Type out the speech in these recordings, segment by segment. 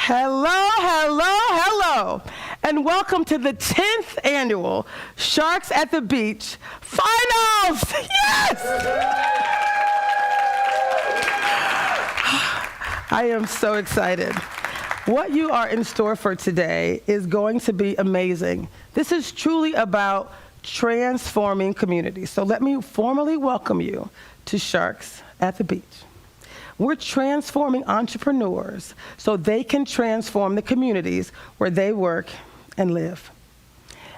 Hello, hello, hello, and welcome to the 10th annual Sharks at the Beach Finals. Yes! I am so excited. What you are in store for today is going to be amazing. This is truly about transforming communities. So let me formally welcome you to Sharks at the Beach. We're transforming entrepreneurs so they can transform the communities where they work and live.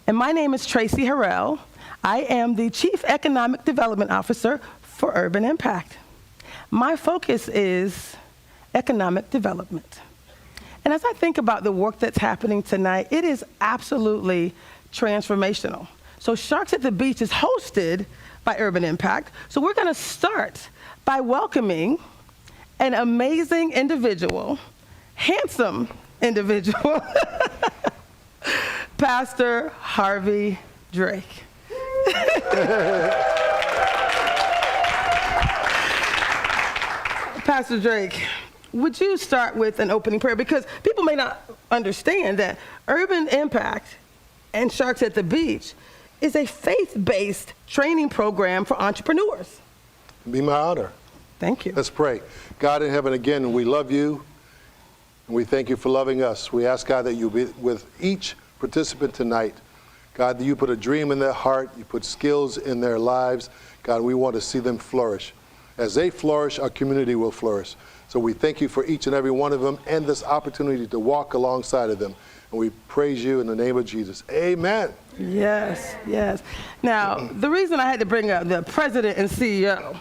And my name is Traci Harrell. I am the Chief Economic Development Officer for Urban Impact. My focus is economic development. And as I think about the work that's happening tonight, it is absolutely transformational. So Sharks at the Beach is hosted by Urban Impact. So we're going to start by welcoming an amazing individual, handsome individual, Pastor Harvey Drake. Pastor Drake, would you start with an opening prayer? Because people may not understand that Urban Impact and Sharks at the Beach is a faith-based training program for entrepreneurs. It'd be my honor. Thank you. Let's pray. God in heaven, again, we love you, and we thank you for loving us. We ask, God, that you be with each participant tonight. God, that you put a dream in their heart, you put skills in their lives. God, we want to see them flourish. As they flourish, our community will flourish. So we thank you for each and every one of them and this opportunity to walk alongside of them. And we praise you in the name of Jesus. Amen. Yes, yes. Now, the reason I had to bring up the president and CEO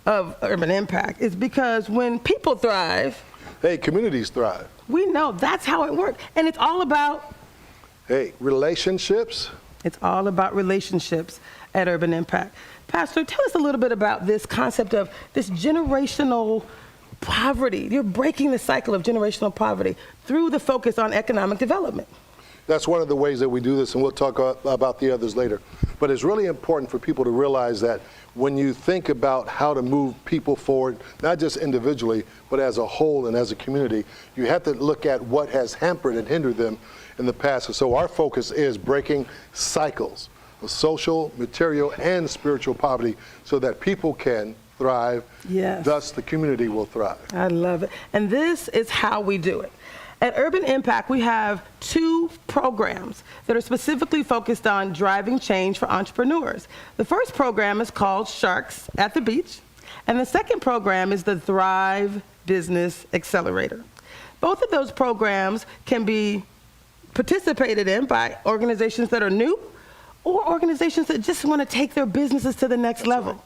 of Urban Impact is because when people thrive, hey, communities thrive. We know that's how it works. And it's all about, hey, relationships. It's all about relationships at Urban Impact. Pastor, tell us a little bit about this concept of this generational poverty. You're breaking the cycle of generational poverty through the focus on economic development. That's one of the ways that we do this, and we'll talk about the others later. But it's really important for people to realize that when you think about how to move people forward, not just individually, but as a whole and as a community, you have to look at what has hampered and hindered them in the past. And so our focus is breaking cycles of social, material, and spiritual poverty so that people can thrive. Yes. Thus, the community will thrive. I love it. And this is how we do it. At Urban Impact, we have 2 programs that are specifically focused on driving change for entrepreneurs. The first program is called Sharks at the Beach, and the second program is the Thrive Business Accelerator. Both of those programs can be participated in by organizations that are new or organizations that just want to take their businesses to the next level.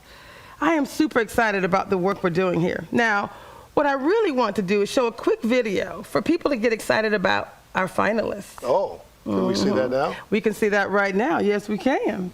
I am super excited about the work we're doing here. Now, what I really want to do is show a quick video for people to get excited about our finalists. Oh, can we see that now? We can see that right now. Yes, we can.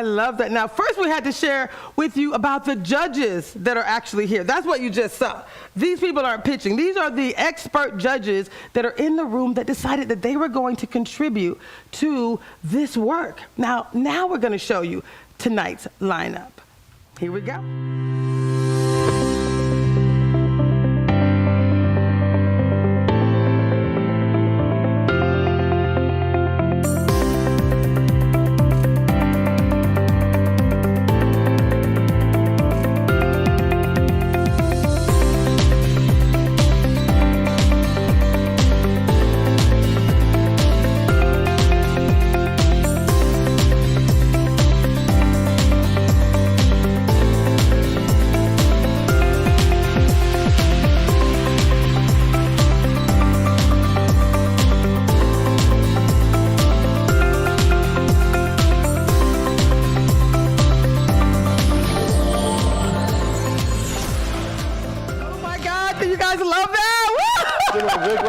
Love that. Now, first we had to share with you about the judges that are actually here. That's what you just saw. These people aren't pitching. These are the expert judges that are in the room that decided that they were going to contribute to this work. Now we're going to show you tonight's lineup. Here we go.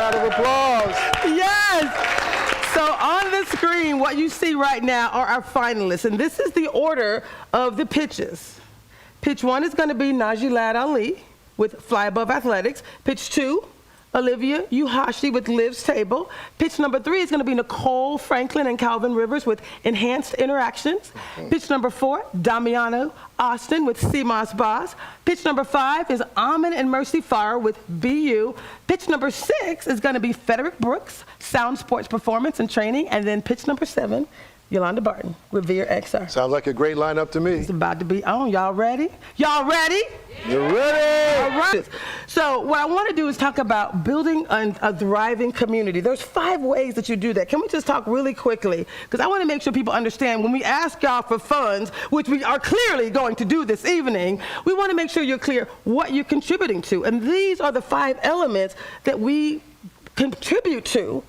round of applause. Yes. So on the screen, what you see right now are our finalists, and this is the order of the pitches. Pitch 1 is going to be Najee Ladd-Ali with Flyabove Athletics. Pitch 2, Olivia Yuhashi with Liv's Table. Pitch number 3 is going to be Nicole Franklin and Calvin Rivers with Enhanced Interactions. Pitch number 4, Damiano Austin with Seamoss Boss. Pitch number 5 is Amin and Mercy Farra with BU. Pitch number 6 is going to be Federick Brooks, Sound Sports Performance and Training. And then pitch number 7, Yolanda Barton, Revere XR. Sounds like a great lineup to me. It's about to be on. Y'all ready? Y'all ready? You're ready. All right. So what I want to do is talk about building a thriving community. There's 5 ways that you do that. Can we just talk really quickly? Because I want to make sure people understand when we ask y'all for funds, which we are clearly going to do this evening, we want to make sure you're clear what you're contributing to. And these are the 5 elements that we contribute to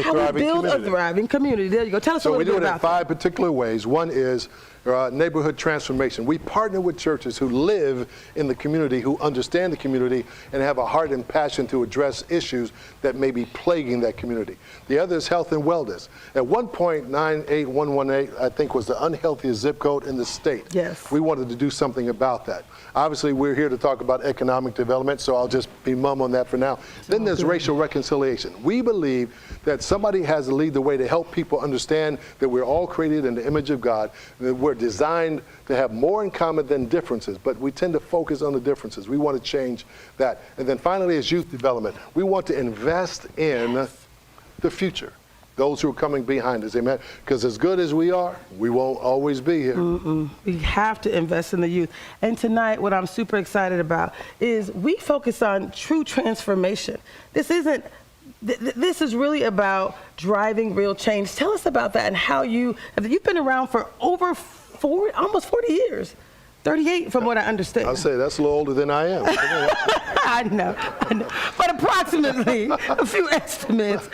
how we build a thriving community. There you go. Tell us a little bit about that. So we do it in 5 particular ways. One is neighborhood transformation. We partner with churches who live in the community, who understand the community, and have a heart and passion to address issues that may be plaguing that community. The other is health and wellness. At one point, 98118, I think, was the unhealthiest zip code in the state. Yes. We wanted to do something about that. Obviously, we're here to talk about economic development, so I'll just be mum on that for now. Then there's racial reconciliation. We believe that somebody has to lead the way to help people understand that we're all created in the image of God, that we're designed to have more in common than differences, but we tend to focus on the differences. We want to change that. And then finally is youth development. We want to invest in the future, those who are coming behind us, amen? Because as good as we are, we won't always be here. We have to invest in the youth. And tonight, what I'm super excited about is we focus on true transformation. This is really about driving real change. Tell us about that and how you've been around for over almost 40 years. 38 from what I understand. I'll say that's a little older than I am. I know. But approximately a few estimates.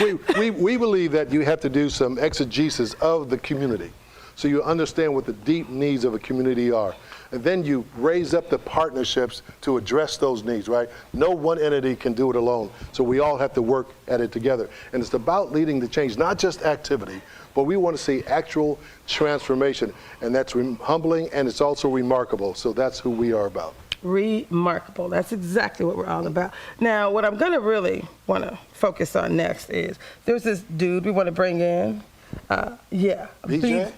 we believe that you have to do some exegesis of the community so you understand what the deep needs of a community are. And then you raise up the partnerships to address those needs, right? No one entity can do it alone. So we all have to work at it together. And it's about leading the change, not just activity, but we want to see actual transformation. And that's humbling, and it's also remarkable. So that's who we are about. Remarkable. That's exactly what we're all about. Now, what I'm going to really want to focus on next is there's this dude we want to bring in. BJ?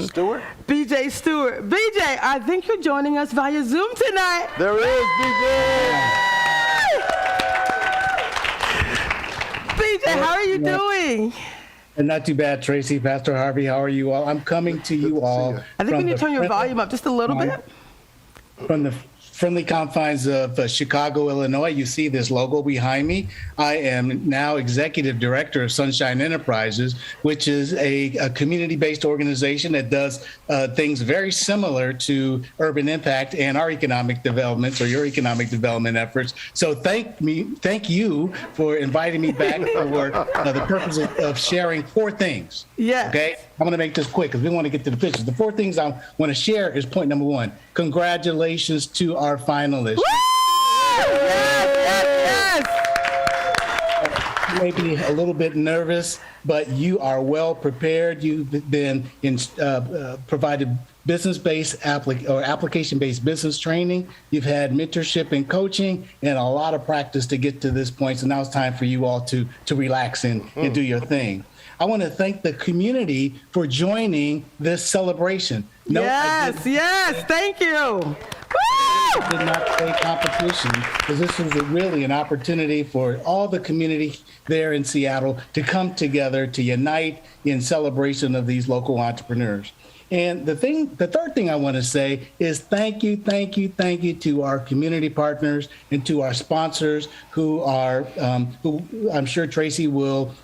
Stewart? BJ Stewart. BJ, I think you're joining us via Zoom tonight. There is BJ. BJ, how are you doing? And not too bad, Tracy, Pastor Harvey. How are you all? I'm coming to you all. I think we need to turn your volume up just a little bit. From the friendly confines of Chicago, Illinois. You see this logo behind me. I am now executive director of Sunshine Enterprises, which is a community-based organization that does things very similar to Urban Impact and our economic developments or your economic development efforts. So thank you for inviting me back for the purpose of sharing 4 things. Yes. Okay. I'm going to make this quick because we want to get to the pictures. The 4 things I want to share is point number 1. Congratulations to our finalists. Woo! Yes, yes, yes. You may be a little bit nervous, but you are well prepared. You've been provided business-based application-based business training. You've had mentorship and coaching and a lot of practice to get to this point. So now it's time for you all to relax and do your thing. I want to thank the community for joining this celebration. No, yes, thank you. I did not say competition because this is really an opportunity for all the community there in Seattle to come together, to unite in celebration of these local entrepreneurs. And the third thing I want to say is thank you to our community partners and to our sponsors who I'm sure Tracy will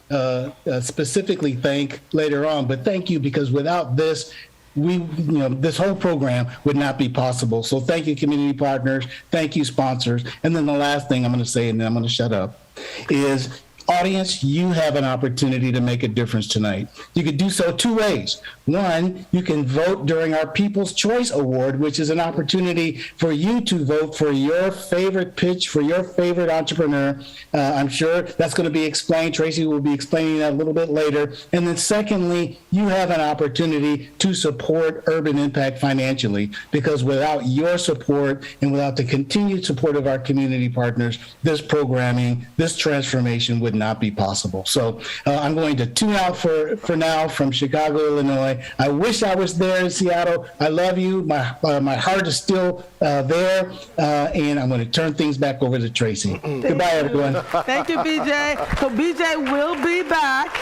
specifically thank later on. But thank you, because without this, this whole program would not be possible. So thank you, community partners. Thank you, sponsors. And then the last thing I'm going to say, and then I'm going to shut up, is Audience, you have an opportunity to make a difference tonight. You could do so two ways. One, you can vote during our People's Choice Award, which is an opportunity for you to vote for your favorite pitch, for your favorite entrepreneur. I'm sure that's going to be explained. Traci will be explaining that a little bit later. And then secondly, you have an opportunity to support Urban Impact financially, because without your support and without the continued support of our community partners, this programming, this transformation would not be possible. So I'm going to tune out for now from Chicago, Illinois. I wish I was there in Seattle. I love you. My heart is still there. And I'm going to turn things back over to Traci. Goodbye, everyone. Thank you, BJ. So BJ will be back.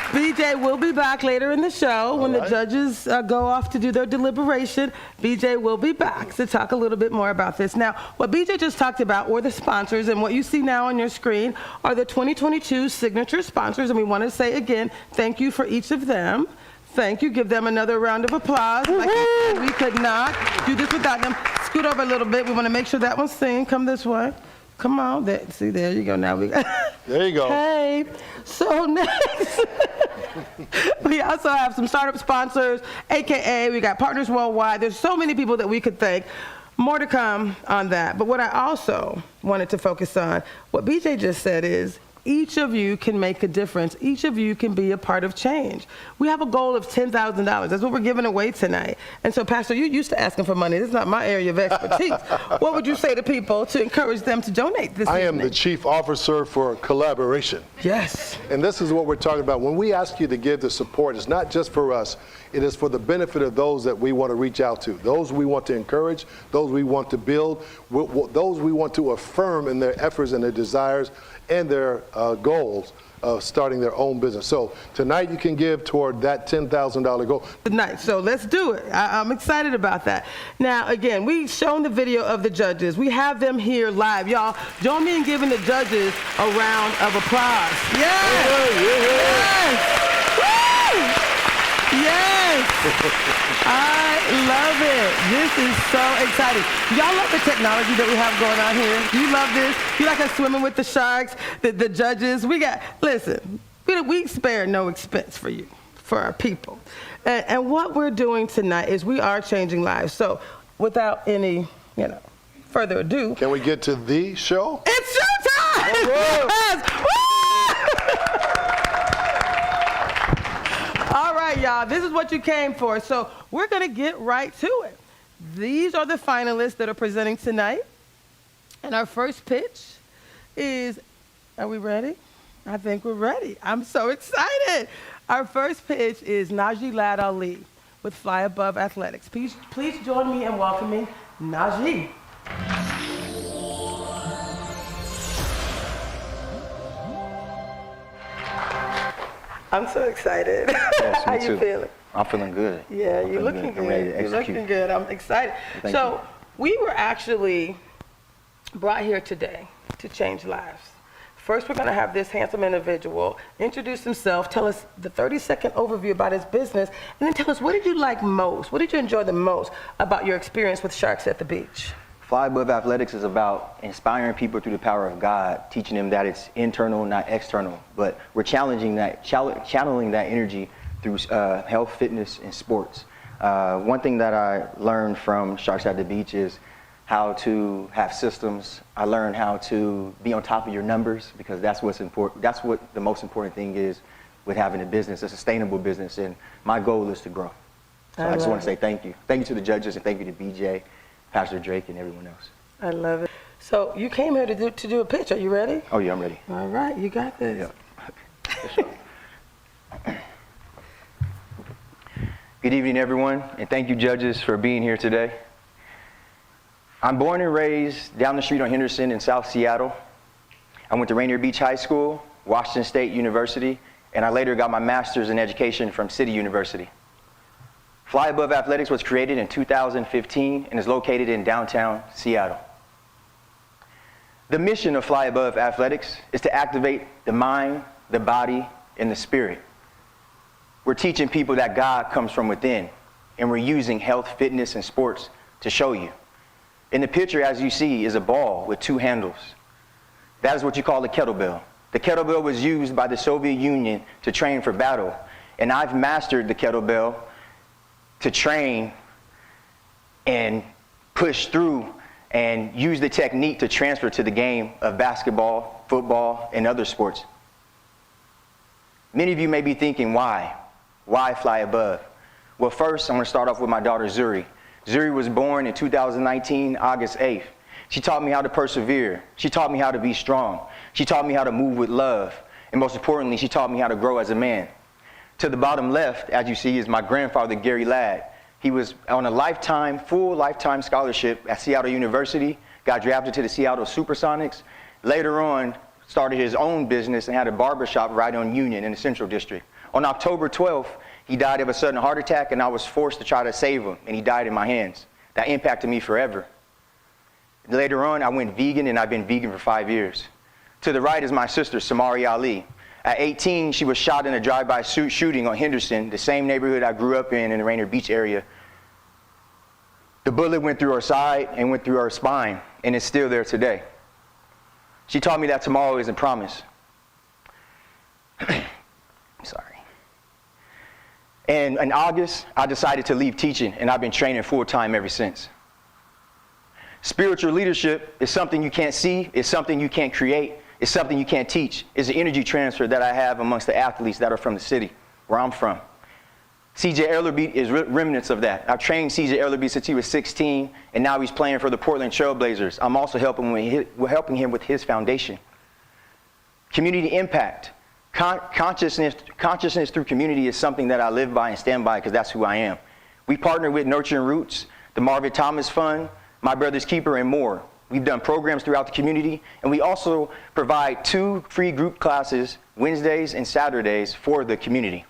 BJ will be back later in the show when the judges go off to do their deliberation. BJ will be back to talk a little bit more about this. Now, what BJ just talked about were the sponsors, and what you see now on your screen are the 2022 signature sponsors, and we want to say again, thank you for each of them. Thank you. Give them another round of applause. Like I said, we could not do this without them. Scoot over a little bit. We want to make sure that one's seen. Come this way. Come on. See, there you go. Now we got. There you go. Hey. So next, we also have some startup sponsors, AKA we got Partners Worldwide. There's so many people that we could thank. More to come on that. But what I also wanted to focus on, what BJ just said is, each of you can make a difference. Each of you can be a part of change. We have a goal of $10,000. That's what we're giving away tonight. And so, Pastor, you're used to asking for money. This is not my area of expertise. What would you say to people to encourage them to donate this evening? I am the chief officer for collaboration. Yes. And this is what we're talking about. When we ask you to give the support, it's not just for us. It is for the benefit of those that we want to reach out to, those we want to encourage, those we want to build, those we want to affirm in their efforts and their desires and their goals of starting their own business. So tonight you can give toward that $10,000 goal. Tonight, so let's do it. I'm excited about that. Now, again, we've shown the video of the judges. We have them here live. Y'all, join me in giving the judges a round of applause. Yes! Yes! Woo! Yes! I love it. This is so exciting. Y'all love the technology that we have going on here? You love this? You like us swimming with the sharks, the judges? Listen, we spare no expense for you, for our people. And what we're doing tonight is we are changing lives. So without any, further ado. Can we get to the show? It's showtime! Yes! Woo! All right, y'all, this is what you came for. So we're going to get right to it. These are the finalists that are presenting tonight. And our first pitch is, are we ready? I think we're ready. I'm so excited. Our first pitch is Najee Ladd-Ali with Flyabove Athletics. Please join me in welcoming Najee. I'm so excited. Yes, How me you too. feeling? I'm feeling good. Yeah, you're looking good. I'm ready to You're execute. looking good. I'm excited. Thank so you. we were actually brought here today to change lives. First, we're going to have this handsome individual introduce himself, tell us the 30-second overview about his business, and then tell us, what did you like most? What did you enjoy the most about your experience with Sharks at the Beach? Flyabove Athletics is about inspiring people through the power of God, teaching them that it's internal, not external. But we're channeling that energy through health, fitness, and sports. One thing that I learned from Sharks at the Beach is how to have systems. I learned how to be on top of your numbers, because that's what's important. That's what the most important thing is with having a business, a sustainable business. And my goal is to grow. So I just want to say thank you. Thank you to the judges, and thank you to BJ, Pastor Drake, and everyone else. I love it. So you came here to do a pitch. Are you ready? Oh yeah, I'm ready. All right, you got this. Yeah. Good evening, everyone, and thank you, judges, for being here today. I'm born and raised down the street on Henderson in South Seattle. I went to Rainier Beach High School, Washington State University, and I later got my master's in education from City University. Flyabove Athletics was created in 2015 and is located in downtown Seattle. The mission of Flyabove Athletics is to activate the mind, the body, and the spirit. We're teaching people that God comes from within, and we're using health, fitness, and sports to show you. In the picture, as you see, is a ball with two handles. That is what you call a kettlebell. The kettlebell was used by the Soviet Union to train for battle, and I've mastered the kettlebell to train and push through and use the technique to transfer to the game of basketball, football, and other sports. Many of you may be thinking, why? Why fly above? Well, first, I'm going to start off with my daughter, Zuri. Zuri was born in 2019, August 8th. She taught me how to persevere. She taught me how to be strong. She taught me how to move with love. And most importantly, she taught me how to grow as a man. To the bottom left, as you see, is my grandfather, Gary Ladd. He was on a full lifetime scholarship at Seattle University, got drafted to the Seattle Supersonics. Later on, started his own business and had a barbershop right on Union in the Central District. On October 12th, he died of a sudden heart attack, and I was forced to try to save him, and he died in my hands. That impacted me forever. Later on, I went vegan, and I've been vegan for 5 years. To the right is my sister, Samari Ali. At 18, she was shot in a drive-by shooting on Henderson, the same neighborhood I grew up in the Rainier Beach area. The bullet went through her side and went through her spine, and it's still there today. She taught me that tomorrow isn't promised. Sorry. And in August, I decided to leave teaching, and I've been training full-time ever since. Spiritual leadership is something you can't see, it's something you can't create, it's something you can't teach. It's the energy transfer that I have amongst the athletes that are from the city, where I'm from. CJ Ellerby is remnants of that. I've trained CJ Ellerby since he was 16, and now he's playing for the Portland Trailblazers. I'm also helping him with his foundation. Community impact. Consciousness through community is something that I live by and stand by because that's who I am. We partner with Nurturing Roots, the Marvin Thomas Fund, My Brother's Keeper, and more. We've done programs throughout the community, and we also provide 2 free group classes Wednesdays and Saturdays for the community.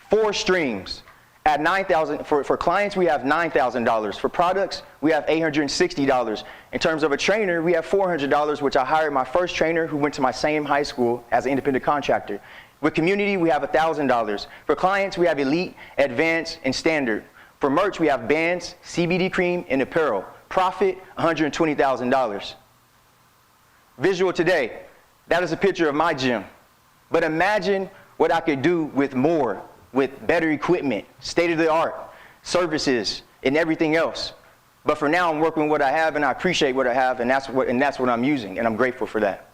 4 streams. At $9,000 for clients, we have $9,000. For products, we have $860. In terms of a trainer, we have $400, which I hired my first trainer who went to my same high school as an independent contractor. With community, we have $1,000. For clients, we have elite, advanced, and standard. For merch, we have bands, CBD cream, and apparel. Profit, $120,000. Visual today, that is a picture of my gym. But imagine what I could do with more, with better equipment, state-of-the-art, services, and everything else. But for now, I'm working with what I have, and I appreciate what I have, and that's what I'm using, and I'm grateful for that.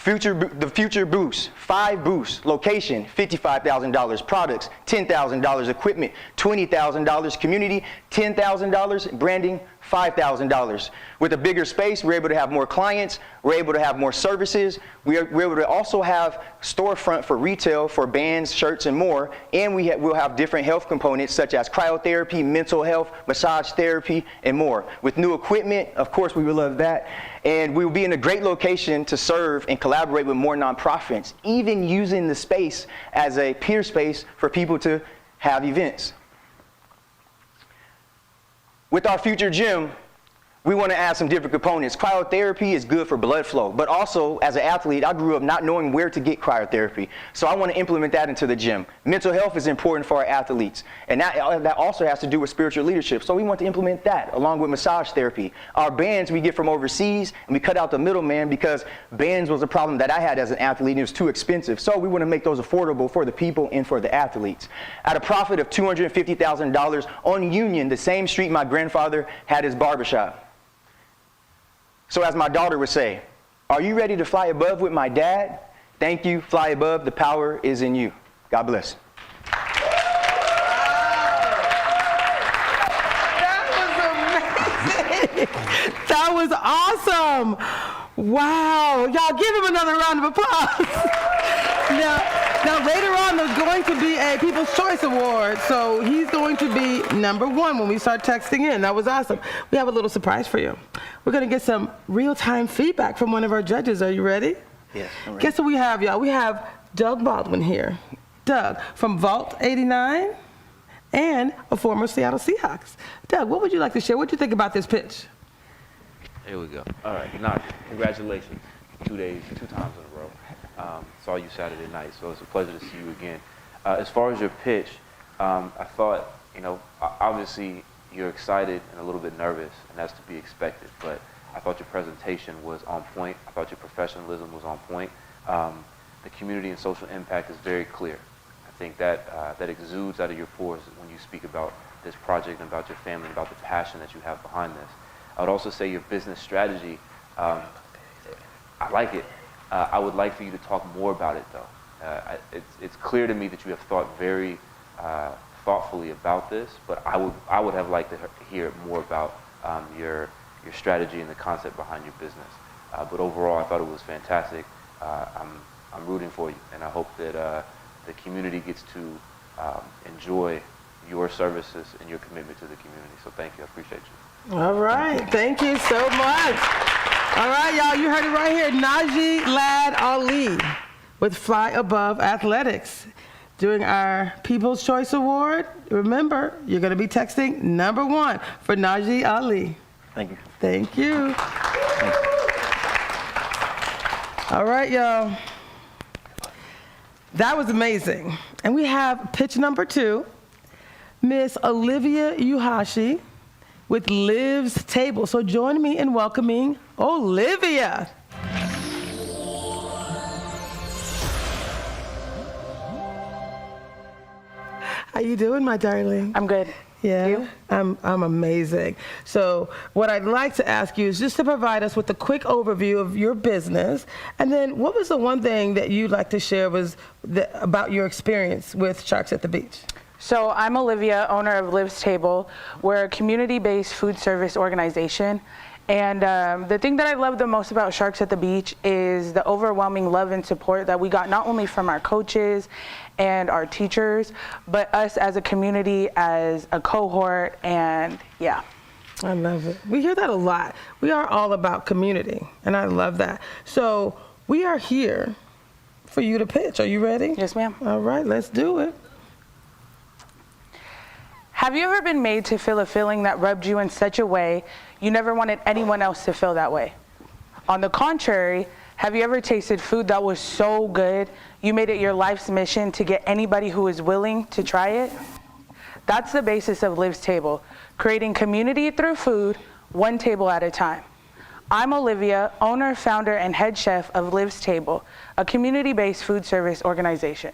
The future boost, 5 boosts, location, $55,000, products, $10,000, equipment, $20,000, community, $10,000, branding, $5,000. With a bigger space, we're able to have more clients, we're able to have more services, we're able to also have storefront for retail for bands, shirts, and more, and we'll have different health components such as cryotherapy, mental health, massage therapy, and more. With new equipment, of course, we would love that. And we will be in a great location to serve and collaborate with more nonprofits, even using the space as a peer space for people to have events. With our future gym, we want to add some different components. Cryotherapy is good for blood flow, but also as an athlete, I grew up not knowing where to get cryotherapy. So I want to implement that into the gym. Mental health is important for our athletes, and that also has to do with spiritual leadership. So we want to implement that along with massage therapy. Our bands we get from overseas, and we cut out the middleman because bands was a problem that I had as an athlete, and it was too expensive. So we want to make those affordable for the people and for the athletes. At a profit of $250,000 on Union, the same street my grandfather had his barbershop. So as my daughter would say, are you ready to fly above with my dad? Thank you, fly above, the power is in you. God bless. That was amazing. That was awesome. Wow. Y'all give him another round of applause. Now later on, there's going to be a People's Choice Award, so he's going to be #1 when we start texting in. That was awesome. We have a little surprise for you. We're going to get some real-time feedback from one of our judges. Are you ready? Yes, I'm ready. Guess what we have, y'all? We have Doug Baldwin here. Doug from Vault 89 and a former Seattle Seahawks. Doug, what would you like to share? What do you think about this pitch? Here we go. All right, Najee, congratulations. 2 times in a row. Saw you Saturday night, so it's a pleasure to see you again. As far as your pitch, I thought, obviously you're excited and a little bit nervous, and that's to be expected. But I thought your presentation was on point. I thought your professionalism was on point. The community and social impact is very clear. I think that that exudes out of your pores when you speak about this project and about your family, about the passion that you have behind this. I would also say your business strategy, I like it. I would like for you to talk more about it, though. It's clear to me that you have thought very thoughtfully about this, but I would have liked to hear more about your strategy and the concept behind your business. But overall, I thought it was fantastic. I'm rooting for you, and I hope that the community gets to enjoy your services and your commitment to the community. So thank you. I appreciate you. All right. Thank you so much. All right, y'all. You heard it right here. Najee Ladd-Ali with Flyabove Athletics doing our People's Choice Award. Remember, you're going to be texting #1 for Najee Ali. Thank you. Thank you. All right, y'all. That was amazing. And we have pitch #2, Miss Olivia Yuhashi with Liv's Table. So join me in welcoming Olivia. How you doing, my darling? I'm good. Yeah, You? I'm amazing. So what I'd like to ask you is just to provide us with a quick overview of your business, and then what was the one thing that you'd like to share about your experience with Sharks at the Beach? So I'm Olivia, owner of Liv's Table. We're a community-based food service organization. And the thing that I love the most about Sharks at the Beach is the overwhelming love and support that we got not only from our coaches and our teachers, but us as a community, as a cohort, and yeah. I love it. We hear that a lot. We are all about community, and I love that. So we are here for you to pitch. Are you ready? Yes, ma'am. All right, let's do it. Have you ever been made to feel a feeling that rubbed you in such a way you never wanted anyone else to feel that way? On the contrary, have you ever tasted food that was so good you made it your life's mission to get anybody who is willing to try it? That's the basis of Liv's Table, creating community through food, one table at a time. I'm Olivia, owner, founder, and head chef of Liv's Table, a community-based food service organization.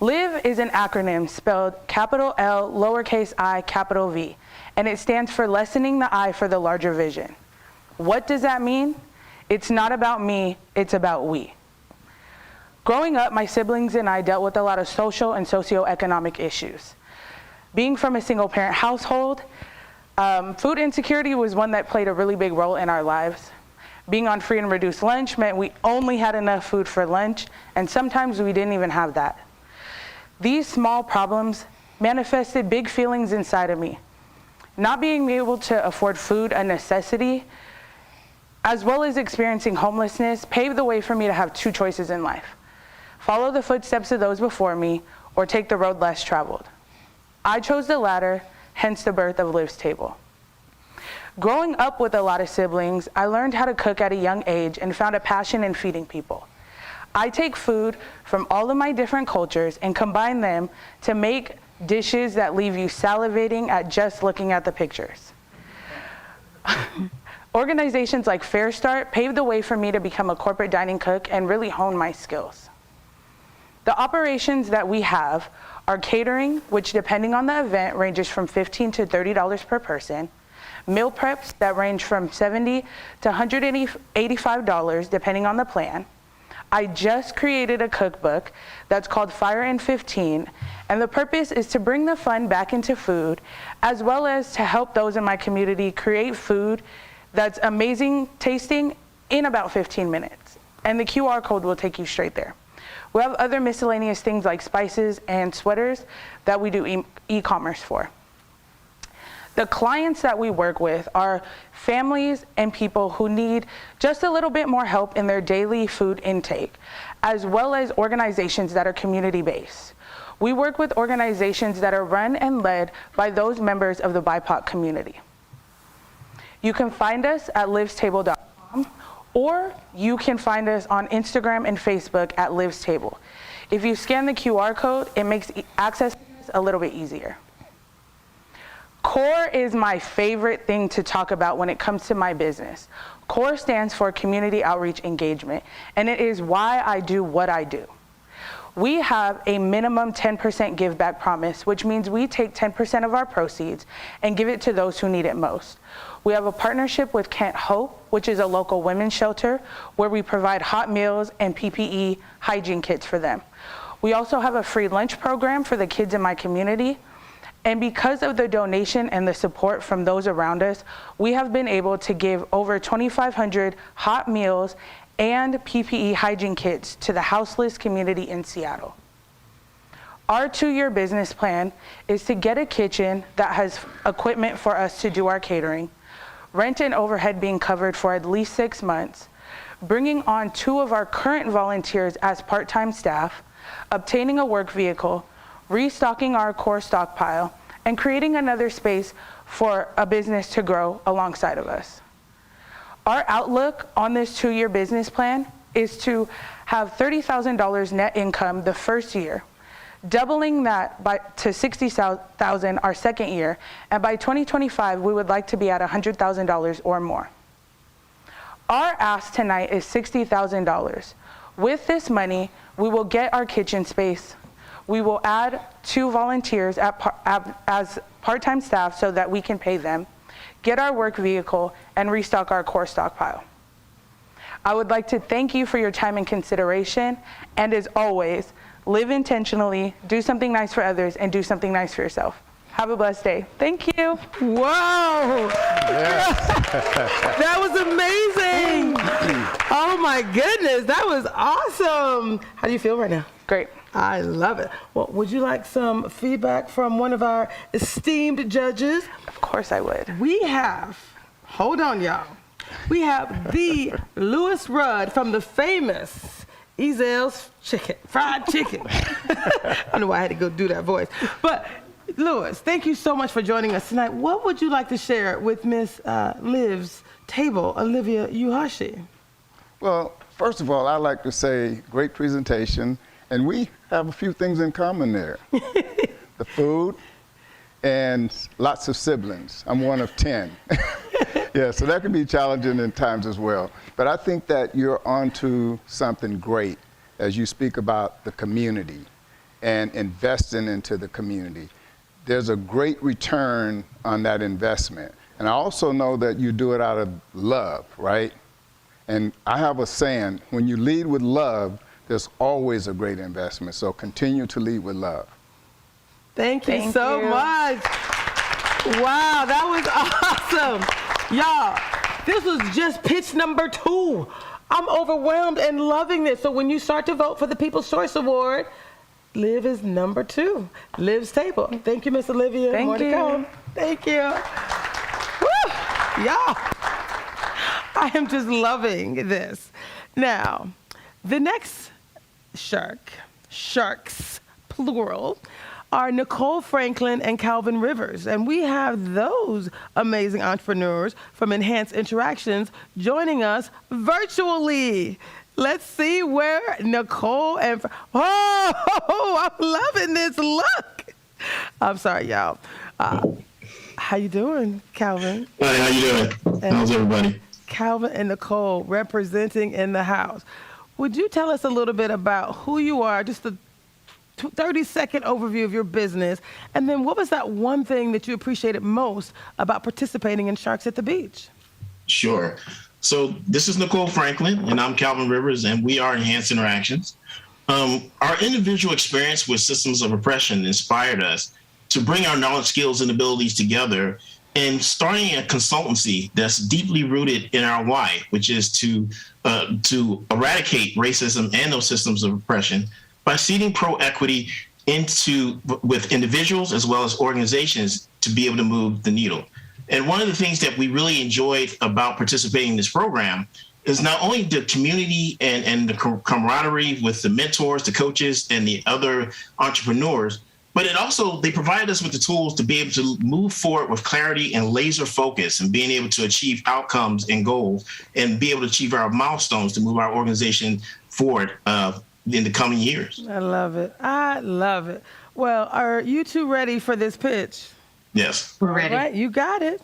LIV is an acronym spelled capital L, lowercase I, capital V, and it stands for lessening the I for the larger vision. What does that mean? It's not about me, it's about we. Growing up, my siblings and I dealt with a lot of social and socioeconomic issues. Being from a single parent household, food insecurity was one that played a really big role in our lives. Being on free and reduced lunch meant we only had enough food for lunch, and sometimes we didn't even have that. These small problems manifested big feelings inside of me. Not being able to afford food, a necessity, as well as experiencing homelessness, paved the way for me to have two choices in life: follow the footsteps of those before me, or take the road less traveled. I chose the latter, hence the birth of Liv's Table. Growing up with a lot of siblings, I learned how to cook at a young age and found a passion in feeding people. I take food from all of my different cultures and combine them to make dishes that leave you salivating at just looking at the pictures. Organizations like Fair Start paved the way for me to become a corporate dining cook and really hone my skills. The operations that we have are catering, which depending on the event ranges from $15 to $30 per person, meal preps that range from $70 to $185 depending on the plan. I just created a cookbook that's called Fire in 15, and the purpose is to bring the fun back into food, as well as to help those in my community create food that's amazing tasting in about 15 minutes. And the QR code will take you straight there. We have other miscellaneous things like spices and sweaters that we do e-commerce for. The clients that we work with are families and people who need just a little bit more help in their daily food intake, as well as organizations that are community-based. We work with organizations that are run and led by those members of the BIPOC community. You can find us at livstable.com, or you can find us on Instagram and Facebook at Liv's Table. If you scan the QR code, it makes access a little bit easier. CORE is my favorite thing to talk about when it comes to my business. CORE stands for Community Outreach Engagement, and it is why I do what I do. We have a minimum 10% give back promise, which means we take 10% of our proceeds and give it to those who need it most. We have a partnership with Kent Hope, which is a local women's shelter, where we provide hot meals and PPE hygiene kits for them. We also have a free lunch program for the kids in my community. And because of the donation and the support from those around us, we have been able to give over 2,500 hot meals and PPE hygiene kits to the houseless community in Seattle. Our 2-year business plan is to get a kitchen that has equipment for us to do our catering, rent and overhead being covered for at least 6 months, bringing on 2 of our current volunteers as part-time staff, obtaining a work vehicle, restocking our core stockpile, and creating another space for a business to grow alongside of us. Our outlook on this 2-year business plan is to have $30,000 net income the first year, doubling that to $60,000 our second year, and by 2025, we would like to be at $100,000 or more. Our ask tonight is $60,000. With this money, we will get our kitchen space. We will add 2 volunteers as part-time staff so that we can pay them, get our work vehicle, and restock our core stockpile. I would like to thank you for your time and consideration, and as always, live intentionally, do something nice for others, and do something nice for yourself. Have a blessed day. Thank you. Whoa! That was amazing. Oh my goodness, that was awesome. How do you feel right now? Great. I love it. Well, would you like some feedback from one of our esteemed judges? Of course I would. We have, hold on y'all, we have the Lewis Rudd from the famous Ezel's Fried Chicken. I don't know why I had to go do that voice. But Lewis, thank you so much for joining us tonight. What would you like to share with Miss Liv's table, Olivia Yuhashi? Well, first of all, I'd like to say great presentation, and we have a few things in common there. The food and lots of siblings. I'm one of 10. Yeah, so that can be challenging in times as well. But I think that you're onto something great as you speak about the community and investing into the community. There's a great return on that investment. And I also know that you do it out of love, right? And I have a saying, when you lead with love, there's always a great investment. So continue to lead with love. Thank you so much. Wow, that was awesome. Y'all, this was just pitch number 2. I'm overwhelmed and loving this. So when you start to vote for the People's Choice Award, Liv is number 2. Liv's table. Thank you, Miss Olivia. Thank you. Come. Thank you. Woo! Y'all, I am just loving this. Now, the next sharks, plural, are Nicole Franklin and Calvin Rivers. And we have those amazing entrepreneurs from Enhanced Interactions joining us virtually. Let's see where Nicole and, oh, I'm loving this look. I'm sorry, y'all. How you doing, Calvin? Hi, how you doing? How's everybody? Calvin and Nicole representing in the house. Would you tell us a little bit about who you are, just a 30-second overview of your business, and then what was that one thing that you appreciated most about participating in Sharks at the Beach? Sure. So this is Nicole Franklin, and I'm Calvin Rivers, and we are Enhanced Interactions. Our individual experience with systems of oppression inspired us to bring our knowledge, skills, and abilities together and starting a consultancy that's deeply rooted in our why, which is to eradicate racism and those systems of oppression by seeding pro-equity with individuals as well as organizations to be able to move the needle. And one of the things that we really enjoyed about participating in this program is not only the community and the camaraderie with the mentors, the coaches, and the other entrepreneurs, but they provided us with the tools to be able to move forward with clarity and laser focus and being able to achieve outcomes and goals and be able to achieve our milestones to move our organization forward in the coming years. I love it. I love it. Well, are you two ready for this pitch? Yes. We're ready. All right, you got it.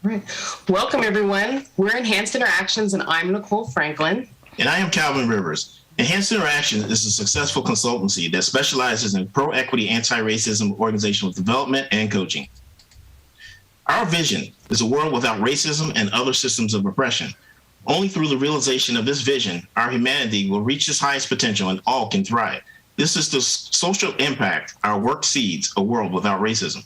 All right. Welcome, everyone. We're Enhanced Interactions, and I'm Nicole Franklin. And I am Calvin Rivers. Enhanced Interactions is a successful consultancy that specializes in pro-equity, anti-racism, organizational development, and coaching. Our vision is a world without racism and other systems of oppression. Only through the realization of this vision, our humanity will reach its highest potential and all can thrive. This is the social impact our work seeds, a world without racism.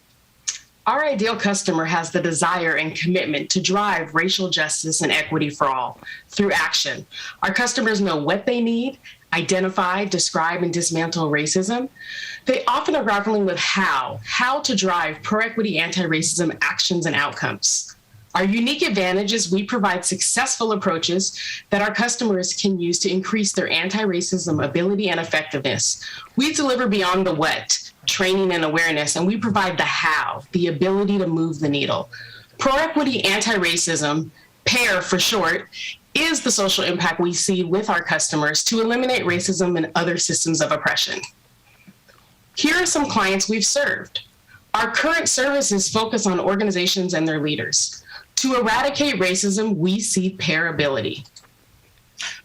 Our ideal customer has the desire and commitment to drive racial justice and equity for all through action. Our customers know what they need, identify, describe, and dismantle racism. They often are grappling with how to drive pro-equity, anti-racism actions and outcomes. Our unique advantage is we provide successful approaches that our customers can use to increase their anti-racism ability and effectiveness. We deliver beyond the what, training and awareness, and we provide the how, the ability to move the needle. Pro-equity, anti-racism, PAIR for short, is the social impact we see with our customers to eliminate racism and other systems of oppression. Here are some clients we've served. Our current services focus on organizations and their leaders. To eradicate racism, we see PAIR ability.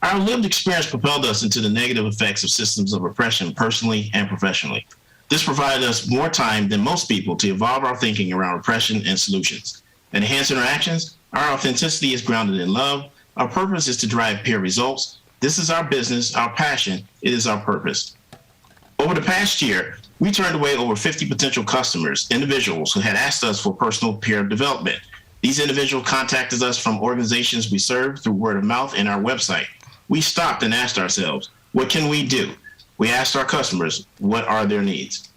Our lived experience propelled us into the negative effects of systems of oppression personally and professionally. This provided us more time than most people to evolve our thinking around oppression and solutions. At Enhanced Interactions, our authenticity is grounded in love. Our purpose is to drive peer results. This is our business, our passion. It is our purpose. Over the past year, we turned away over 50 potential customers, individuals who had asked us for personal peer development. These individuals contacted us from organizations we serve through word of mouth and our website. We stopped and asked ourselves, what can we do? We asked our customers, what are their needs?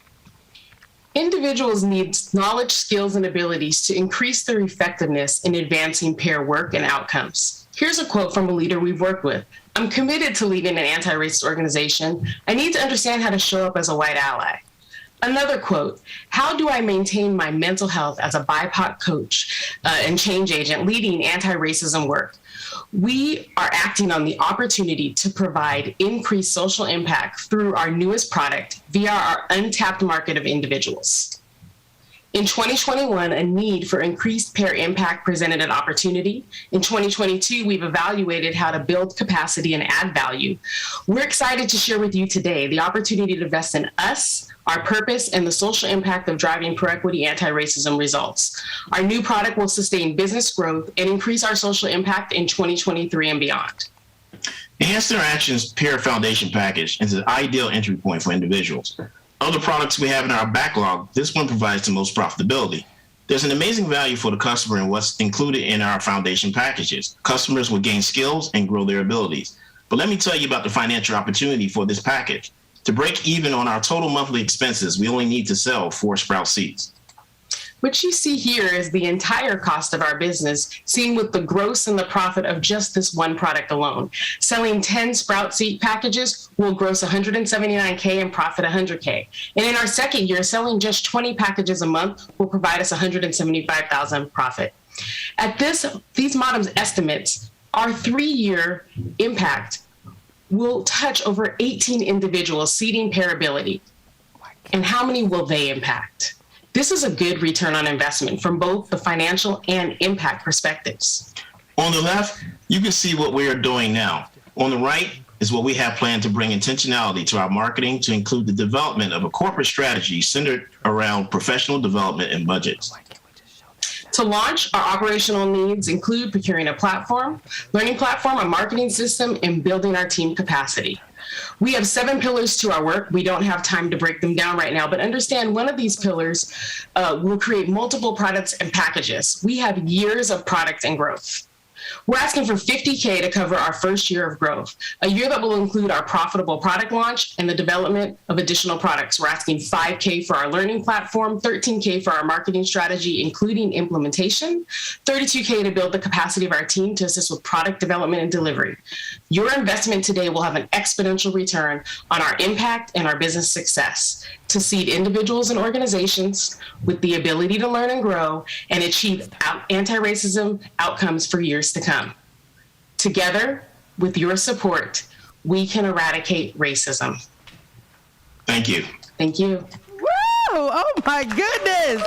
Individuals need knowledge, skills, and abilities to increase their effectiveness in advancing peer work and outcomes. Here's a quote from a leader we've worked with. I'm committed to leading an anti-racist organization. I need to understand how to show up as a white ally. Another quote, how do I maintain my mental health as a BIPOC coach and change agent leading anti-racism work? We are acting on the opportunity to provide increased social impact through our newest product via our untapped market of individuals. In 2021, a need for increased peer impact presented an opportunity. In 2022, we've evaluated how to build capacity and add value. We're excited to share with you today the opportunity to invest in us, our purpose, and the social impact of driving pro-equity anti-racism results. Our new product will sustain business growth and increase our social impact in 2023 and beyond. Enhanced Interactions Peer Foundation Package is an ideal entry point for individuals. Of the products we have in our backlog, this one provides the most profitability. There's an amazing value for the customer in what's included in our foundation packages. Customers will gain skills and grow their abilities. But let me tell you about the financial opportunity for this package. To break even on our total monthly expenses, we only need to sell 4 Sprout seats. What you see here is the entire cost of our business seen with the gross and the profit of just this one product alone. Selling 10 Sprout seat packages will gross $179K and profit $100K. And in our second year, selling just 20 packages a month will provide us $175,000 profit. At these bottom estimates, our 3-year impact will touch over 18 individuals seeding pairability. And how many will they impact? This is a good return on investment from both the financial and impact perspectives. On the left, you can see what we are doing now. On the right is what we have planned to bring intentionality to our marketing to include the development of a corporate strategy centered around professional development and budgets. To launch, our operational needs include procuring a platform, learning platform, a marketing system, and building our team capacity. We have 7 pillars to our work. We don't have time to break them down right now, but understand one of these pillars will create multiple products and packages. We have years of product and growth. We're asking for $50K to cover our first year of growth, a year that will include our profitable product launch and the development of additional products. We're asking $5K for our learning platform, $13K for our marketing strategy, including implementation, $32K to build the capacity of our team to assist with product development and delivery. Your investment today will have an exponential return on our impact and our business success to seed individuals and organizations with the ability to learn and grow and achieve anti-racism outcomes for years to come. Together, with your support, we can eradicate racism. Thank you. Thank you. Woo! Oh my goodness!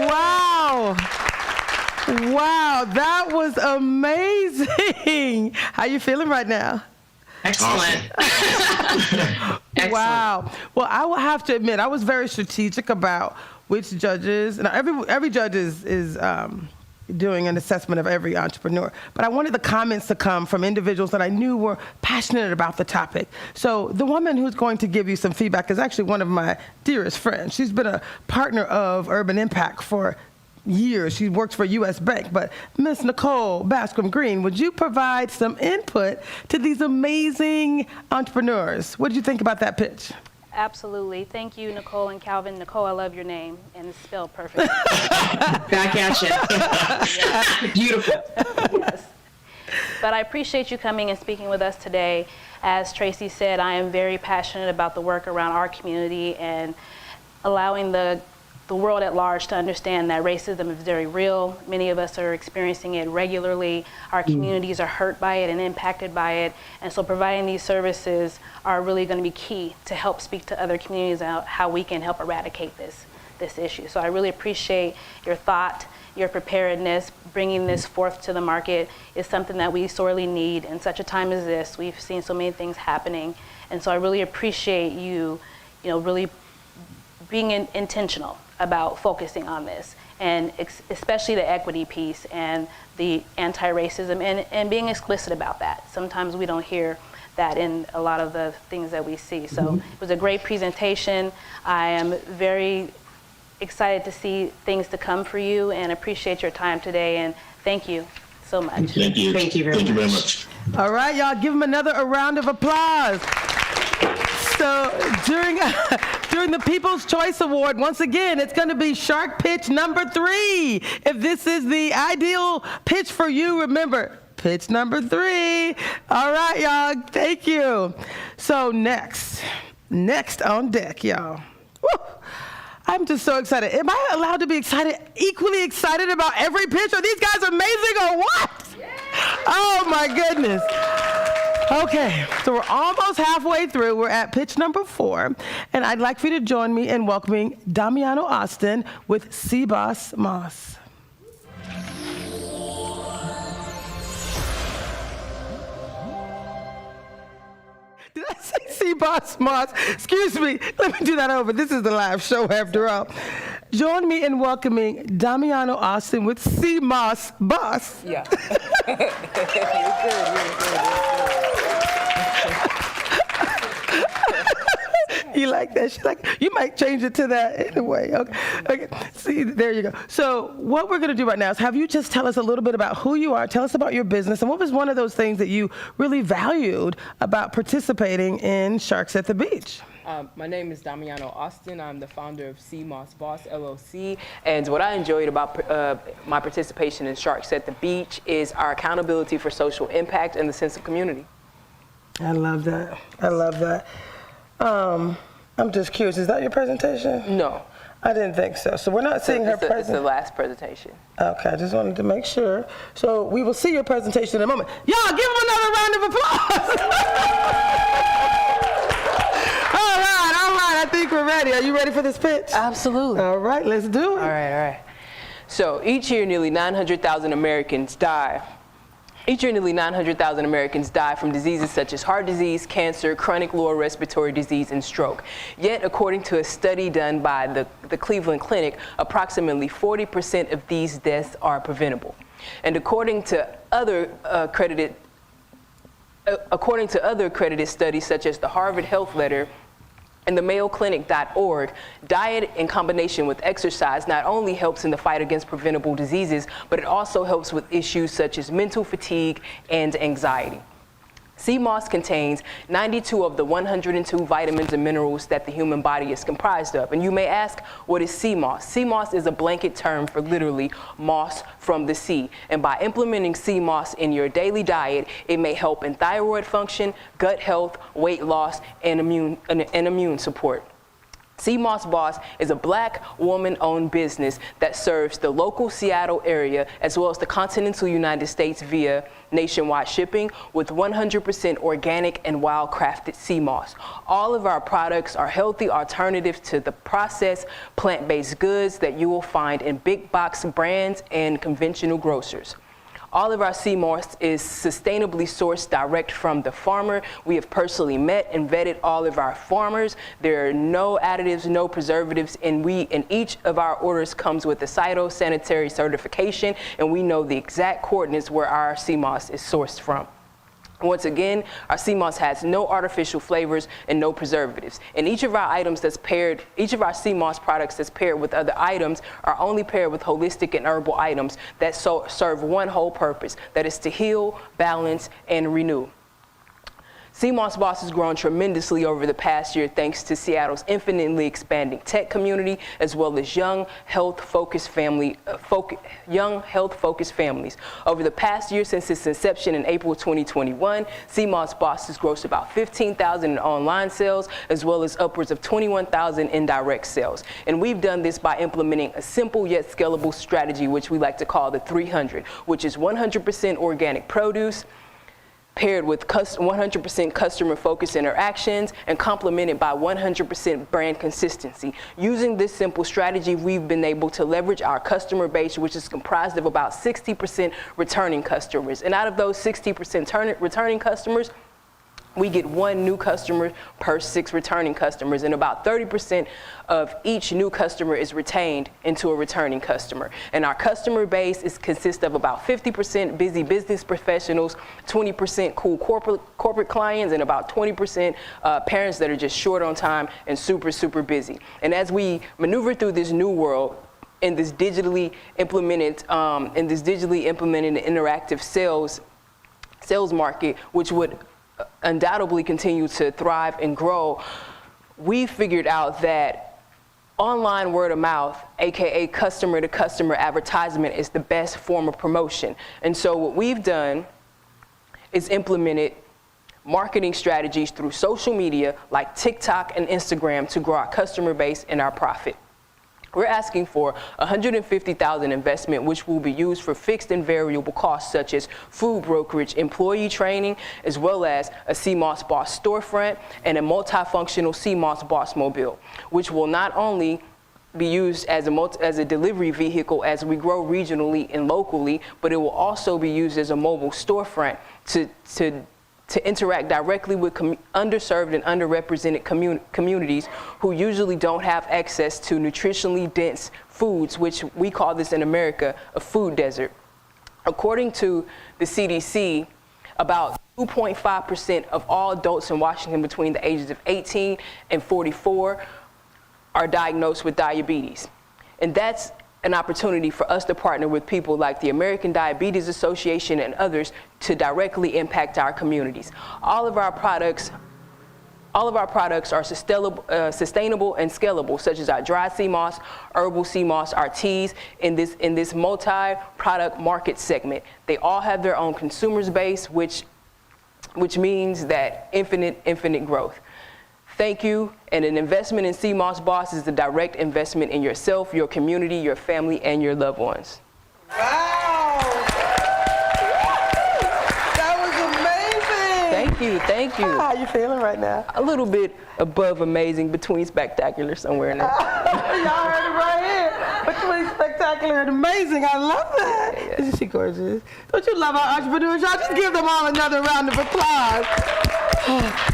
Wow! Wow, that was amazing. How you feeling right now? Excellent. Excellent. Wow. Well, I will have to admit, I was very strategic about which judges, and every judge is doing an assessment of every entrepreneur, but I wanted the comments to come from individuals that I knew were passionate about the topic. So the woman who's going to give you some feedback is actually one of my dearest friends. She's been a partner of Urban Impact for years. She works for U.S. Bank. But Miss Nicole Bascom-Green, would you provide some input to these amazing entrepreneurs? What did you think about that pitch? Absolutely. Thank you, Nicole and Calvin. Nicole, I love your name, and it's spelled perfectly. Back at you. Beautiful. Yes. But I appreciate you coming and speaking with us today. As Traci said, I am very passionate about the work around our community and allowing the world at large to understand that racism is very real. Many of us are experiencing it regularly. Our communities are hurt by it and impacted by it. And so providing these services are really going to be key to help speak to other communities about how we can help eradicate this issue. So I really appreciate your thought, your preparedness. Bringing this forth to the market is something that we sorely need in such a time as this. We've seen so many things happening. And so I really appreciate you really being intentional about focusing on this, and especially the equity piece and the anti-racism and being explicit about that. Sometimes we don't hear that in a lot of the things that we see. So it was a great presentation. I am very excited to see things to come for you and appreciate your time today, and thank you so much. Thank you. Thank you very much. All right, y'all, give them another round of applause. So during the People's Choice Award, once again, it's going to be shark pitch number 3. If this is the ideal pitch for you, remember, pitch number 3. All right, y'all, thank you. So next on deck, y'all. Woo. I'm just so excited. Am I allowed to be equally excited about every pitch? Are these guys amazing or what? Oh my goodness. Okay, so we're almost halfway through. We're at pitch number 4, and I'd like for you to join me in welcoming Damiano Austin with Seamoss Boss. Did I say Seamoss Boss? Excuse me, let me do that over. This is the live show after all. Join me in welcoming Damiano Austin with Seamoss Boss. Yeah. You're good. You like that? She's like, you might change it to that anyway. Okay. See, there you go. So what we're going to do right now is have you just tell us a little bit about who you are, tell us about your business, and what was one of those things that you really valued about participating in Sharks at the Beach? My name is Damiano Austin. I'm the founder of Seamoss Boss, LLC. And what I enjoyed about my participation in Sharks at the Beach is our accountability for social impact and the sense of community. I love that. I love that. I'm just curious, is that your presentation? No. I didn't think so. So we're not seeing her presentation. It's the last presentation. Okay, I just wanted to make sure. So we will see your presentation in a moment. Y'all, give them another round of applause. All right, I think we're ready. Are you ready for this pitch? Absolutely. All right, let's do it. All right. So each year, nearly 900,000 Americans die. Each year, nearly 900,000 Americans die from diseases such as heart disease, cancer, chronic lower respiratory disease, and stroke. Yet, according to a study done by the Cleveland Clinic, approximately 40% of these deaths are preventable. And according to other accredited studies, such as the Harvard Health Letter and the MayoClinic.org, diet in combination with exercise not only helps in the fight against preventable diseases, but it also helps with issues such as mental fatigue and anxiety. Seamoss contains 92 of the 102 vitamins and minerals that the human body is comprised of. And you may ask, what is Seamoss? Seamoss is a blanket term for literally moss from the sea. And by implementing Seamoss in your daily diet, it may help in thyroid function, gut health, weight loss, and immune support. Seamoss Boss is a Black woman-owned business that serves the local Seattle area as well as the continental United States via nationwide shipping with 100% organic and wild-crafted sea moss. All of our products are healthy alternatives to the processed plant-based goods that you will find in big box brands and conventional grocers. All of our sea moss is sustainably sourced direct from the farmer. We have personally met and vetted all of our farmers. There are no additives, no preservatives, and each of our orders comes with a phytosanitary certification, and we know the exact coordinates where our sea moss is sourced from. Once again, our sea moss has no artificial flavors and no preservatives. And each of our sea moss products that's paired with other items are only paired with holistic and herbal items that serve one whole purpose, that is to heal, balance, and renew. Seamoss Boss has grown tremendously over the past year thanks to Seattle's infinitely expanding tech community as well as young, health-focused families. Over the past year since its inception in April 2021, Seamoss Boss has grossed about $15,000 in online sales as well as upwards of $21,000 in direct sales. And we've done this by implementing a simple yet scalable strategy which we like to call the 300, which is 100% organic produce, paired with 100% customer-focused interactions and complemented by 100% brand consistency. Using this simple strategy, we've been able to leverage our customer base, which is comprised of about 60% returning customers. And out of those 60% returning customers, we get 1 new customer per 6 returning customers, and about 30% of each new customer is retained into a returning customer. And our customer base consists of about 50% busy business professionals, 20% cool corporate clients, and about 20% parents that are just short on time and super, super busy. And as we maneuver through this new world, in this digitally implemented interactive sales market, which would undoubtedly continue to thrive and grow, we figured out that online word of mouth, aka customer to customer advertisement, is the best form of promotion. And so what we've done is implemented marketing strategies through social media like TikTok and Instagram to grow our customer base and our profit. We're asking for $150,000 investment, which will be used for fixed and variable costs such as food brokerage, employee training, as well as a Seamoss Boss storefront and a multifunctional Seamoss Boss mobile, which will not only be used as a delivery vehicle as we grow regionally and locally, but it will also be used as a mobile storefront to interact directly with underserved and underrepresented communities who usually don't have access to nutritionally dense foods, which we call this in America a food desert. According to the CDC, about 2.5% of all adults in Washington between the ages of 18 and 44 are diagnosed with diabetes. And that's an opportunity for us to partner with people like the American Diabetes Association and others to directly impact our communities. All of our products are sustainable and scalable, such as our dry sea moss, herbal sea moss, our teas in this multi-product market segment. They all have their own consumers base, which means that infinite growth. Thank you, and an investment in Seamoss Boss is a direct investment in yourself, your community, your family, and your loved ones. Wow! That was amazing! Thank you. How are you feeling right now? A little bit above amazing, between spectacular, somewhere in there. Y'all heard it right here. Between spectacular and amazing. I love that. Yeah. Isn't she gorgeous? Don't you love our entrepreneurs? Y'all just give them all another round of applause.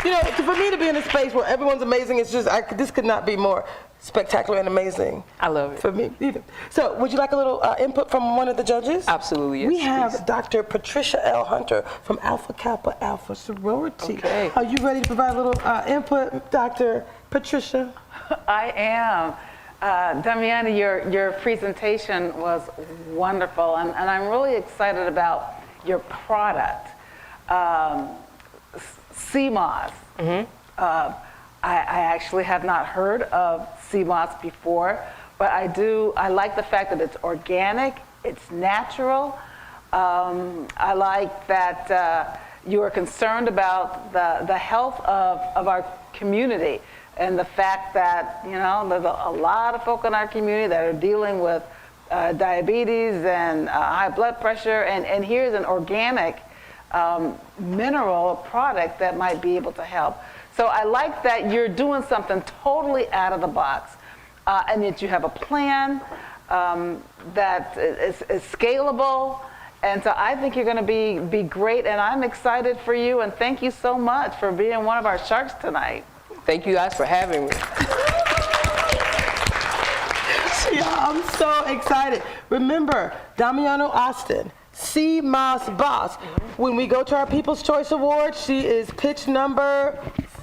You know, for me to be in a space where everyone's amazing, it's just, this could not be more spectacular and amazing. I love it. For me, either. So, would you like a little input from one of the judges? Absolutely, yes. We have please. Dr. Patricia L. Hunter from Alpha Kappa Alpha Sorority. Okay. Are you ready to provide a little input, Dr. Patricia? I am. Damiano, your presentation was wonderful, and I'm really excited about your product. Seamoss. Mm-hmm. I actually have not heard of Seamoss before, but I like the fact that it's organic, it's natural. I like that you are concerned about the health of our community, and the fact that, you know, there's a lot of folk in our community that are dealing with diabetes and high blood pressure, and here's an organic mineral product that might be able to help. So I like that you're doing something totally out of the box, and that you have a plan that is scalable. And so I think you're going to be great, and I'm excited for you, and thank you so much for being one of our sharks tonight. Thank you guys for having me. Yeah, I'm so excited. Remember, Damiano Austin, Seamoss Boss. When we go to our People's Choice Awards, she is pitch number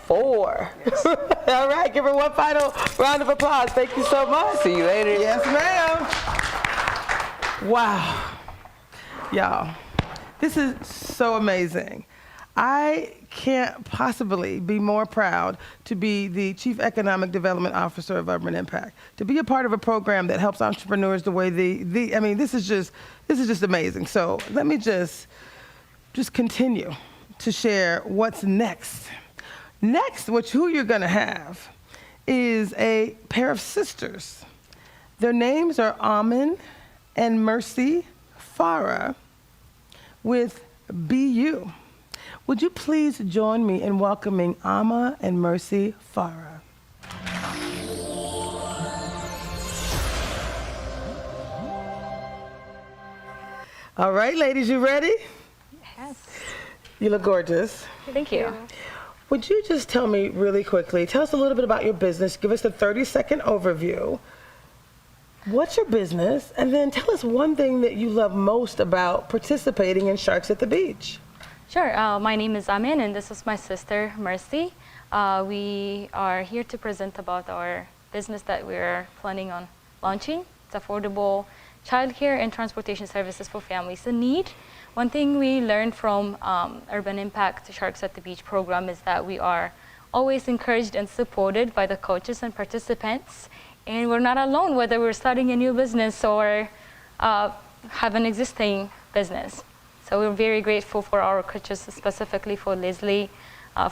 4. Yes. All right, give her one final round of applause. Thank you so much. See you later. Yes, ma'am. Wow. Y'all, this is so amazing. I can't possibly be more proud to be the Chief Economic Development Officer of Urban Impact, to be a part of a program that helps entrepreneurs the way I mean, this is just amazing. So let me just continue to share what's next. Next, who you're gonna have is a pair of sisters. Their names are Amin and Mercy Farra with BU. Would you please join me in welcoming Amma and Mercy Farra? All right, ladies, you ready? Yes. You look gorgeous. Thank you. Would you just tell me really quickly, tell us a little bit about your business, give us a 30-second overview. What's your business? And then tell us one thing that you love most about participating in Sharks at the Beach. Sure. My name is Amin, and this is my sister, Mercy. We are here to present about our business that we're planning on launching. It's affordable childcare and transportation services for families in need. One thing we learned from Urban Impact Sharks at the Beach program is that we are always encouraged and supported by the coaches and participants. And we're not alone, whether we're starting a new business or have an existing business. So we're very grateful for our coaches, specifically for Leslie,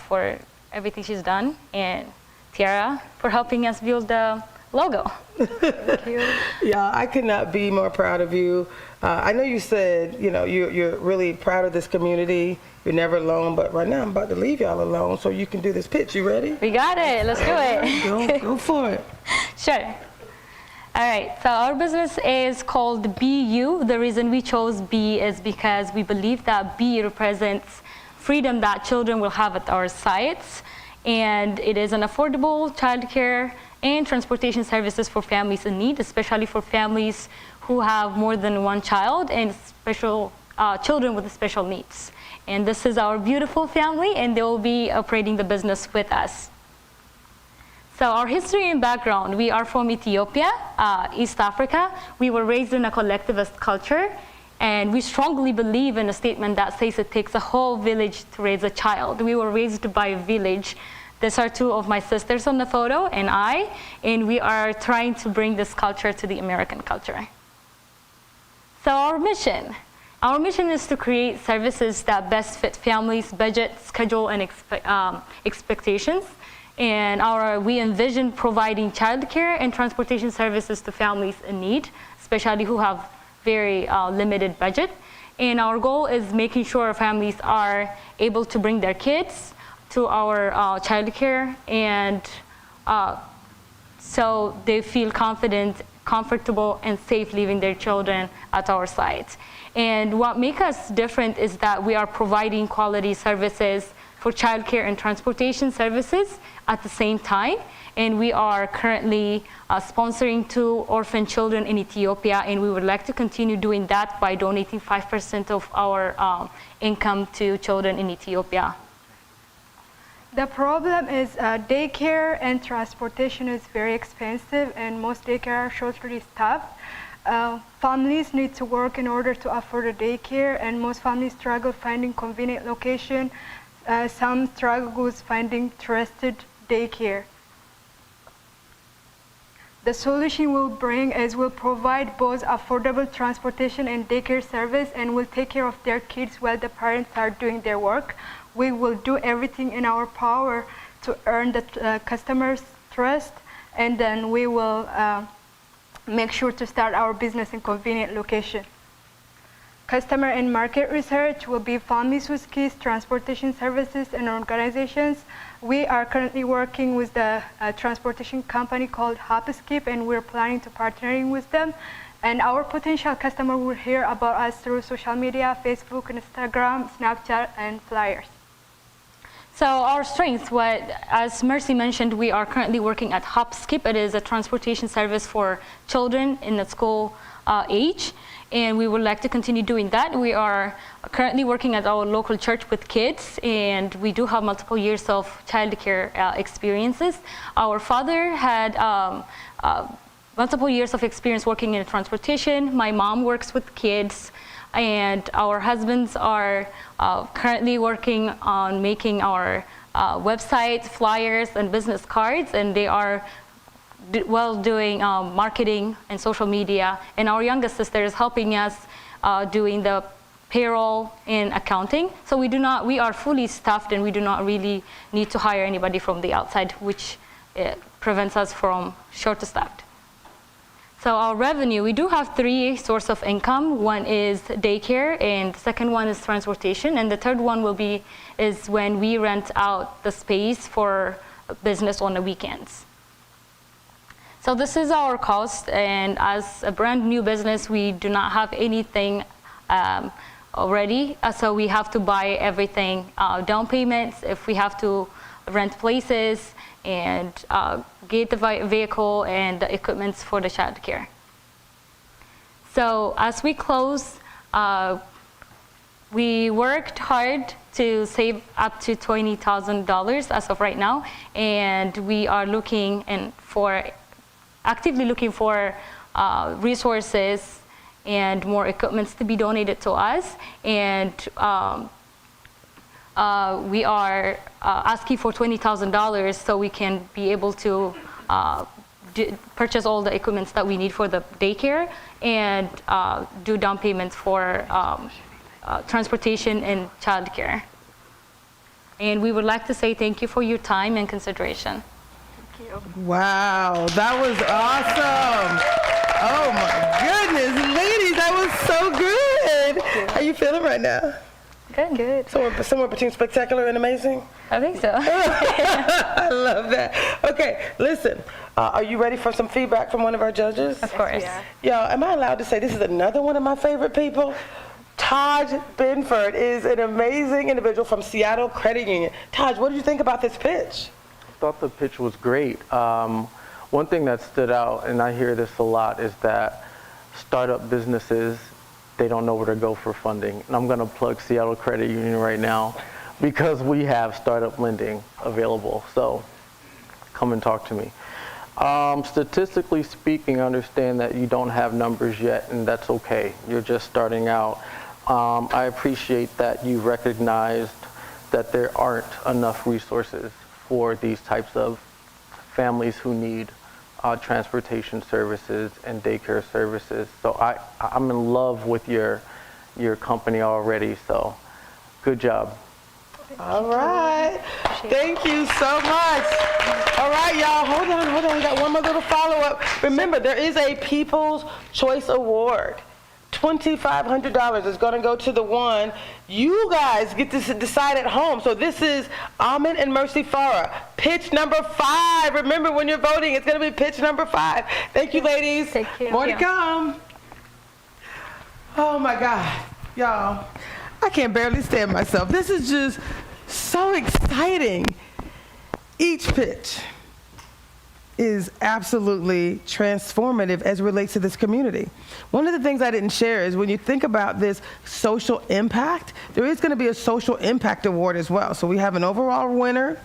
for everything she's done, and Tiara for helping us build the logo. Thank you. Yeah, I could not be more proud of you. I know you said, you know, you're really proud of this community. You're never alone, but right now I'm about to leave y'all alone so you can do this pitch. You ready? We got it. Let's do it. Go for it. Sure. All right, so our business is called BU. The reason we chose B is because we believe that B represents freedom that children will have at our sites. And it is an affordable childcare and transportation services for families in need, especially for families who have more than one child and special children with special needs. And this is our beautiful family, and they will be operating the business with us. So our history and background, we are from Ethiopia, East Africa. We were raised in a collectivist culture, and we strongly believe in a statement that says it takes a whole village to raise a child. We were raised by a village. These are 2 of my sisters on the photo, and we are trying to bring this culture to the American culture. So our mission is to create services that best fit families' budget, schedule, and expectations. And we envision providing childcare and transportation services to families in need, especially who have very limited budget. And our goal is making sure families are able to bring their kids to our childcare, and so they feel confident, comfortable, and safe leaving their children at our site. And what makes us different is that we are providing quality services for childcare and transportation services at the same time. And we are currently sponsoring 2 orphan children in Ethiopia, and we would like to continue doing that by donating 5% of our income to children in Ethiopia. The problem is daycare and transportation is very expensive, and most daycare are shortly staffed. Families need to work in order to afford a daycare, and most families struggle finding convenient location. Some struggle with finding trusted daycare. The solution we'll bring is we'll provide both affordable transportation and daycare service, and we'll take care of their kids while the parents are doing their work. We will do everything in our power to earn the customers' trust, and then we will make sure to start our business in convenient location. Customer and market research will be families with kids, transportation services, and organizations. We are currently working with the transportation company called Hopskip, and we're planning to partnering with them. And our potential customer will hear about us through social media, Facebook, Instagram, Snapchat, and flyers. So our strengths, as Mercy mentioned, we are currently working at Hopskip. It is a transportation service for children in the school age, and we would like to continue doing that. We are currently working at our local church with kids, and we do have multiple years of childcare experiences. Our father had multiple years of experience working in transportation. My mom works with kids, and our husbands are currently working on making our websites, flyers, and business cards, and they are doing marketing and social media. And our youngest sister is helping us doing the payroll and accounting. So we are fully staffed, and we do not really need to hire anybody from the outside, which prevents us from short-staffed. So our revenue, we do have 3 sources of income. One is daycare, and the second one is transportation, and the third one is when we rent out the space for business on the weekends. So this is our cost, and as a brand new business, we do not have anything already, so we have to buy everything, down payments, if we have to rent places, and get the vehicle and the equipment for the child care. So as we close, we worked hard to save up to $20,000 as of right now, and we are actively looking for resources and more equipment to be donated to us, and we are asking for $20,000 so we can be able to purchase all the equipment that we need for the daycare and do down payments for transportation and childcare. And we would like to say thank you for your time and consideration. Thank you. Wow, that was awesome. Oh my goodness, ladies, that was so good. How you feeling right now? Good. Somewhere between spectacular and amazing? I think so. I love that. Okay, listen. Are you ready for some feedback from one of our judges? Of course. Y'all, am I allowed to say this is another one of my favorite people? Taj Benford is an amazing individual from Seattle Credit Union. Taj, what did you think about this pitch? I thought the pitch was great. One thing that stood out, and I hear this a lot, is that startup businesses, they don't know where to go for funding. And I'm going to plug Seattle Credit Union right now because we have startup lending available. So come and talk to me. Statistically speaking, I understand that you don't have numbers yet, and that's okay. You're just starting out. I appreciate that you recognized that there aren't enough resources for these types of families who need transportation services and daycare services. So I'm in love with your company already, so good job. All right. Thank you so much. All right, y'all, hold on. We got one more little follow-up. Remember, there is a People's Choice Award. $2,500 is going to go to the one. You guys get to decide at home. So this is Ahmed and Mercy Farra. Pitch number 5. Remember, when you're voting, it's going to be pitch number 5. Thank you, ladies. Thank you. More to come. Oh, my God. Y'all, I can barely stand myself. This is just so exciting. Each pitch is absolutely transformative as it relates to this community. One of the things I didn't share is when you think about this social impact, there is going to be a social impact award as well. So we have an overall winner.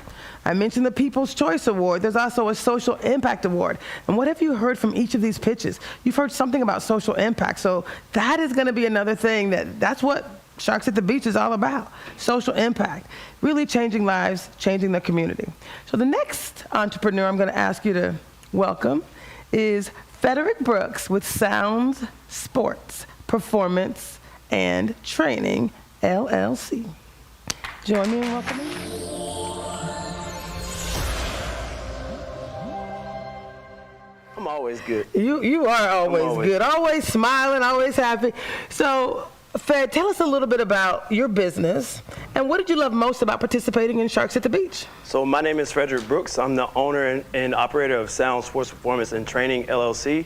I mentioned the People's Choice Award. There's also a social impact award. And what have you heard from each of these pitches? You've heard something about social impact. So that is going to be another thing that's what Sharks at the Beach is all about. Social impact, really changing lives, changing the community. So the next entrepreneur I'm going to ask you to welcome is Federick Brooks with Sounds Sports, Performance, and Training, LLC. Join me in welcoming. I'm always good. You are always good, always smiling, always happy. So, Fed, tell us a little bit about your business and what did you love most about participating in Sharks at the Beach? So my name is Federick Brooks. I'm the owner and operator of Sound Sports Performance and Training LLC.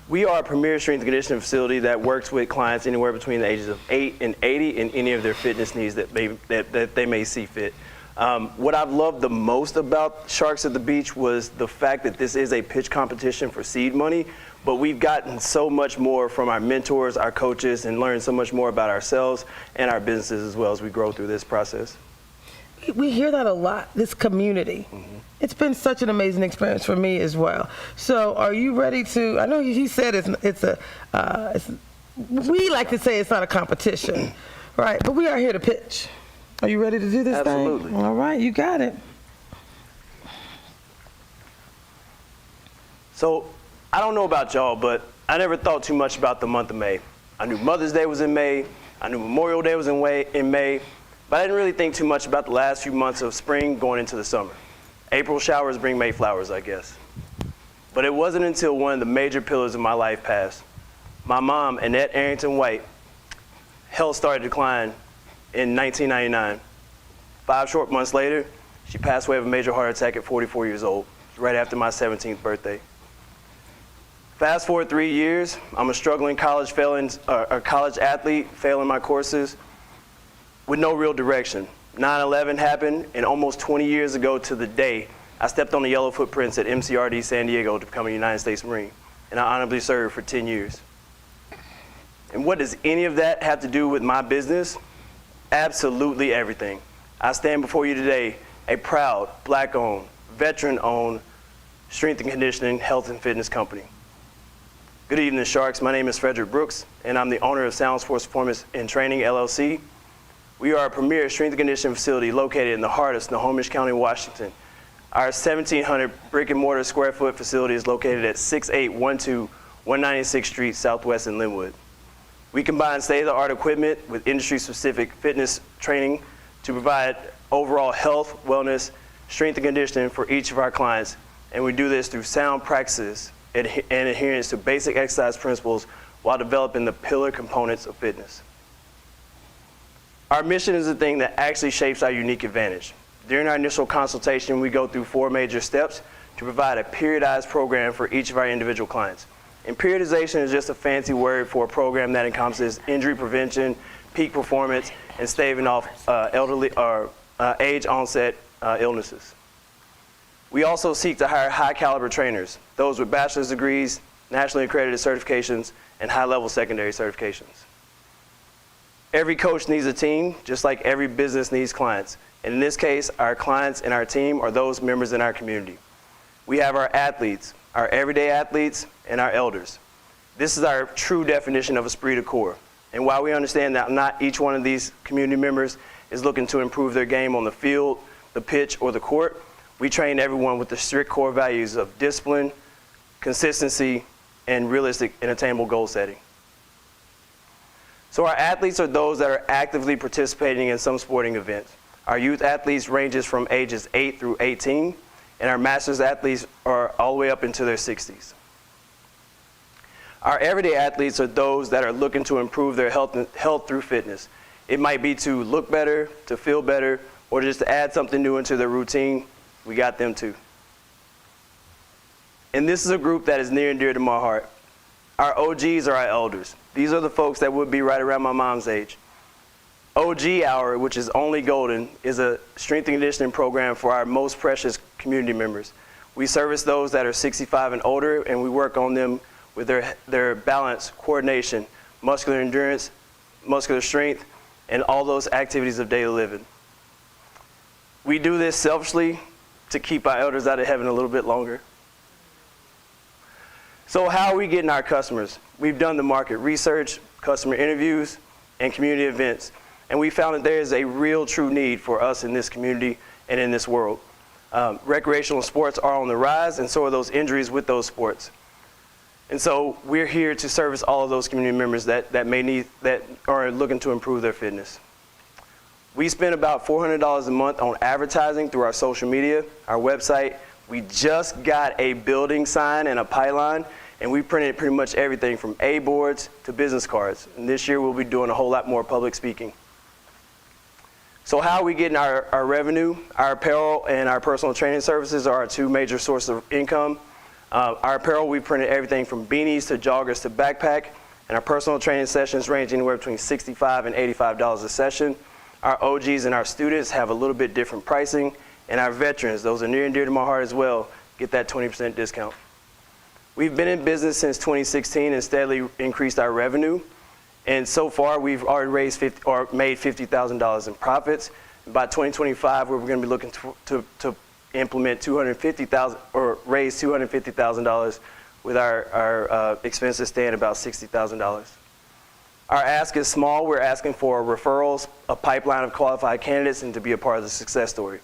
We are a premier strength and conditioning facility that works with clients anywhere between the ages of 8 and 80 in any of their fitness needs that they may see fit. What I've loved the most about Sharks at the Beach was the fact that this is a pitch competition for seed money, but we've gotten so much more from our mentors, our coaches, and learned so much more about ourselves and our businesses as well as we grow through this process. We hear that a lot, this community. Mm-hmm. It's been such an amazing experience for me as well. So are you ready to, I know he said we like to say it's not a competition, right? But we are here to pitch. Are you ready to do this thing? Absolutely. All right, you got it. So I don't know about y'all, but I never thought too much about the month of May. I knew Mother's Day was in May. I knew Memorial Day was in May. But I didn't really think too much about the last few months of spring going into the summer. April showers bring May flowers, I guess. But it wasn't until one of the major pillars of my life passed. My mom, Annette Arrington White, health started to decline in 1999. 5 short months later, she passed away of a major heart attack at 44 years old, right after my 17th birthday. Fast forward 3 years, I'm a struggling college athlete, failing my courses with no real direction. 9/11 happened, and almost 20 years ago to the day, I stepped on the yellow footprints at MCRD San Diego to become a United States Marine, and I honorably served for 10 years. And what does any of that have to do with my business? Absolutely everything. I stand before you today, a proud, Black-owned, veteran-owned strength and conditioning, health and fitness company. Good evening, Sharks. My name is Federick Brooks, and I'm the owner of Sound Sports Performance and Training LLC. We are a premier strength and conditioning facility located in the heart of Snohomish County, Washington. Our 1,700 brick and mortar square foot facility is located at 6812 196th Street Southwest in Linwood. We combine state-of-the-art equipment with industry-specific fitness training to provide overall health, wellness, strength and conditioning for each of our clients, and we do this through sound practices and adherence to basic exercise principles while developing the pillar components of fitness. Our mission is the thing that actually shapes our unique advantage. During our initial consultation, we go through 4 major steps to provide a periodized program for each of our individual clients. And periodization is just a fancy word for a program that encompasses injury prevention, peak performance, and staving off age-onset illnesses. We also seek to hire high-caliber trainers, those with bachelor's degrees, nationally accredited certifications, and high-level secondary certifications. Every coach needs a team, just like every business needs clients. And in this case, our clients and our team are those members in our community. We have our athletes, our everyday athletes, and our elders. This is our true definition of esprit de corps. And while we understand that not each one of these community members is looking to improve their game on the field, the pitch, or the court, we train everyone with the strict core values of discipline, consistency, and realistic and attainable goal setting. So our athletes are those that are actively participating in some sporting events. Our youth athletes ranges from ages 8 through 18, and our masters athletes are all the way up into their 60s. Our everyday athletes are those that are looking to improve their health through fitness. It might be to look better, to feel better, or just to add something new into their routine. We got them too. And this is a group that is near and dear to my heart. Our OGs are our elders. These are the folks that would be right around my mom's age. OG Hour, which is only golden, is a strength and conditioning program for our most precious community members. We service those that are 65 and older, and we work on them with their balance, coordination, muscular endurance, muscular strength, and all those activities of daily living. We do this selfishly to keep our elders out of heaven a little bit longer. So how are we getting our customers? We've done the market research, customer interviews, and community events. And we found that there is a real true need for us in this community and in this world. Recreational sports are on the rise, and so are those injuries with those sports. And so we're here to service all of those community members that are looking to improve their fitness. We spend about $400 a month on advertising through our social media, our website, We just got a building sign and a pylon, and we printed pretty much everything from A boards to business cards. And this year we'll be doing a whole lot more public speaking. So how are we getting our revenue? Our apparel and our personal training services are our two major sources of income. Our apparel, we printed everything from beanies to joggers to backpack, and our personal training sessions range anywhere between $65 and $85 a session. Our OGs and our students have a little bit different pricing, and our veterans, those are near and dear to my heart as well, get that 20% discount. We've been in business since 2016 and steadily increased our revenue. And so far, we've already made $50,000 in profits. By 2025, we're going to be looking to implement $250,000 or raise $250,000 with our expenses staying about $60,000. Our ask is small. We're asking for referrals, a pipeline of qualified candidates, and to be a part of the success story.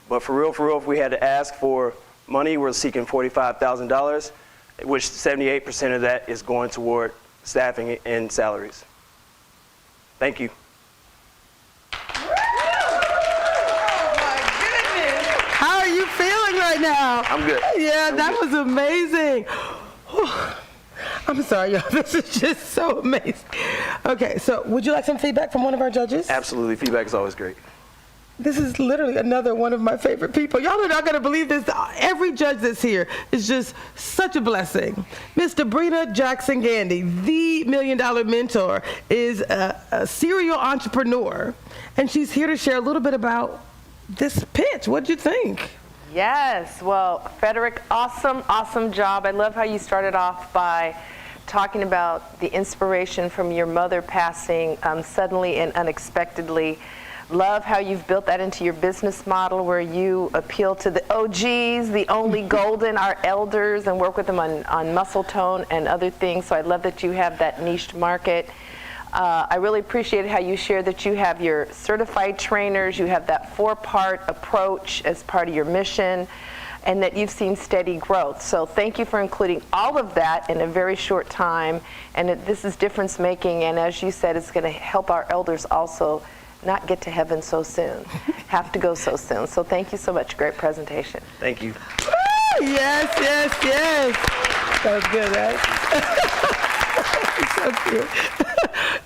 But for real, if we had to ask for money, we're seeking $45,000, which 78% of that is going toward staffing and salaries. Thank you. How are you feeling right now? I'm good. Yeah, that was amazing. Whew. I'm sorry, y'all. This is just so amazing. Okay, so would you like some feedback from one of our judges? Absolutely. Feedback is always great. This is literally another one of my favorite people. Y'all are not going to believe this. Every judge that's here is just such a blessing. Miss Debrena Jackson Gandy, the $1 Million Mentor, is a serial entrepreneur, and she's here to share a little bit about this pitch. What'd you think? Yes, well, Federick, awesome job. I love how you started off by talking about the inspiration from your mother passing suddenly and unexpectedly. Love how you've built that into your business model where you appeal to the OGs, the only golden, our elders, and work with them on muscle tone and other things. So I love that you have that niched market. I really appreciated how you shared that you have your certified trainers, you have that 4-part approach as part of your mission, and that you've seen steady growth. So thank you for including all of that in a very short time. And this is difference making, and as you said, it's going to help our elders also not get to heaven so soon, have to go so soon. So thank you so much. Great presentation. Thank you. Yes. That was good, right? So cute.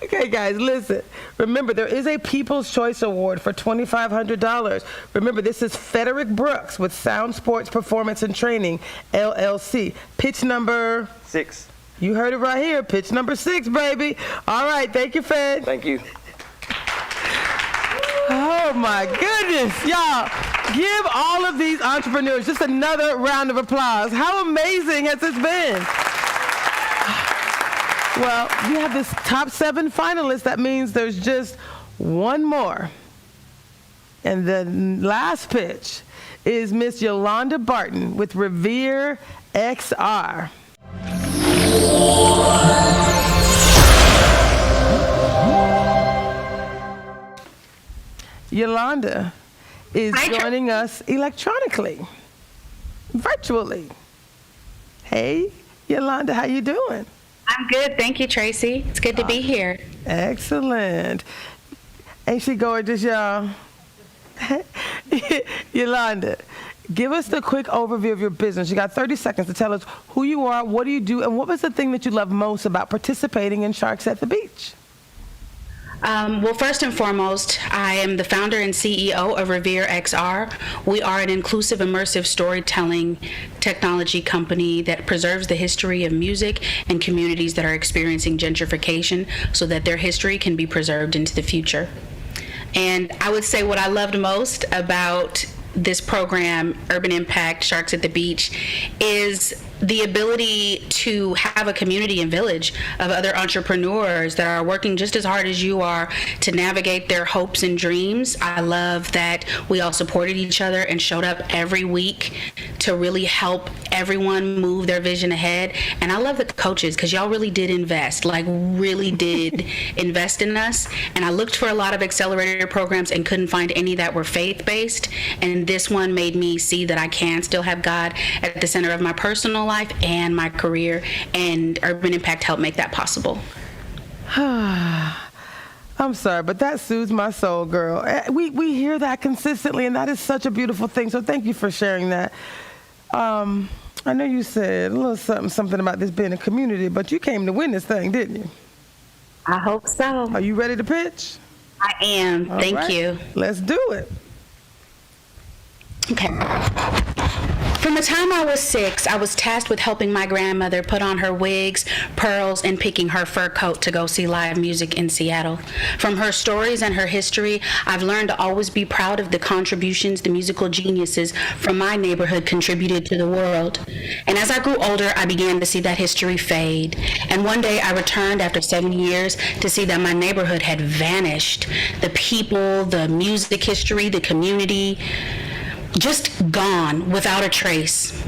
Okay, guys, listen. Remember, there is a People's Choice Award for $2,500. Remember, this is Federick Brooks with Sound Sports Performance and Training, LLC. Pitch number 6. You heard it right here. Pitch number 6, baby. All right. Thank you, Fed. Thank you. Oh my goodness, y'all. Give all of these entrepreneurs just another round of applause. How amazing has this been? Well, we have this top 7 finalists. That means there's just one more. And the last pitch is Miss Yolanda Barton with Revere XR. Yolanda is joining us electronically, virtually. Hey, Yolanda, how you doing? I'm good, thank you, Tracy. It's good to be here. Excellent. Ain't she gorgeous, y'all? Yolanda, give us the quick overview of your business. You got 30 seconds to tell us who you are, what do you do, and what was the thing that you love most about participating in Sharks at the Beach? Well, first and foremost, I am the founder and CEO of Revere XR. We are an inclusive, immersive storytelling technology company that preserves the history of music and communities that are experiencing gentrification so that their history can be preserved into the future. And I would say what I loved most about this program, Urban Impact Sharks at the Beach, is the ability to have a community and village of other entrepreneurs that are working just as hard as you are to navigate their hopes and dreams. I love that we all supported each other and showed up every week to really help everyone move their vision ahead. And I love the coaches because y'all really did invest, really did invest in us. And I looked for a lot of accelerator programs and couldn't find any that were faith-based. And this one made me see that I can still have God at the center of my personal life and my career, and Urban Impact helped make that possible. I'm sorry, but that soothes my soul, girl. We hear that consistently, and that is such a beautiful thing, so thank you for sharing that. I know you said a little something about this being a community, but you came to win this thing, didn't you? I hope so. Are you ready to pitch? I am. All Thank right. you. Let's do it. Okay. From the time I was 6, I was tasked with helping my grandmother put on her wigs, pearls, and picking her fur coat to go see live music in Seattle. From her stories and her history, I've learned to always be proud of the contributions the musical geniuses from my neighborhood contributed to the world. And as I grew older, I began to see that history fade. And one day I returned after 7 years to see that my neighborhood had vanished. The people, the music history, the community, just gone without a trace.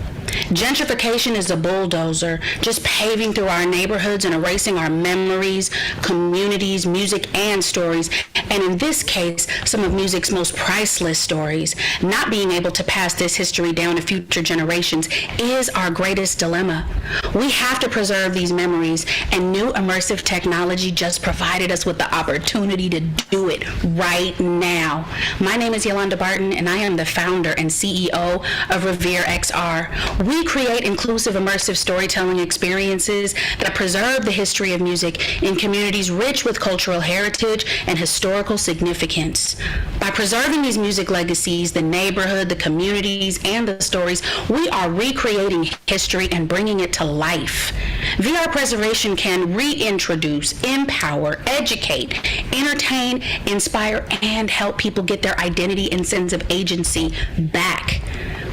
Gentrification is a bulldozer, just paving through our neighborhoods and erasing our memories, communities, music, and stories. And in this case, some of music's most priceless stories. Not being able to pass this history down to future generations is our greatest dilemma. We have to preserve these memories, and new immersive technology just provided us with the opportunity to do it right now. My name is Yolanda Barton, and I am the founder and CEO of Revere XR. We create inclusive, immersive storytelling experiences that preserve the history of music in communities rich with cultural heritage and historical significance. By preserving these music legacies, the neighborhood, the communities, and the stories, we are recreating history and bringing it to life. VR preservation can reintroduce, empower, educate, entertain, inspire, and help people get their identity and sense of agency back.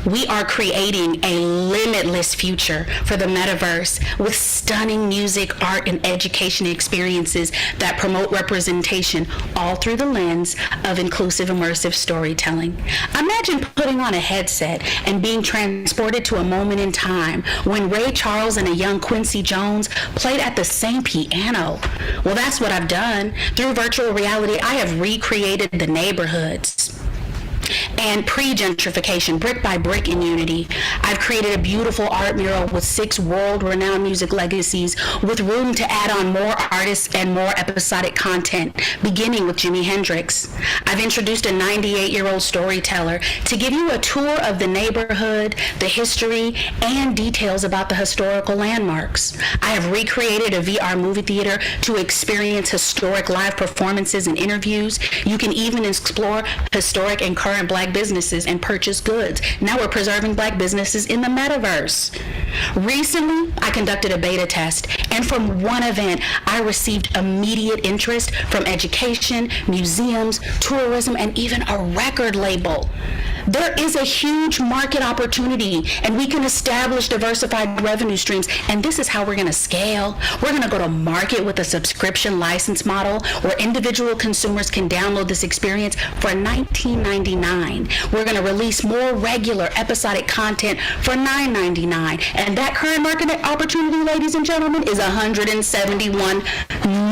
We are creating a limitless future for the metaverse with stunning music, art, and education experiences that promote representation all through the lens of inclusive, immersive storytelling. Imagine putting on a headset and being transported to a moment in time when Ray Charles and a young Quincy Jones played at the same piano. Well, that's what I've done. Through virtual reality, I have recreated the neighborhoods. And pre-gentrification, brick by brick in unity, I've created a beautiful art mural with 6 world-renowned music legacies with room to add on more artists and more episodic content, beginning with Jimi Hendrix. I've introduced a 98-year-old storyteller to give you a tour of the neighborhood, the history, and details about the historical landmarks. I have recreated a VR movie theater to experience historic live performances and interviews. You can even explore historic and current Black businesses and purchase goods. Now we're preserving Black businesses in the metaverse. Recently, I conducted a beta test, and from one event, I received immediate interest from education, museums, tourism, and even a record label. There is a huge market opportunity, and we can establish diversified revenue streams, and this is how we're going to scale. We're going to go to market with a subscription license model where individual consumers can download this experience for $19.99. We're going to release more regular episodic content for $9.99, and that current market opportunity, ladies and gentlemen, is 171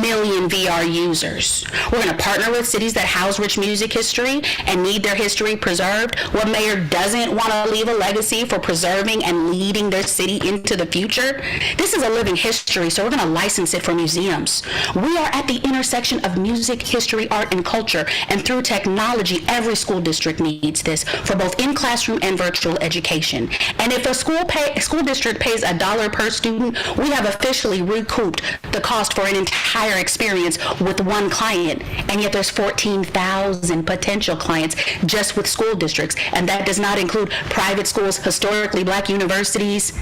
million VR users. We're going to partner with cities that house rich music history and need their history preserved. What mayor doesn't want to leave a legacy for preserving and leading their city into the future? This is a living history, so we're going to license it for museums. We are at the intersection of music, history, art, and culture, and through technology, every school district needs this for both in-classroom and virtual education. And if a school district pays $1 per student, we have officially recouped the cost for an entire experience with one client, and yet there's 14,000 potential clients just with school districts, and that does not include private schools, historically Black universities,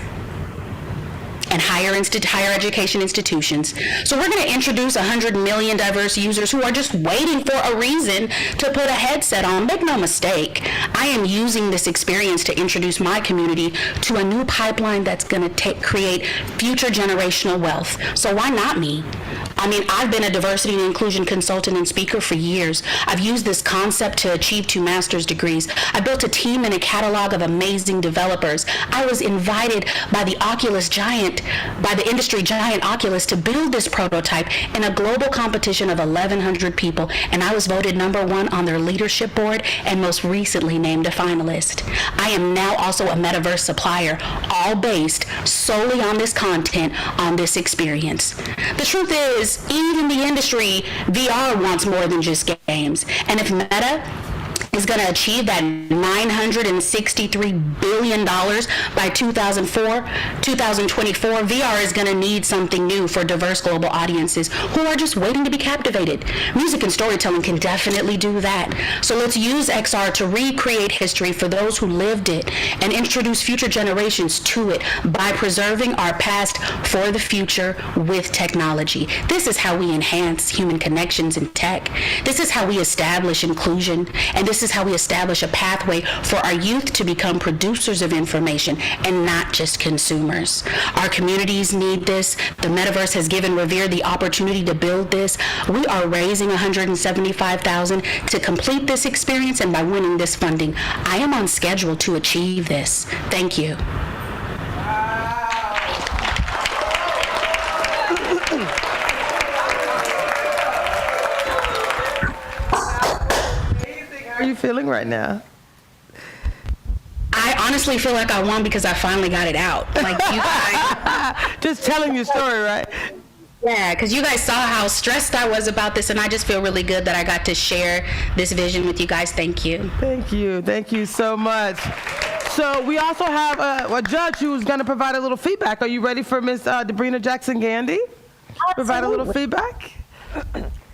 and higher education institutions. So we're going to introduce 100 million diverse users who are just waiting for a reason to put a headset on. Make no mistake, I am using this experience to introduce my community to a new pipeline that's going to create future generational wealth. So why not me? I mean, I've been a diversity and inclusion consultant and speaker for years. I've used this concept to achieve 2 master's degrees. I built a team and a catalog of amazing developers. I was invited by the industry giant Oculus to build this prototype in a global competition of 1,100 people, and I was voted #1 on their leadership board and most recently named a finalist. I am now also a metaverse supplier, all based solely on this content, on this experience. The truth is, even the industry, VR wants more than just games. And if Meta is going to achieve that $963 billion by 2024, VR is going to need something new for diverse global audiences who are just waiting to be captivated. Music and storytelling can definitely do that. So let's use XR to recreate history for those who lived it and introduce future generations to it by preserving our past for the future with technology. This is how we enhance human connections in tech. This is how we establish inclusion, and this is how we establish a pathway for our youth to become producers of information and not just consumers. Our communities need this. The metaverse has given Revere the opportunity to build this. We are raising $175,000 to complete this experience, and by winning this funding, I am on schedule to achieve this. Thank you. How are you feeling right now? I honestly feel like I won because I finally got it out. Like you guys, just telling your story, right? Yeah, because you guys saw how stressed I was about this, and I just feel really good that I got to share this vision with you guys. Thank you. Thank you. Thank you so much. So we also have a judge who's going to provide a little feedback. Are you ready for Ms. Debrena Jackson Gandy? Absolutely. Provide a little feedback?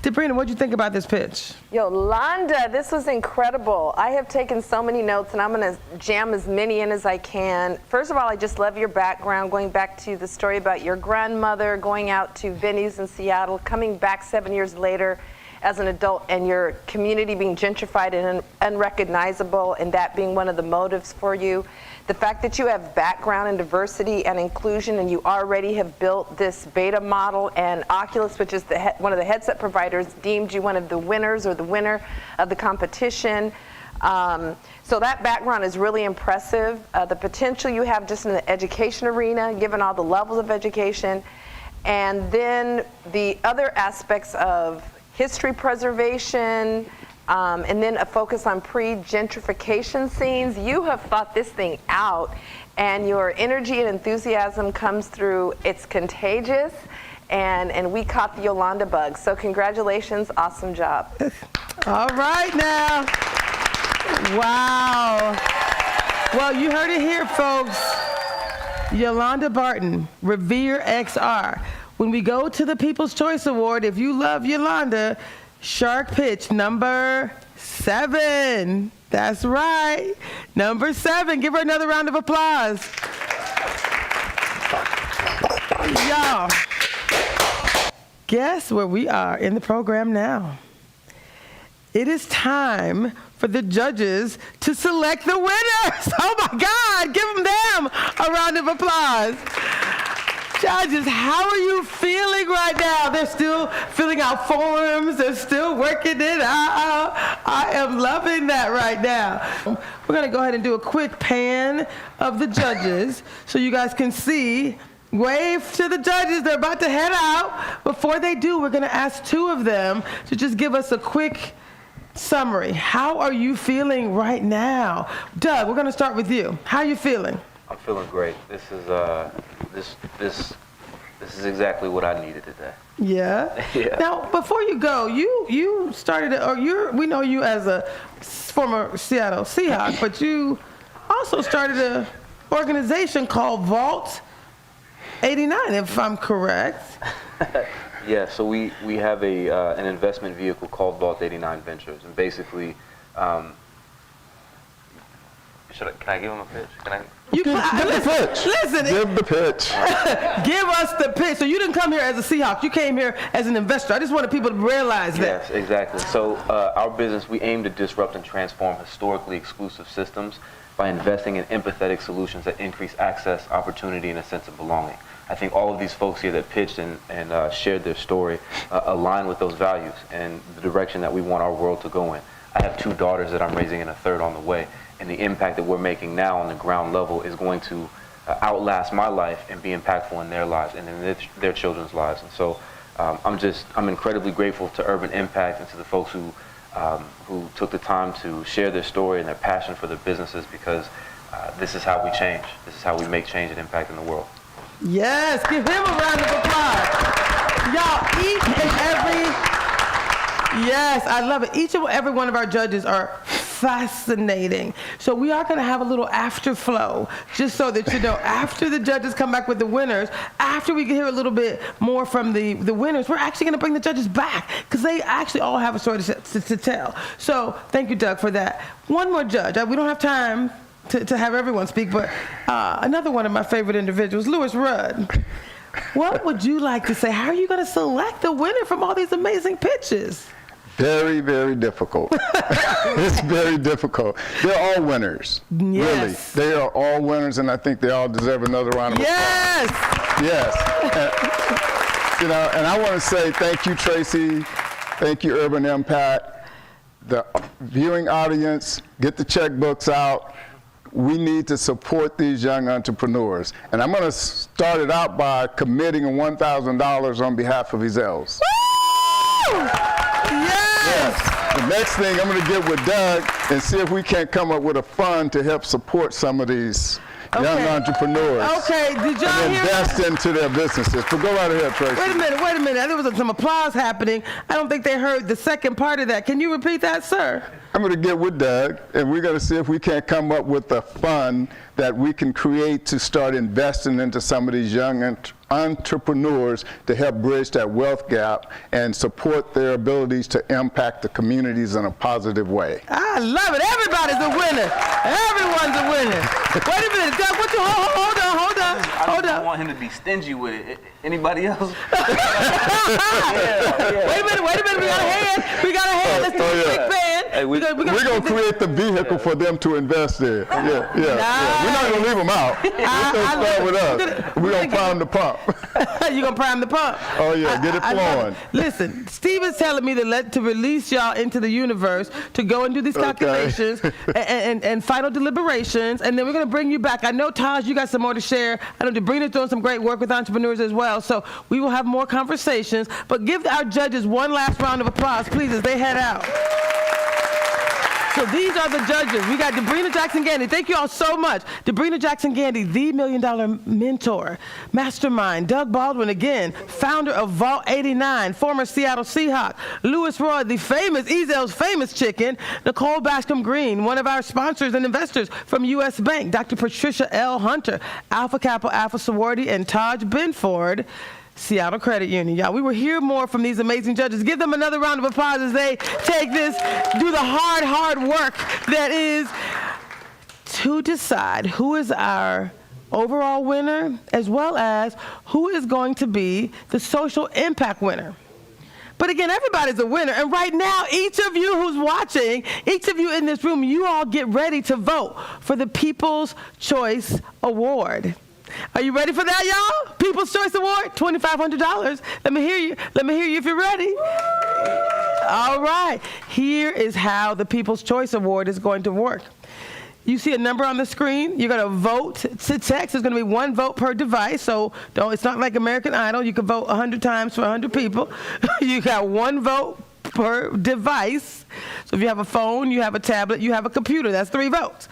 Debrena, what do you think about this pitch? Yolanda, this was incredible. I have taken so many notes, and I'm going to jam as many in as I can. First of all, I just love your background, going back to the story about your grandmother going out to venues in Seattle, coming back 7 years later as an adult, and your community being gentrified and unrecognizable, and that being one of the motives for you. The fact that you have background in diversity and inclusion, and you already have built this beta model, and Oculus, which is one of the headset providers, deemed you one of the winners or the winner of the competition. So that background is really impressive. The potential you have just in the education arena, given all the levels of education, and then the other aspects of history preservation, and then a focus on pre-gentrification scenes. You have thought this thing out, and your energy and enthusiasm comes through. It's contagious, and we caught the Yolanda bug. So congratulations, awesome job. All right now. Wow. Well, you heard it here, folks. Yolanda Barton, Revere XR. When we go to the People's Choice Award, if you love Yolanda, shark pitch number 7. That's right. Number 7. Give her another round of applause. Y'all, guess where we are in the program now? It is time for the judges to select the winners. Oh my God, give them a round of applause. Judges, how are you feeling right now? They're still filling out forms. They're still working it out. I am loving that right now. We're going to go ahead and do a quick pan of the judges so you guys can see. Wave to the judges. They're about to head out. Before they do, we're going to ask 2 of them to just give us a quick summary. How are you feeling right now? Doug, we're going to start with you. How are you feeling? I'm feeling great. This is this is exactly what I needed today. Yeah. Yeah. Now, before you go, you started, we know you as a former Seattle Seahawk, but you also started an organization called Vault 89, if I'm correct. Yeah. So we have an investment vehicle called Vault 89 Ventures, and basically. Can I give him a pitch? Can I? Give the pitch. Listen. Give the pitch. Give us the pitch. So you didn't come here as a Seahawk. You came here as an investor. I just wanted people to realize that. Yes, exactly. So our business, we aim to disrupt and transform historically exclusive systems by investing in empathetic solutions that increase access, opportunity, and a sense of belonging. I think all of these folks here that pitched and shared their story align with those values and the direction that we want our world to go in. I have 2 daughters that I'm raising and a 3rd on the way. And the impact that we're making now on the ground level is going to outlast my life and be impactful in their lives and in their children's lives. And so I'm incredibly grateful to Urban Impact and to the folks who took the time to share their story and their passion for their businesses, because this is how we change. This is how we make change and impact in the world. Yes, give him a round of applause. Y'all, each and every, yes, I love it. Each and every one of our judges are fascinating. So we are going to have a little afterflow, just so that you know, after the judges come back with the winners, after we hear a little bit more from the winners, we're actually going to bring the judges back because they actually all have a story to tell. So thank you, Doug, for that. One more judge. We don't have time to have everyone speak, but another one of my favorite individuals, Louis Rudd. What would you like to say? How are you going to select the winner from all these amazing pitches? Very, very difficult. It's very difficult. They're all winners. Yes. Really. They are all winners, and I think they all deserve another round of applause. Yes. And, and I want to say thank you, Traci. Thank you, Urban Impact. The viewing audience, get the checkbooks out. We need to support these young entrepreneurs. And I'm going to start it out by committing $1,000 on behalf of Ezell's. Yes. The next thing, I'm going to get with Doug and see if we can't come up with a fund to help support some of these young entrepreneurs. Okay, did y'all and hear invest into their businesses. But go right ahead, Traci. Wait a minute. There was some applause happening. I don't think they heard the second part of that. Can you repeat that, sir? I'm going to get with Doug, and we're going to see if we can't come up with a fund that we can create to start investing into some of these young entrepreneurs to help bridge that wealth gap and support their abilities to impact the communities in a positive way. I love it. Everybody's a winner. Everyone's a winner. Wait a minute, Doug. Hold on. I don't want him to be stingy with it. Anybody else? Wait a minute. We got a hand. Let's do a quick band. Hey, we're going to create the vehicle for them to invest in. Yeah. We're not going to leave them out. We're going to start with us. We're going to prime the pump. You're going to prime the pump? Oh, yeah. Get it flowing. Listen, Steve is telling me to release y'all into the universe to go and do these calculations and final deliberations, and then we're going to bring you back. I know, Taj, you got some more to share. I know Debrena's doing some great work with entrepreneurs as well, so we will have more conversations. But give our judges one last round of applause, please, as they head out. So these are the judges. We got Debrena Jackson Gandy. Thank you all so much. Debrena Jackson Gandy, the $1 Million Mentor, Mastermind. Doug Baldwin, again, founder of Vault 89, former Seattle Seahawk. Louis Roy, the famous, Ezell's famous chicken. Nicole Bascom Green, one of our sponsors and investors from U.S. Bank. Dr. Patricia L. Hunter, Alpha Kappa Alpha Sorority, and Taj Benford, Seattle Credit Union. Y'all, we will hear more from these amazing judges. Give them another round of applause as they take this, do the hard work that is to decide who is our overall winner, as well as who is going to be the social impact winner. But again, everybody's a winner. And right now, each of you who's watching, each of you in this room, you all get ready to vote for the People's Choice Award. Are you ready for that, y'all? People's Choice Award, $2,500. Let me hear you. Let me hear you if you're ready. All right. Here is how the People's Choice Award is going to work. You see a number on the screen. You're going to vote to text. There's going to be one vote per device. So it's not like American Idol. You can vote 100 times for 100 people. You got one vote per device. So if you have a phone, you have a tablet, you have a computer, that's 3 votes.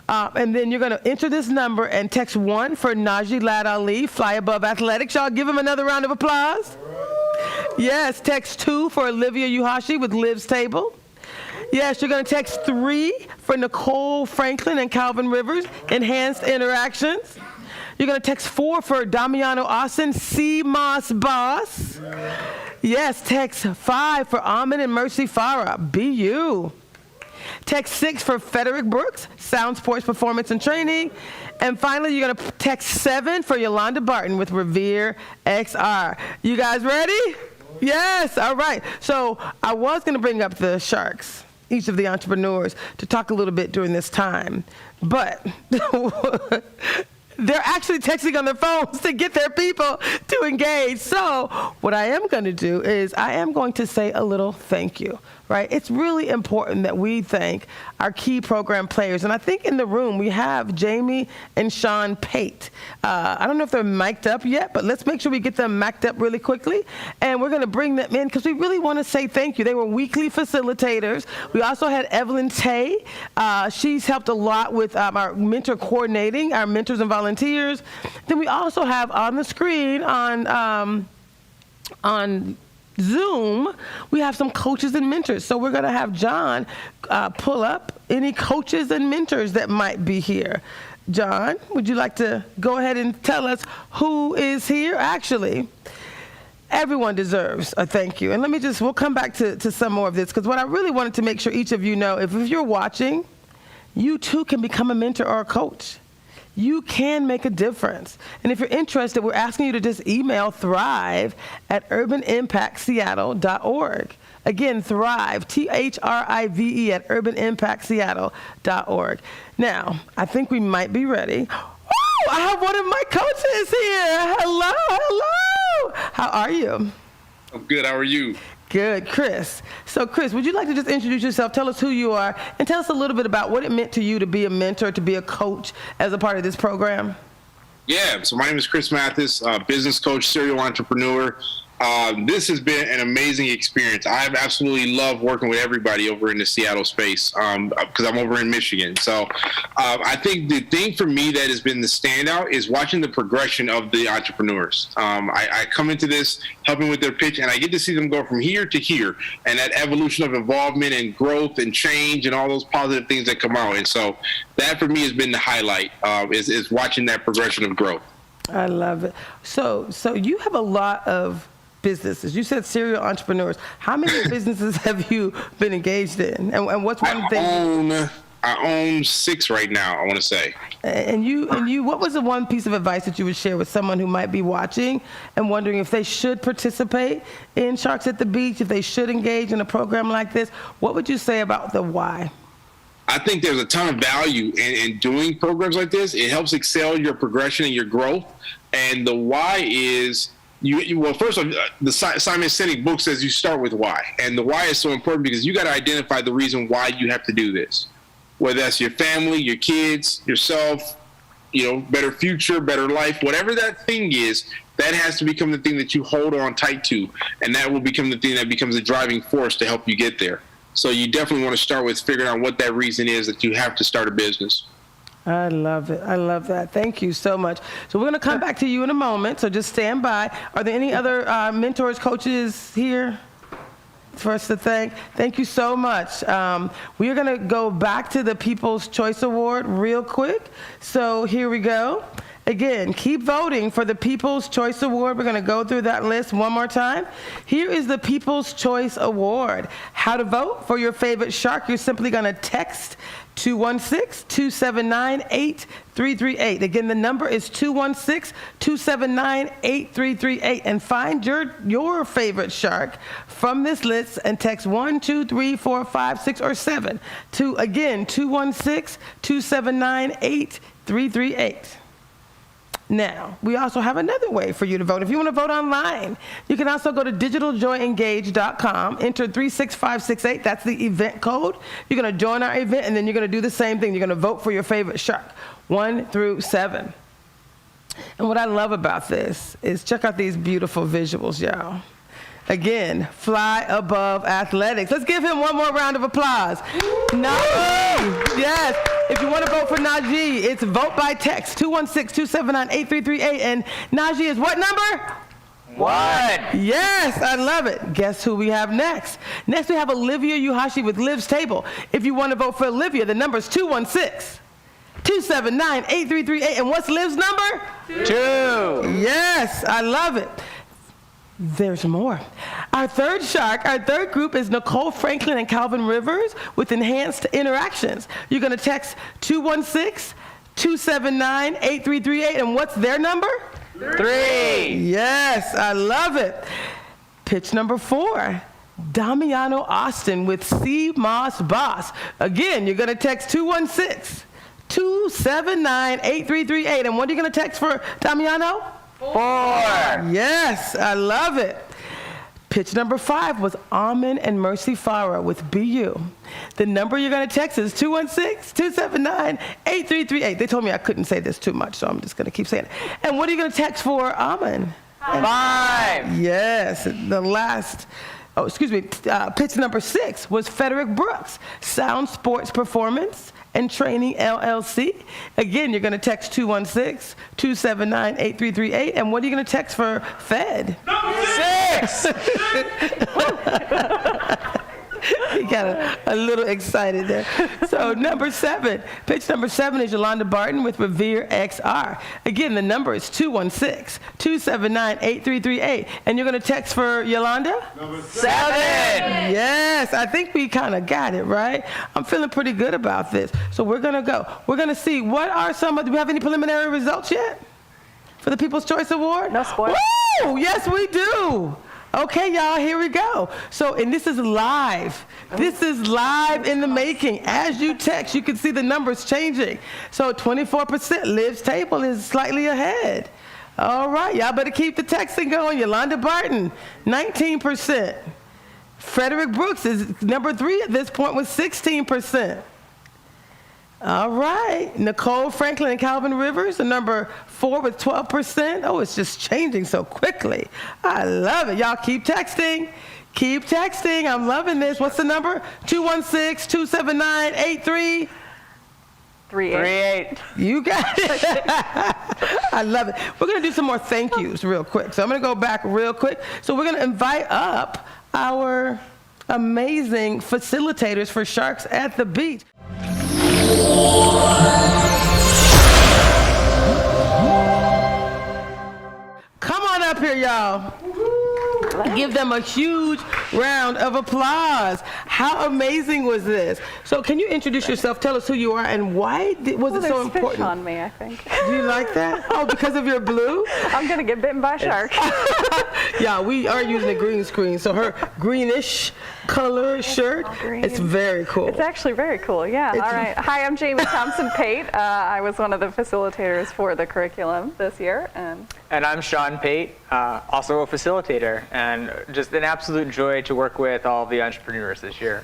And then you're going to enter this number and text 1 for Najee Ladd-Ali, Flyabove Athletics. Y'all give him another round of applause. Yes, text 2 for Olivia Yuhashi with Liv's Table. Yes, you're going to text 3 for Nicole Franklin and Calvin Rivers, Enhanced Interactions. You're going to text 4 for Damiano Austin, Seamoss Boss. Yes, text 5 for Ahmed and Mercy Farra, BU. Text 6 for Federick Brooks, Sound Sports Performance and Training. And finally, you're going to text 7 for Yolanda Barton with Revere XR. You guys ready? Yes, all right. So I was going to bring up the Sharks, each of the entrepreneurs, to talk a little bit during this time. But they're actually texting on their phones to get their people to engage. So what I am going to do is I am going to say a little thank you. Right? It's really important that we thank our key program players. And I think in the room we have Jamie and Sean Pate. I don't know if they're mic'd up yet, but let's make sure we get them mic'd up really quickly. And we're going to bring them in because we really want to say thank you. They were weekly facilitators. We also had Evelyn Tay. She's helped a lot with our mentor coordinating, our mentors and volunteers. Then we also have on the screen on Zoom, we have some coaches and mentors. So we're going to have John pull up any coaches and mentors that might be here. John, would you like to go ahead and tell us who is here? Actually, everyone deserves a thank you. And we'll come back to some more of this, because what I really wanted to make sure each of you know, if you're watching, you too can become a mentor or a coach. You can make a difference. And if you're interested, we're asking you to just email thrive@urbanimpactseattle.org. Again, thrive, THRIVE @urbanimpactseattle.org. Now, I think we might be ready. Oh, I have one of my coaches here. Hello, hello. How are you? I'm good. How are you? Good, Chris. So, Chris, would you like to just introduce yourself, tell us who you are, and tell us a little bit about what it meant to you to be a mentor, to be a coach as a part of this program? Yeah, so my name is Chris Mathis, business coach, serial entrepreneur. This has been an amazing experience. I've absolutely loved working with everybody over in the Seattle space because I'm over in Michigan. So I think the thing for me that has been the standout is watching the progression of the entrepreneurs. I come into this helping with their pitch, and I get to see them go from here to here, and that evolution of involvement and growth and change and all those positive things that come out. And so that for me has been the highlight, is watching that progression of growth. I love it. So you have a lot of businesses. You said serial entrepreneurs. How many businesses have you been engaged in? And what's one thing? I own 6 right now, I want to say. And you, what was the one piece of advice that you would share with someone who might be watching and wondering if they should participate in Sharks at the Beach, if they should engage in a program like this? What would you say about the why? I think there's a ton of value in doing programs like this. It helps excel your progression and your growth. And the why is, well, first of all, the Simon Sinek book says you start with why. And the why is so important because you got to identify the reason why you have to do this. Whether that's your family, your kids, yourself, better future, better life, whatever that thing is, that has to become the thing that you hold on tight to. And that will become the thing that becomes a driving force to help you get there. So you definitely want to start with figuring out what that reason is that you have to start a business. I love it. I love that. Thank you so much. So we're going to come back to you in a moment, so just stand by. Are there any other mentors, coaches here for us to thank? Thank you so much. We are going to go back to the People's Choice Award real quick. So here we go. Again, keep voting for the People's Choice Award. We're going to go through that list one more time. Here is the People's Choice Award. How to vote for your favorite shark. You're simply going to text 216-279-8338. Again, the number is 216-279-8338. And find your favorite shark from this list and text 1, 2, 3, 4, 5, 6, or 7 to, again, 216-279-8338. Now, we also have another way for you to vote. If you want to vote online, you can also go to digitaljoyengage.com, enter 36568. That's the event code. You're going to join our event, and then you're going to do the same thing. You're going to vote for your favorite shark, 1 through 7. And what I love about this is check out these beautiful visuals, y'all. Again, Flyabove Athletics. Let's give him one more round of applause. Najee, yes. If you want to vote for Najee, it's vote by text, 216-279-8338. And Najee is what number? 1. Yes, I love it. Guess who we have next? Next, we have Olivia Yuhashi with Liv's Table. If you want to vote for Olivia, the number is 216-279-8338. And what's Liv's number? 2. Yes, I love it. There's more. Our third group is Nicole Franklin and Calvin Rivers with Enhanced Interactions. You're going to text 216-279-8338. And what's their number? 3. Yes, I love it. Pitch number 4, Damiano Austin with Seamoss Boss. Again, you're going to text 216-279-8338. And what are you going to text for Damiano? 4. Yes, I love it. Pitch number 5 was Almond and Mercy Farra with BU. The number you're going to text is 216-279-8338. They told me I couldn't say this too much, so I'm just going to keep saying it. And what are you going to text for Almond? 5. Yes, the last. Pitch number 6 was Federick Brooks, Sound Sports Performance and Training LLC. Again, you're going to text 216-279-8338. And what are you going to text for Fed? Number 6! He got a little excited there. So pitch number 7 is Yolanda Barton with Revere XR. Again, the number is 216-279-8338. And you're going to text for Yolanda? Number 7! Yes, I think we kind of got it, right? I'm feeling pretty good about this. So we're going to go. We're going to see what are some of, do we have any preliminary results yet for the People's Choice Award? No spoilers. Woo! Yes, we do. Okay, y'all, here we go. So, and this is live. This is live in the making. As you text, you can see the numbers changing. So 24%, Liv's table is slightly ahead. All right, y'all better keep the texting going. Yolanda Barton, 19%. Federick Brooks is number 3 at this point with 16%. All right, Nicole, Franklin, and Calvin Rivers are number 4 with 12%. Oh, it's just changing so quickly. I love it. Y'all keep texting. Keep texting. I'm loving this. What's the number? 216-279-8338. You got it. I love it. We're going to do some more thank yous real quick. So I'm going to go back real quick. So we're going to invite up our amazing facilitators for Sharks at the Beach. Come on up here, y'all. Give them a huge round of applause. How amazing was this? So can you introduce yourself? Tell us who you are and why was it so important? Fish on me, I think. Do you like that? Oh, because of your blue? I'm going to get bitten by a shark. Yeah, we are using a green screen. So her greenish color shirt, it's very cool. It's actually very cool, yeah. All right. Hi, I'm Jamie Thompson-Pate. I was one of the facilitators for the curriculum this year. And I'm Sean Pate, also a facilitator, and just an absolute joy to work with all the entrepreneurs this year.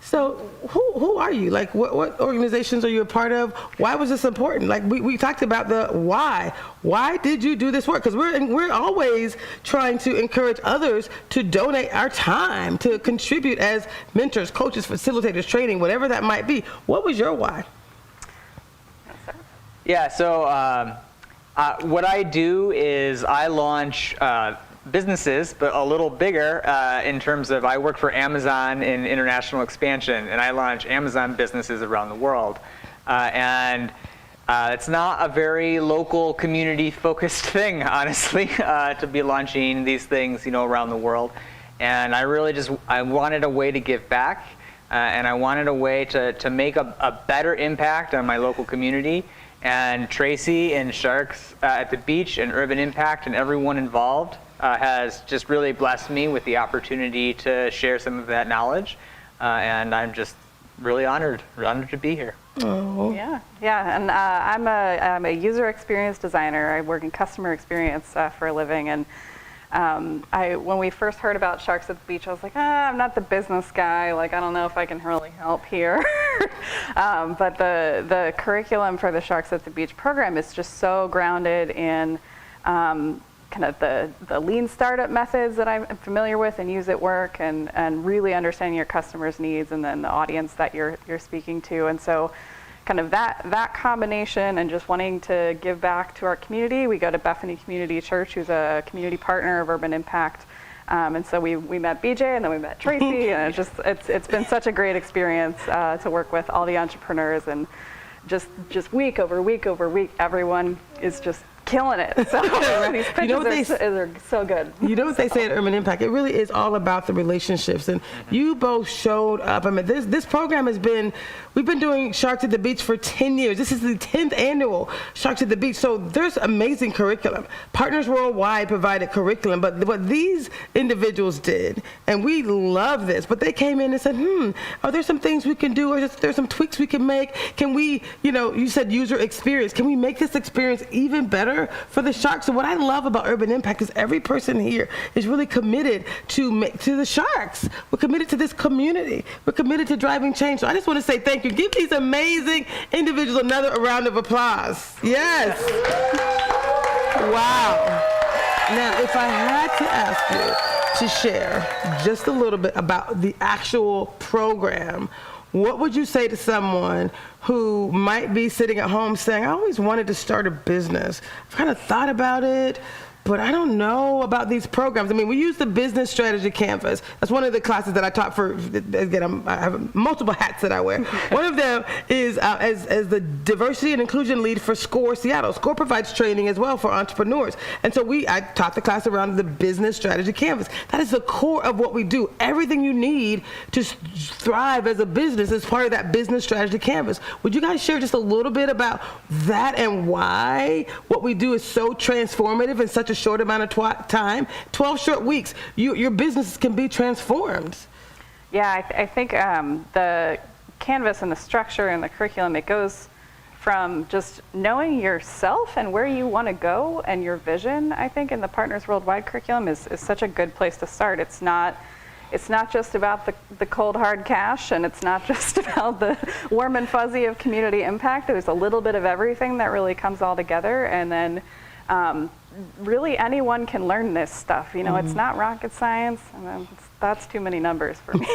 So who are you? Like, what organizations are you a part of? Why was this important? Like, we talked about the why. Why did you do this work? Because we're always trying to encourage others to donate our time, to contribute as mentors, coaches, facilitators, training, whatever that might be. What was your why? Yeah, so what I do is I launch businesses, but a little bigger in terms of I work for Amazon in international expansion, and I launch Amazon businesses around the world. It's not a very local community-focused thing, honestly, to be launching these things, around the world. And I really I wanted a way to give back, and I wanted a way to make a better impact on my local community. And Traci and Sharks at the Beach and Urban Impact and everyone involved has just really blessed me with the opportunity to share some of that knowledge. And I'm just really honored to be here. Oh. Yeah, and I'm a user experience designer. I work in customer experience for a living, and when we first heard about Sharks at the Beach, I was like, I'm not the business guy. Like, I don't know if I can really help here. But the curriculum for the Sharks at the Beach program is just so grounded in kind of the lean startup methods that I'm familiar with and use at work, and really understanding your customers' needs and then the audience that you're speaking to. And so kind of that combination and just wanting to give back to our community. We go to Bethany Community Church, who's a community partner of Urban Impact. And so we met BJ, and then we met Traci, and it's been such a great experience to work with all the entrepreneurs, and just week over week over week, everyone is just killing it. So these pitches are so good. You know what they say at Urban Impact? It really is all about the relationships. And you both showed up. I mean, this program we've been doing Sharks at the Beach for 10 years. This is the 10th annual Sharks at the Beach. So there's amazing curriculum. Partners Worldwide provided curriculum, but what these individuals did, and we love this, but they came in and said, are there some things we can do, or there's some tweaks we can make? Can we, you said user experience. Can we make this experience even better for the Sharks? So what I love about Urban Impact is every person here is really committed to the Sharks. We're committed to this community. We're committed to driving change. So I just want to say thank you. Give these amazing individuals another round of applause. Yes. Wow. Now, if I had to ask you to share just a little bit about the actual program, what would you say to someone who might be sitting at home saying, I always wanted to start a business. I've kind of thought about it, but I don't know about these programs. I mean, we use the business strategy canvas. That's one of the classes that I taught for, again, I have multiple hats that I wear. One of them is as the diversity and inclusion lead for SCORE Seattle. SCORE provides training as well for entrepreneurs. And so I taught the class around the business strategy canvas. That is the core of what we do. Everything you need to thrive as a business is part of that business strategy canvas. Would you guys share just a little bit about that and why what we do is so transformative in such a short amount of time? 12 short weeks, your business can be transformed. Yeah, I think the canvas and the structure and the curriculum, it goes from just knowing yourself and where you want to go and your vision. I think in the Partners Worldwide curriculum is such a good place to start. It's not just about the cold hard cash, and it's not just about the warm and fuzzy of community impact. There's a little bit of everything that really comes all together, and then really anyone can learn this stuff. You know, it's not rocket science. That's too many numbers for me.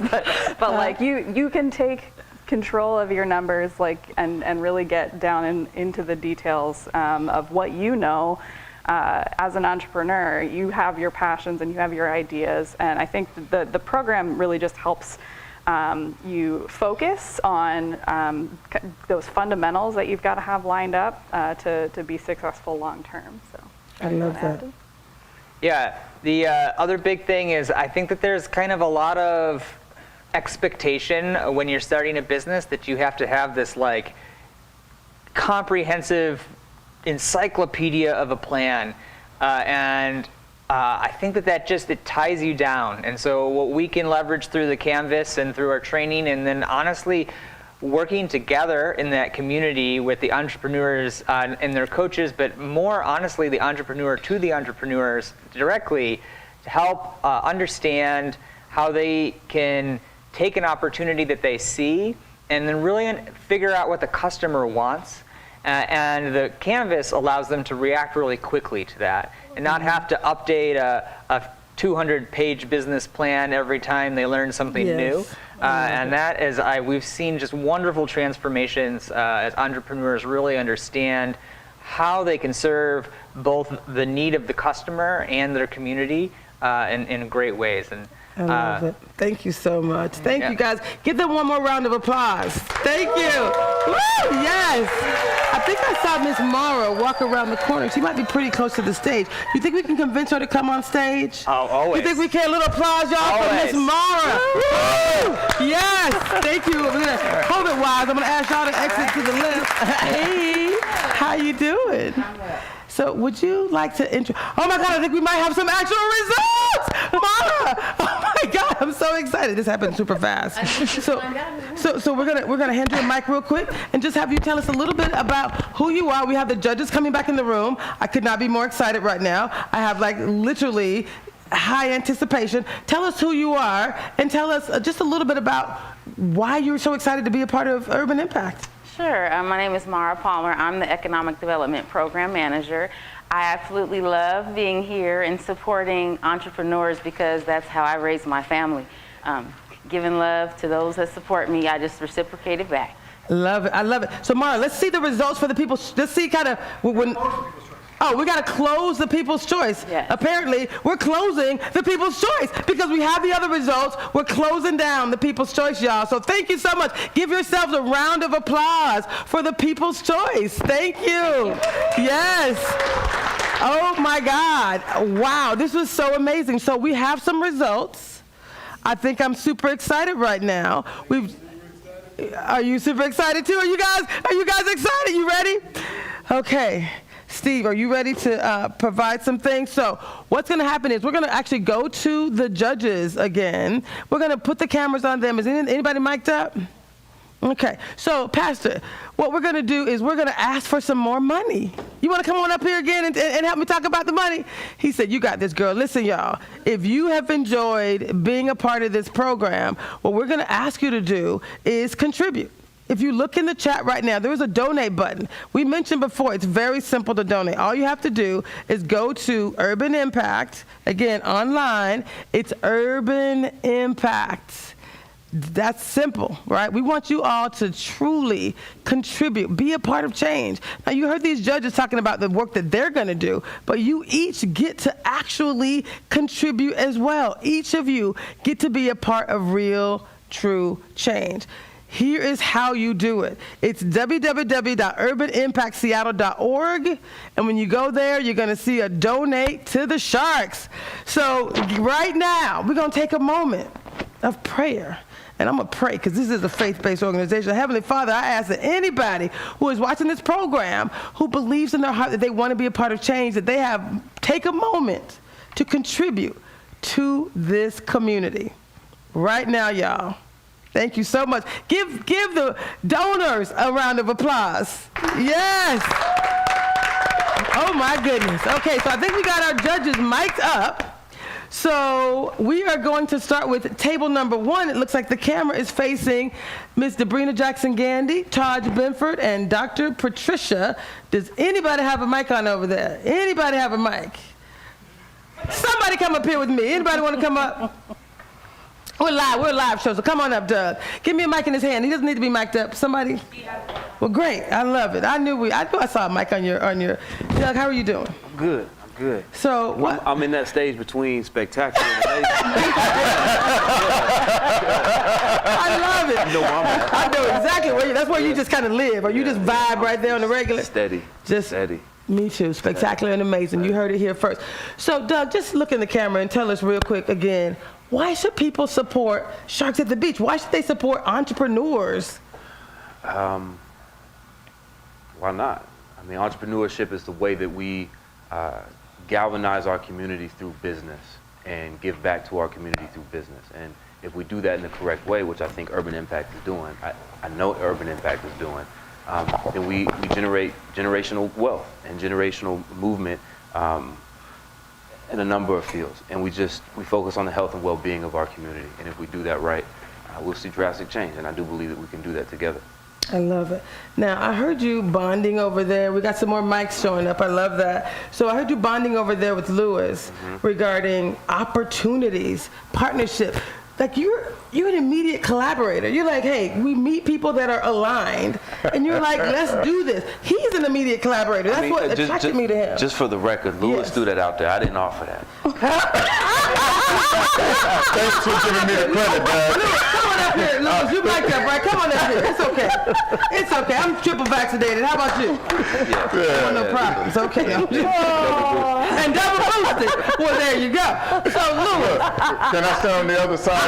but like you can take control of your numbers, like and really get down into the details of what you know. As an entrepreneur, you have your passions and you have your ideas, and I think the program really just helps you focus on those fundamentals that you've got to have lined up to be successful long term. So I love that. Yeah, the other big thing is I think that there's kind of a lot of expectation when you're starting a business that you have to have this like comprehensive encyclopedia of a plan, and I think that just it ties you down. And so what we can leverage through the canvas and through our training, and then honestly working together in that community with the entrepreneurs and their coaches, but more honestly the entrepreneur to the entrepreneurs directly, to help understand how they can take an opportunity that they see and then really figure out what the customer wants. And the canvas allows them to react really quickly to that and not have to update a 200-page business plan every time they learn something new. And that is, we've seen just wonderful transformations as entrepreneurs really understand how they can serve both the need of the customer and their community in great ways. And I love it. Thank you so much. Thank you, guys. Give them one more round of applause. Thank you. Woo! Yes. I think I saw Miss Mara walk around the corner. She might be pretty close to the stage. You think we can convince her to come on stage? Oh, always. You think we can? A little applause, y'all, for Miss Mara. Woo! Yes. Thank you. COVID-wise, I'm going to ask y'all to exit to the left. Hey, how you doing? So would you like to oh my God, I think we might have some actual results! Mara! Oh my God, I'm so excited. This happened super fast. So we're gonna hand you a mic real quick and just have you tell us a little bit about who you are. We have the judges coming back in the room. I could not be more excited right now. I have like literally high anticipation. Tell us who you are and tell us just a little bit about why you're so excited to be a part of Urban Impact. Sure. My name is Mara Palmer. I'm the Economic Development Program Manager. I absolutely love being here and supporting entrepreneurs because that's how I raise my family. Giving love to those that support me, I just reciprocate it back. Love it. I love it. So Mara, let's see the results for the people. Let's see kind of when. Oh, we got to close the People's Choice. Yes. Apparently, we're closing the People's Choice because we have the other results. We're closing down the People's Choice, y'all. So thank you so much. Give yourselves a round of applause for the People's Choice. Thank you. Yes. Oh, my God. Wow. This was so amazing. So we have some results. I think I'm super excited right now. Are you super excited, too? Are you guys excited? You ready? Okay. Steve, are you ready to provide some things? So what's going to happen is we're going to actually go to the judges again. We're going to put the cameras on them. Is anybody mic'd up? Okay. So, Pastor, what we're going to do is we're going to ask for some more money. You want to come on up here again and help me talk about the money? He said, you got this, girl. Listen, y'all, if you have enjoyed being a part of this program, what we're going to ask you to do is contribute. If you look in the chat right now, there is a donate button. We mentioned before, it's very simple to donate. All you have to do is go to Urban Impact, again, online. It's urbanimpact.org. That's simple, right? We want you all to truly contribute, be a part of change. Now, you heard these judges talking about the work that they're going to do, but you each get to actually contribute as well. Each of you get to be a part of real, true change. Here is how you do it. It's www.urbanimpactseattle.org. And when you go there, you're going to see a donate to the Sharks. So right now, we're going to take a moment of prayer. And I'm going to pray because this is a faith-based organization. Heavenly Father, I ask that anybody who is watching this program who believes in their heart that they want to be a part of change, that they take a moment to contribute to this community. Right now, y'all. Thank you so much. Give the donors a round of applause. Yes. Oh, my goodness. Okay, so I think we got our judges mic'd up. So we are going to start with table number 1. It looks like the camera is facing Ms. Debrena Jackson-Gandy, Taj Benford, and Dr. Patricia. Does anybody have a mic on over there? Anybody have a mic? Somebody come up here with me. Anybody want to come up? We're a live show, so come on up, Doug. Give me a mic in his hand. He doesn't need to be mic'd up. Somebody? Well, great. I love it. I knew I saw a mic on your. Doug, how are you doing? I'm good. So what? I'm in that stage between spectacular and amazing. I love it. I know exactly where that's where you just kind of live, or you just vibe right there on the regular. Steady. Me too. Spectacular and amazing. You heard it here first. So, Doug, just look in the camera and tell us real quick again, why should people support Sharks at the Beach? Why should they support entrepreneurs? Why not? I mean, entrepreneurship is the way that we galvanize our community through business and give back to our community through business. And if we do that in the correct way, which I think Urban Impact is doing, I know Urban Impact is doing, then we generate generational wealth and generational movement in a number of fields. And we focus on the health and well-being of our community. And if we do that right, we'll see drastic change. And I do believe that we can do that together. I love it. Now, I heard you bonding over there. We got some more mics showing up. I love that. So I heard you bonding over there with Lewis regarding opportunities, partnership. Like you're an immediate collaborator. You're like, hey, we meet people that are aligned, and you're like, let's do this. He's an immediate collaborator. That's what attracted me to him. Just for the record, Lewis threw that out there. I didn't offer that. Thanks for giving me the credit, Dad. Lewis, come on up here. Lewis, you mic'd up, right? Come on up here. It's okay. It's okay. I'm triple vaccinated. How about you? No problems. Okay. And double boosted. Well, there you go. So, Lewis. Can I stand on the other side?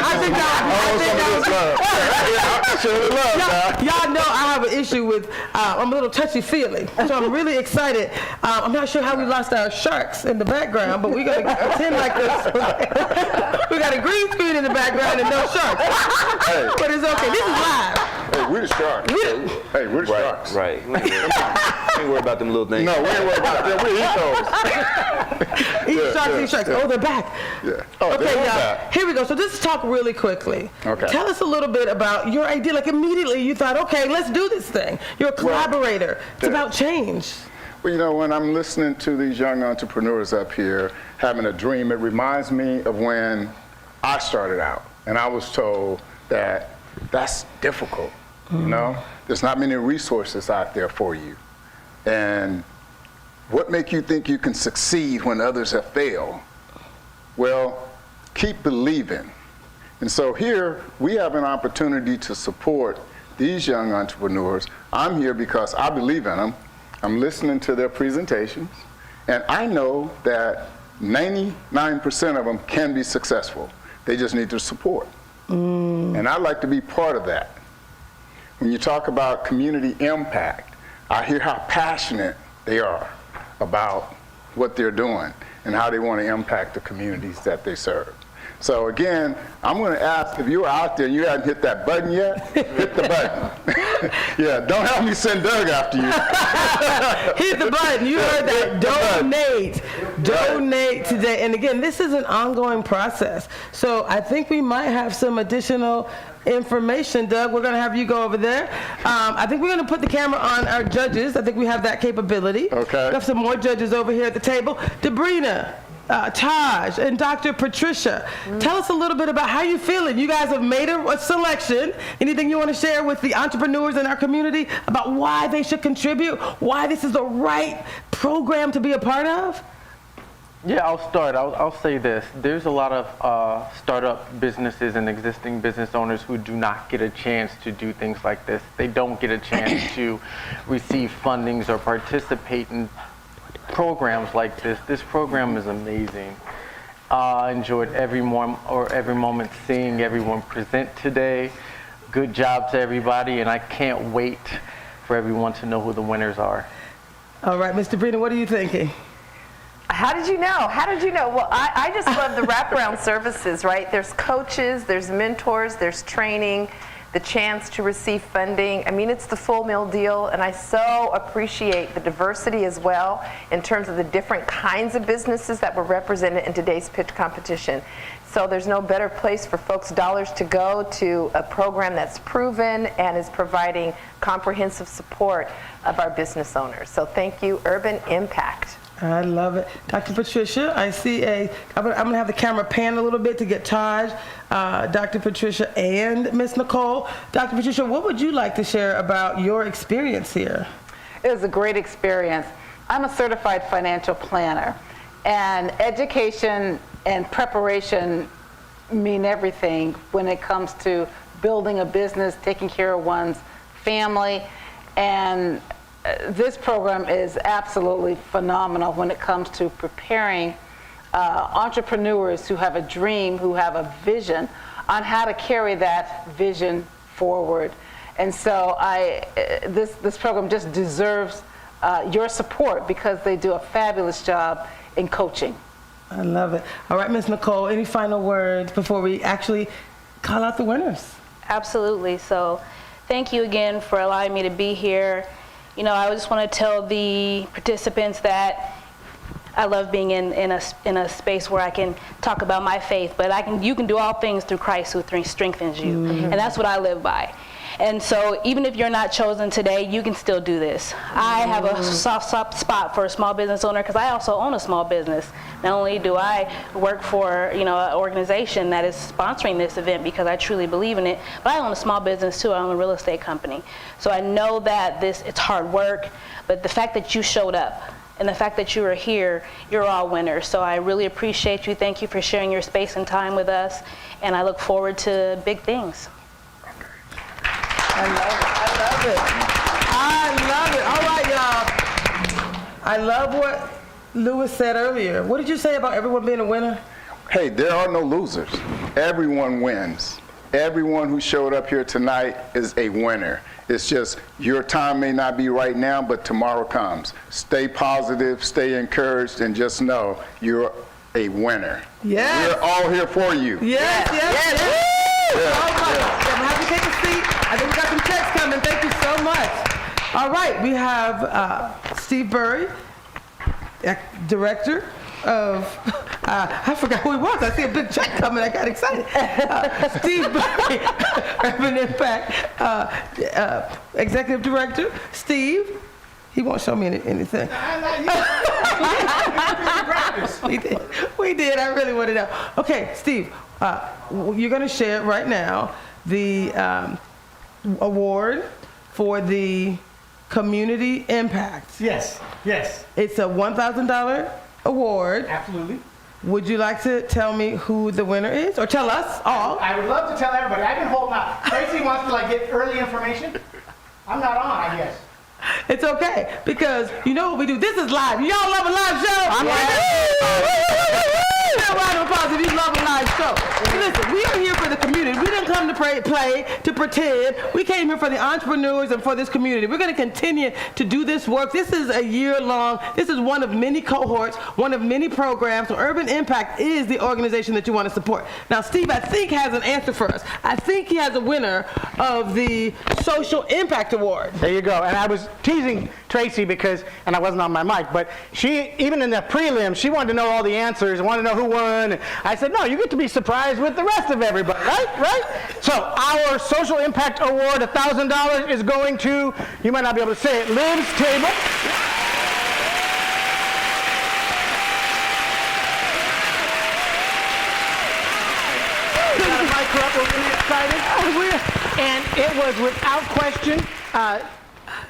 Y'all know I have an issue with, I'm a little touchy-feely, so I'm really excited. I'm not sure how we lost our sharks in the background, but we're going to pretend like this. We got a green screen in the background and no sharks. Hey. But it's okay. This is live. Hey, we're the Sharks. Hey, we're the Sharks. Right. We ain't worried about them little things. No, we ain't worried about them. We eat those. Eat sharks. Oh, they're back. Yeah. Oh, okay, y'all. Here we go. So let's talk really quickly. Okay. Tell us a little bit about your idea. Like immediately you thought, okay, let's do this thing. You're a collaborator. It's about change. Well, you know, when I'm listening to these young entrepreneurs up here having a dream, it reminds me of when I started out and I was told that that's difficult. You know, there's not many resources out there for you. And what make you think you can succeed when others have failed? Well, keep believing. And so here we have an opportunity to support these young entrepreneurs. I'm here because I believe in them. I'm listening to their presentations, and I know that 99% of them can be successful. They just need the support. And I'd like to be part of that. When you talk about community impact, I hear how passionate they are about what they're doing and how they want to impact the communities that they serve. So again, I'm going to ask if you're out there and you haven't hit that button yet, hit the button. Yeah, don't help me send Doug after you. Hit the button. You heard that. Donate today. And again, this is an ongoing process. So I think we might have some additional information. Doug, we're going to have you go over there. I think we're going to put the camera on our judges. I think we have that capability. Okay. We have some more judges over here at the table. Debrena, Taj and Dr. Patricia, tell us a little bit about how you feeling. You guys have made a selection. Anything you want to share with the entrepreneurs in our community about why they should contribute, why this is the right program to be a part of? Yeah, I'll start. I'll say this. There's a lot of startup businesses and existing business owners who do not get a chance to do things like this. They don't get a chance to receive fundings or participate in programs like this. This program is amazing. I enjoyed every moment seeing everyone present today. Good job to everybody, and I can't wait for everyone to know who the winners are. All right, Ms. Debrena, what are you thinking? How did you know? How did you know? Well, I just love the wraparound services, right? There's coaches, there's mentors, there's training, the chance to receive funding. I mean, it's the full meal deal, and I so appreciate the diversity as well in terms of the different kinds of businesses that were represented in today's pitch competition. So there's no better place for folks' dollars to go to a program that's proven and is providing comprehensive support of our business owners. So thank you, Urban Impact. I love it. Dr. Patricia, I see I'm going to have the camera pan a little bit to get Taj, Dr. Patricia, and Miss Nicole. Dr. Patricia, what would you like to share about your experience here? It was a great experience. I'm a certified financial planner, and education and preparation mean everything when it comes to building a business, taking care of one's family, and this program is absolutely phenomenal when it comes to preparing entrepreneurs who have a dream, who have a vision on how to carry that vision forward. And so this program just deserves your support because they do a fabulous job in coaching. I love it. All right, Ms. Nicole, any final words before we actually call out the winners? Absolutely. So thank you again for allowing me to be here. You know, I just want to tell the participants that I love being in a space where I can talk about my faith, but you can do all things through Christ who strengthens you. Mm-hmm. And that's what I live by. And so even if you're not chosen today, you can still do this. I have a soft spot for a small business owner because I also own a small business. Not only do I work for an organization that is sponsoring this event because I truly believe in it, but I own a small business too. I own a real estate company. So I know that it's hard work, but the fact that you showed up and the fact that you are here, you're all winners. So I really appreciate you. Thank you for sharing your space and time with us, and I look forward to big things. I love it. I love it. All right, y'all. I love what Lewis said earlier. What did you say about everyone being a winner? Hey, there are no losers. Everyone wins. Everyone who showed up here tonight is a winner. It's just your time may not be right now, but tomorrow comes. Stay positive, stay encouraged, and just know you're a winner. Yes. We're all here for you. Yes. Have you take a seat? I think we got some checks coming. Thank you so much. All right, we have Steve Burry, director of, I forgot who he was. I see a big check coming. I got excited. Steve Burry, Urban Impact, executive director. Steve, he won't show me anything. We did. I really want to know. Okay, Steve, you're going to share right now the award for the community impact. Yes. It's a $1,000 award. Absolutely. Would you like to tell me who the winner is, or tell us all? I would love to tell everybody. I've been holding out. Traci wants to get early information. I'm not on, I guess. It's okay, because you know what we do. This is live. Y'all love a live show? I'm round of applause if you love a live show. Listen, we are here for the community. We didn't come to play, to pretend. We came here for the entrepreneurs and for this community. We're going to continue to do this work. This is a year-long. This is one of many cohorts, one of many programs. So Urban Impact is the organization that you want to support. Now, Steve, I think, has an answer for us. I think he has a winner of the Social Impact Award. There you go. And I was teasing Traci because, and I wasn't on my mic, but she, even in the prelim, she wanted to know all the answers, wanted to know who won. I said, no, you get to be surprised with the rest of everybody, right? So our Social Impact Award, $1,000, is going to, you might not be able to say it, Liv's Table. corrupt. We're really excited. And it was without question.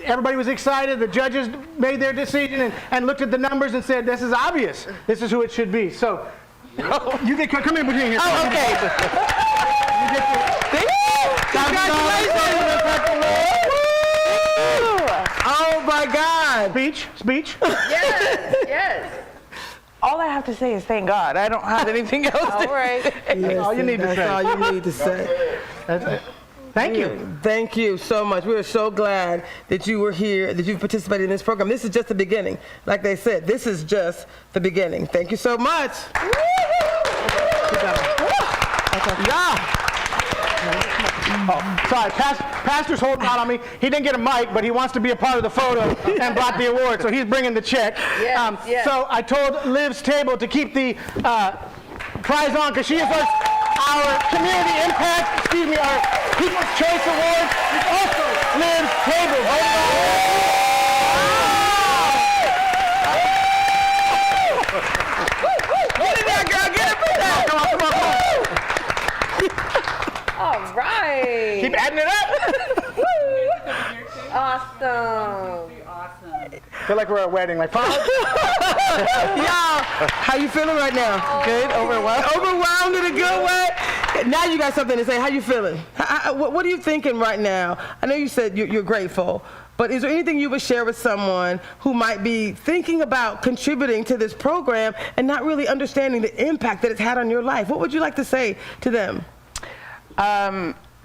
Everybody was excited. The judges made their decision and looked at the numbers and said, this is obvious. This is who it should be. So you get, come in between here. Oh, okay. Oh my God. Speech. Yes. All I have to say is thank God. I don't have anything else All right. That's all you need to say. That's all you need to say. That's it. Thank you. Thank you so much. We are so glad that you were here, that you participated in this program. This is just the beginning. Like they said, this is just the beginning. Thank you so much. Yeah. Oh, sorry, Pastor's holding out on me. He didn't get a mic, but he wants to be a part of the photo and brought the award, so he's bringing the check. Yes. So I told Liv's table to keep the prize on because she is our community impact, our People's Choice Award. It's also Liv's table. Get in there, girl. Get up in there. Come on. All right. Keep adding it up. Awesome. Feel like we're at a wedding. Like, Y'all, how you feeling right now? Good? Overwhelmed? Overwhelmed in a good way? Now you got something to say. How you feeling? What are you thinking right now? I know you said you're grateful, but is there anything you would share with someone who might be thinking about contributing to this program and not really understanding the impact that it's had on your life? What would you like to say to them?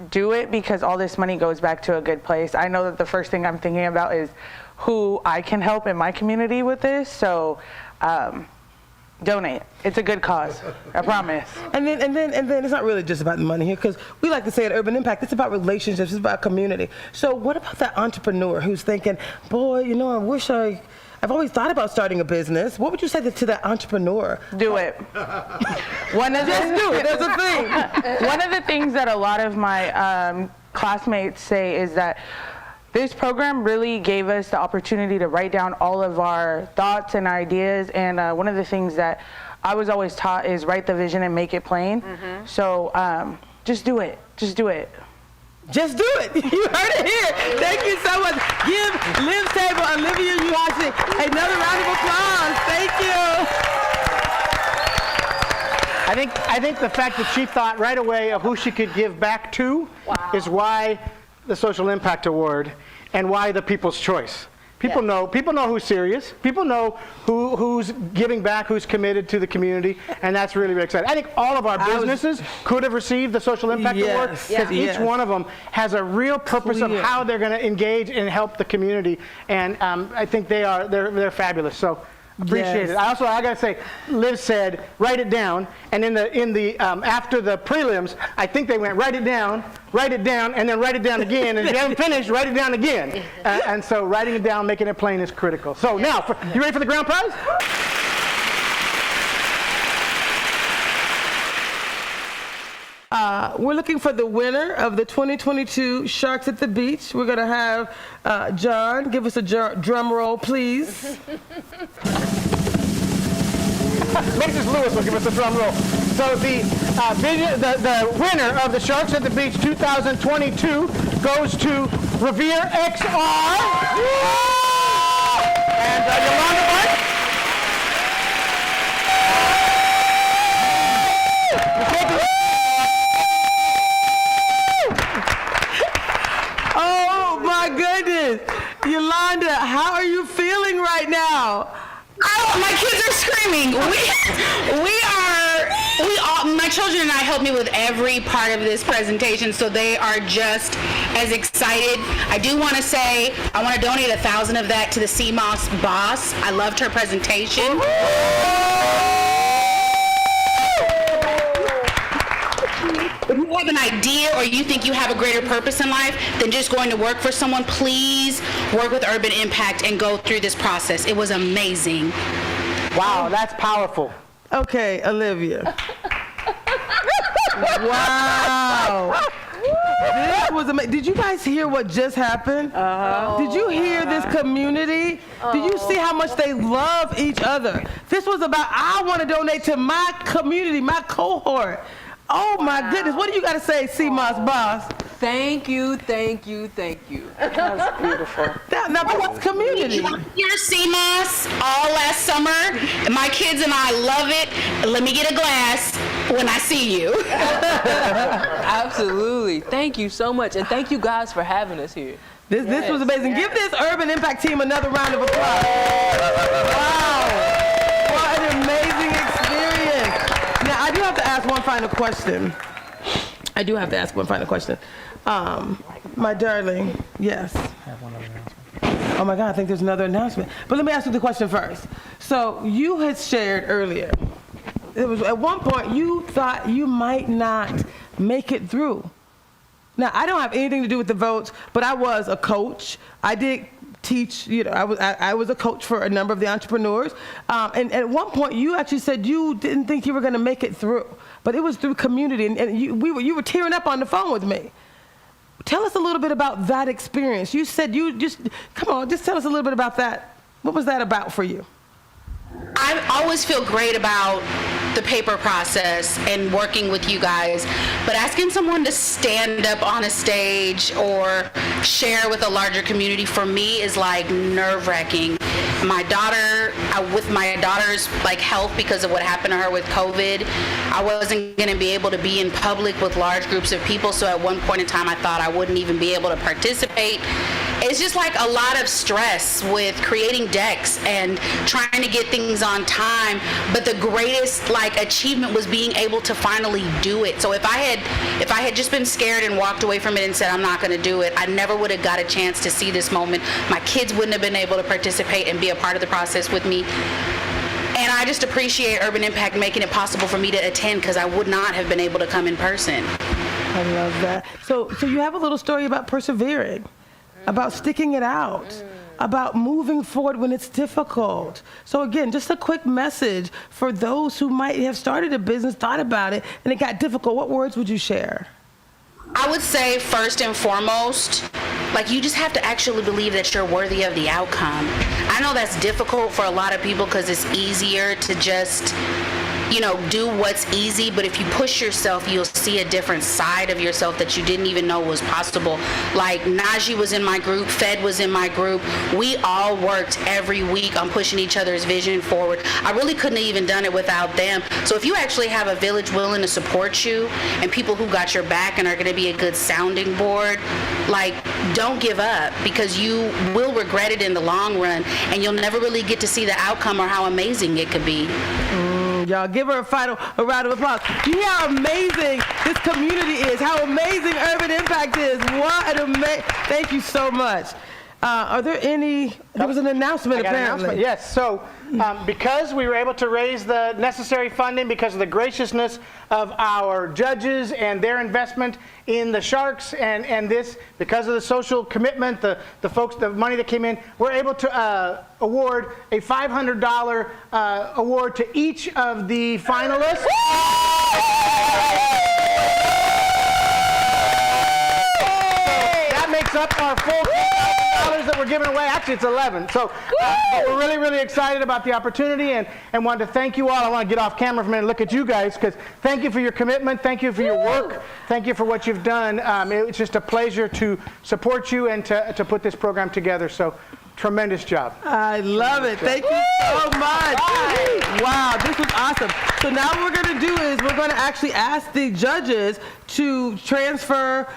Do it because all this money goes back to a good place. I know that the first thing I'm thinking about is who I can help in my community with this. So donate. It's a good cause. I promise. And then it's not really just about the money here, because we like to say at Urban Impact, it's about relationships, it's about community. So what about that entrepreneur who's thinking, boy, you know, I wish I've always thought about starting a business. What would you say to that entrepreneur? Do it. Just do it. That's a thing. One of the things that a lot of my classmates say is that this program really gave us the opportunity to write down all of our thoughts and ideas. And one of the things that I was always taught is write the vision and make it plain. Mm-hmm. So just do it. Just do it. Just do it. You heard it here. Thank you so much. Give Liv's table, Olivia Yuhashi, another round of applause. Thank you. I think the fact that she thought right away of who she could give back to is why the Social Impact Award and why the People's Choice. People know who's serious. People know who's giving back, who's committed to the community, and that's really, really exciting. I think all of our businesses could have received the Social Impact Award because each one of them has a real purpose of how they're going to engage and help the community, and I think they're fabulous. So appreciate it. I got to say, Liv said write it down, and in the after the prelims, I think they went write it down, and then write it down again, and if you haven't finished, write it down again. And so writing it down, making it plain is critical. So now, you ready for the grand prize? We're looking for the winner of the 2022 Sharks at the Beach. We're going to have John give us a drum roll, please. Mrs. Lewis will give us a drum roll. So the winner of the Sharks at the Beach 2022 goes to Revere XR and Yolanda Barton. Oh my goodness. Yolanda, how are you feeling right now? Oh, my kids are screaming. My children and I help me with every part of this presentation, so they are just as excited. I do want to say, I want to donate 1,000 of that to the Seamoss Boss. I loved her presentation. If you have an idea or you think you have a greater purpose in life than just going to work for someone, please work with Urban Impact and go through this process. It was amazing. Wow, that's powerful. Okay, Olivia. Wow. This was amazing. Did you guys hear what just happened? Did you hear this community? Did you see how much they love each other? This was about, I want to donate to my community, my cohort. Oh my goodness, what do you got to say, Seamoss Boss? Thank you, thank you, thank you. That's beautiful. Now that's community. Here, Seamoss, all last summer. My kids and I love it. Let me get a glass when I see you. Absolutely. Thank you so much. And thank you guys for having us here. This was amazing. Give this Urban Impact team another round of applause. Wow. What an amazing experience. Now, I do have to ask one final question. My darling, yes. Oh my God, I think there's another announcement. But let me ask you the question first. So you had shared earlier, it was at one point you thought you might not make it through. Now, I don't have anything to do with the votes, but I was a coach. I did teach, I was a coach for a number of the entrepreneurs. And at one point, you actually said you didn't think you were going to make it through, but it was through community, and you were tearing up on the phone with me. Tell us a little bit about that experience. You said just tell us a little bit about that. What was that about for you? I always feel great about the paper process and working with you guys, but asking someone to stand up on a stage or share with a larger community for me is like nerve-wracking. My daughter, with my daughter's health because of what happened to her with COVID, I wasn't going to be able to be in public with large groups of people, so at one point in time I thought I wouldn't even be able to participate. It's just like a lot of stress with creating decks and trying to get things on time, but the greatest achievement was being able to finally do it. So if I had just been scared and walked away from it and said I'm not going to do it, I never would have got a chance to see this moment. My kids wouldn't have been able to participate and be a part of the process with me. And I just appreciate Urban Impact making it possible for me to attend, because I would not have been able to come in person. I love that. So you have a little story about persevering, about sticking it out, about moving forward when it's difficult. So again, just a quick message for those who might have started a business, thought about it, and it got difficult. What words would you share? I would say first and foremost, you just have to actually believe that you're worthy of the outcome. I know that's difficult for a lot of people because it's easier to just do what's easy, but if you push yourself, you'll see a different side of yourself that you didn't even know was possible. Like Najee was in my group, Fed was in my group. We all worked every week on pushing each other's vision forward. I really couldn't have even done it without them. So if you actually have a village willing to support you and people who got your back and are going to be a good sounding board, don't give up, because you will regret it in the long run, and you'll never really get to see the outcome or how amazing it could be. Y'all give her a round of applause. Do you hear how amazing this community is, how amazing Urban Impact is? What an amazing, thank you so much. Are there any, there was an announcement apparently. Yes, so because we were able to raise the necessary funding because of the graciousness of our judges and their investment in the Sharks and this, because of the social commitment, the folks, the money that came in, we're able to award a $500 award to each of the finalists. That makes up our full $10,000 that we're giving away. Actually, it's 11. So we're really, really excited about the opportunity and want to thank you all. I want to get off camera for a minute and look at you guys, because thank you for your commitment. Thank you for your work. Thank you for what you've done. It's just a pleasure to support you and to put this program together. So tremendous job. I love it. Thank you so much. Wow, this was awesome. So now what we're going to do is we're going to actually ask the judges to transfer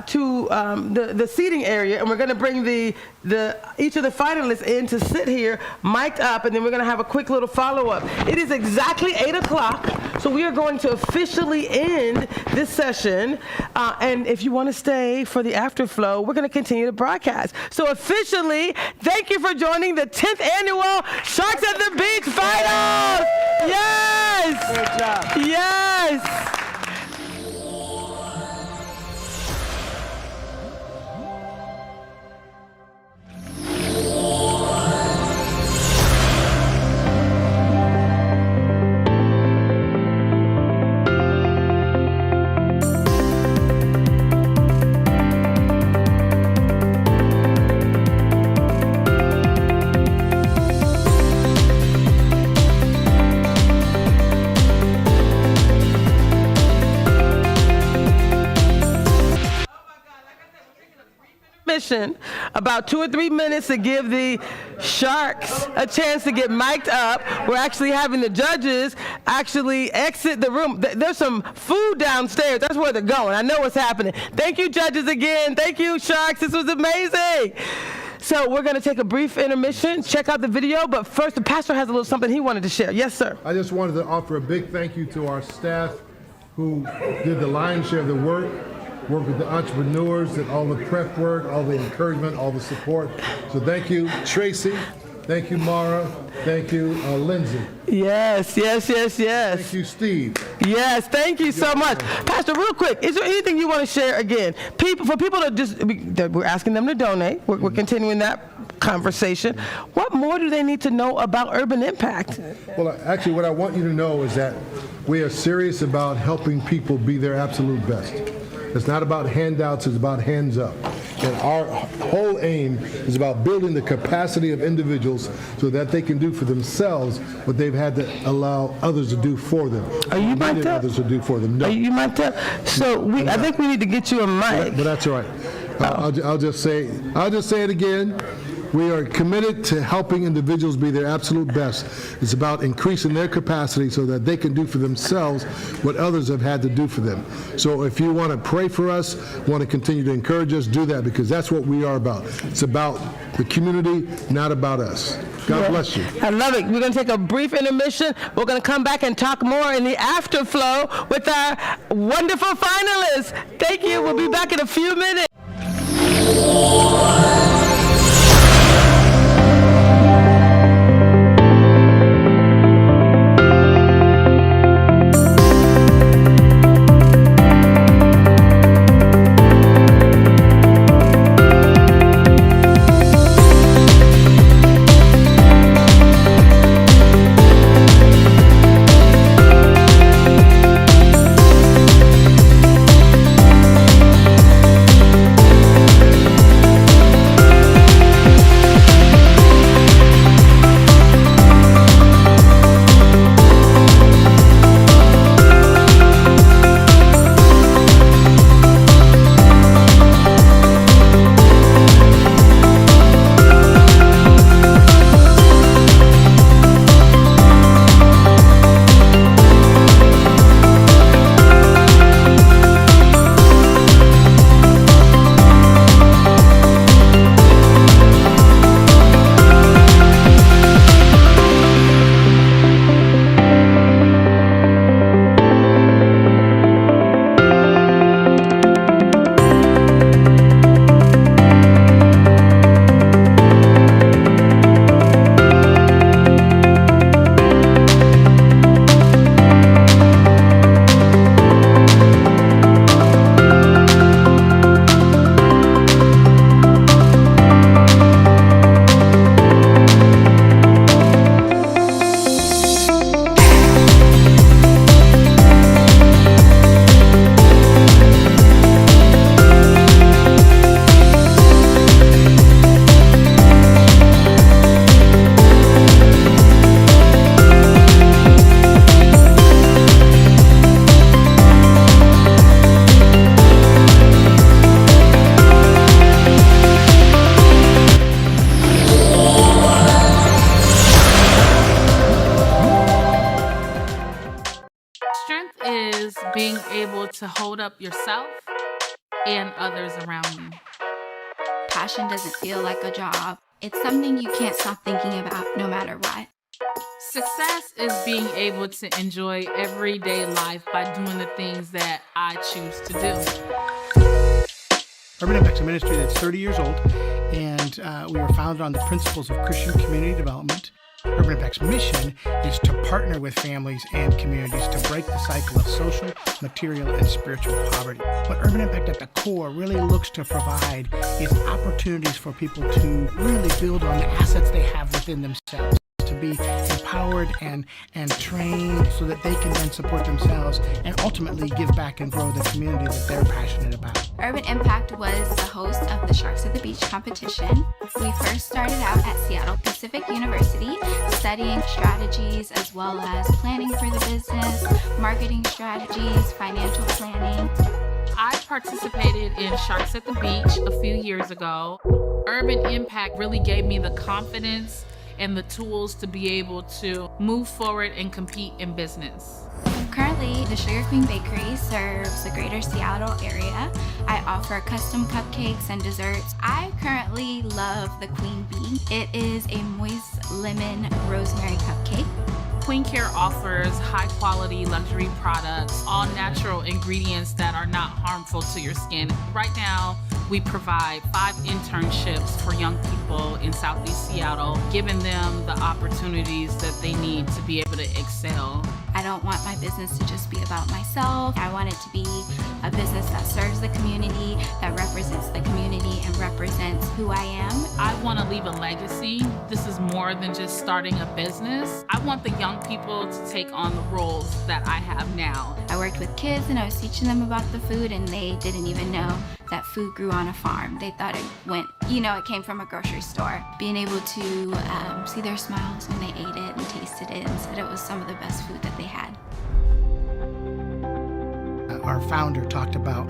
to the seating area, and we're going to bring each of the finalists in to sit here, mic'd up, and then we're going to have a quick little follow-up. It is exactly 8 o'clock, so we are going to officially end this session, and if you want to stay for the afterflow, we're going to continue to broadcast. So officially, thank you for joining the 10th annual Sharks at the Beach Finals! Yes! Great job. Yes! intermission, about 2 or 3 minutes to give the Sharks a chance to get mic'd up. We're actually having the judges actually exit the room. There's some food downstairs. That's where they're going. I know what's happening. Thank you, judges, again. Thank you, Sharks. This was amazing. So we're going to take a brief intermission, check out the video, but first the pastor has a little something he wanted to share. Yes, sir. I just wanted to offer a big thank you to our staff who did the lion's share of the work with the entrepreneurs, did all the prep work, all the encouragement, all the support. So thank you, Tracy. Thank you, Mara. Thank you, Lindsay. Yes. Thank you, Steve. Yes, thank you so much. Pastor, real quick, is there anything you want to share again? For people that we're asking them to donate. We're continuing that conversation. What more do they need to know about Urban Impact? Well, actually, what I want you to know is that we are serious about helping people be their absolute best. It's not about handouts, it's about hands up. And our whole aim is about building the capacity of individuals so that they can do for themselves what they've had to allow others to do for them. Are you mic'd up? Others to do for them. No. Are you mic'd up? So I think we need to get you a mic. But that's all right. I'll just say it again. We are committed to helping individuals be their absolute best. It's about increasing their capacity so that they can do for themselves what others have had to do for them. So if you want to pray for us, want to continue to encourage us, do that, because that's what we are about. It's about the community, not about us. God bless you. I love it. We're going to take a brief intermission. We're going to come back and talk more in the afterflow with our wonderful finalists. Thank you. We'll be back in a few minutes. being able to hold up yourself and others around you. Passion doesn't feel like a job. It's something you can't stop thinking about no matter what. Success is being able to enjoy everyday life by doing the things that I choose to do. Urban Impact is a ministry that's 30 years old, and we were founded on the principles of Christian community development. Urban Impact's mission is to partner with families and communities to break the cycle of social, material, and spiritual poverty. What Urban Impact at the core really looks to provide is opportunities for people to really build on the assets they have within themselves, to be empowered and trained so that they can then support themselves and ultimately give back and grow the community that they're passionate about. Urban Impact was the host of the Sharks at the Beach competition. We first started out at Seattle Pacific University, studying strategies as well as planning for the business, marketing strategies, financial planning. I participated in Sharks at the Beach a few years ago. Urban Impact really gave me the confidence and the tools to be able to move forward and compete in business. Currently, the Sugar Queen Bakery serves the greater Seattle area. I offer custom cupcakes and desserts. I currently love the Queen Bee. It is a moist lemon rosemary cupcake. Queen Care offers high quality luxury products, all natural ingredients that are not harmful to your skin. Right now, we provide 5 internships for young people in Southeast Seattle, giving them the opportunities that they need to be able to excel. I don't want my business to just be about myself. I want it to be a business that serves the community, that represents the community, and represents who I am. I want to leave a legacy. This is more than just starting a business. I want the young people to take on the roles that I have now. I worked with kids and I was teaching them about the food, and they didn't even know that food grew on a farm. They thought it came from a grocery store. Being able to see their smiles when they ate it and tasted it and said it was some of the best food that they had. Our founder talked about,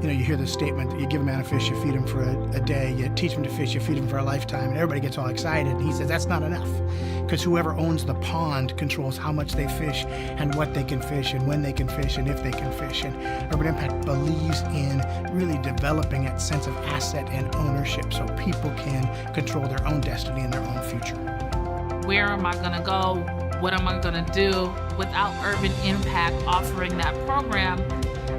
you hear the statement, you give a man a fish, you feed him for a day, you teach him to fish, you feed him for a lifetime, and everybody gets all excited. And he says that's not enough, because whoever owns the pond controls how much they fish and what they can fish and when they can fish and if they can fish. And Urban Impact believes in really developing that sense of asset and ownership so people can control their own destiny and their own future. Where am I gonna go? What am I gonna do? Without Urban Impact offering that program,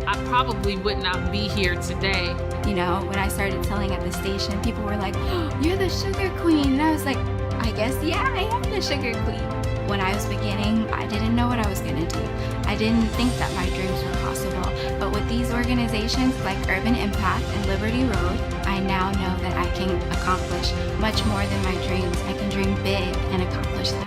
I probably would not be here today. When I started selling at the station, people were like, oh, you're the Sugar Queen. And I was like, I guess, yeah, I am the Sugar Queen. When I was beginning, I didn't know what I was gonna do. I didn't think that my dreams were possible. But with these organizations like Urban Impact and Liberty Road, I now know that I can accomplish much more than my dreams. I can dream big and accomplish them.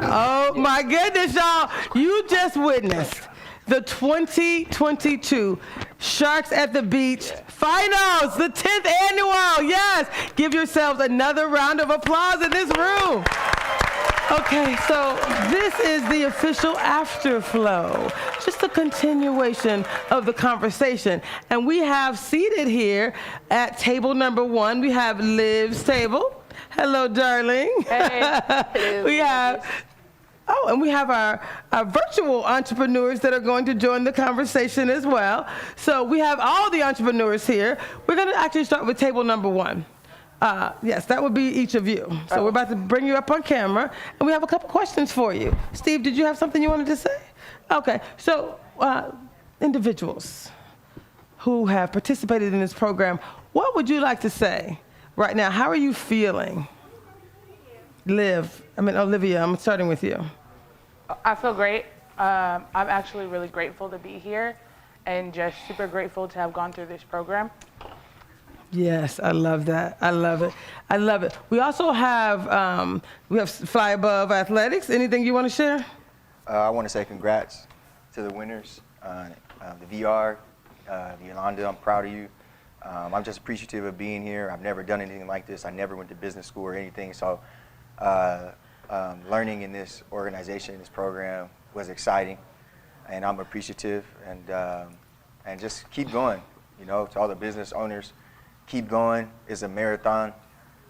Oh my goodness, y'all. You just witnessed the 2022 Sharks at the Beach Finals, the 10th annual. Yes, give yourselves another round of applause in this room. Okay, so this is the official afterflow, just a continuation of the conversation. And we have seated here at table number 1, we have Liv's table. Hello, darling. Hey. We have and we have our virtual entrepreneurs that are going to join the conversation as well. So we have all the entrepreneurs here. We're going to actually start with table number 1. Yes, that would be each of you. So we're about to bring you up on camera, and we have a couple questions for you. Steve, did you have something you wanted to say? Okay, so individuals who have participated in this program, what would you like to say right now? How are you feeling? Olivia, I'm starting with you. I feel great. I'm actually really grateful to be here and just super grateful to have gone through this program. Yes, I love that. I love it. I love it. We also have Flyabove Athletics. Anything you want to share? I want to say congrats to the winners, the VR, Yolanda. I'm proud of you. I'm just appreciative of being here. I've never done anything like this. I never went to business school or anything. So learning in this organization, this program, was exciting, and I'm appreciative. And just keep going. To all the business owners. Keep going. It's a marathon.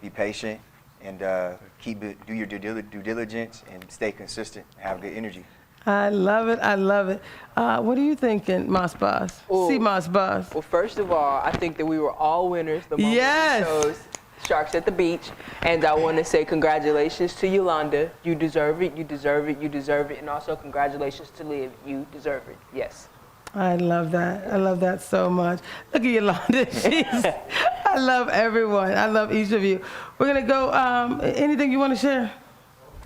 Be patient and do your due diligence and stay consistent. Have good energy. I love it. I love it. What are you thinking, Seamoss Boss? Seamoss Boss. Well, first of all, I think that we were all winners the moment we chose Sharks at the Beach, and I want to say congratulations to Yolanda. You deserve it. You deserve it. You deserve it. And also congratulations to Liv. You deserve it. Yes. I love that. I love that so much. Look at Yolanda. I love everyone. I love each of you. We're going to go, anything you want to share?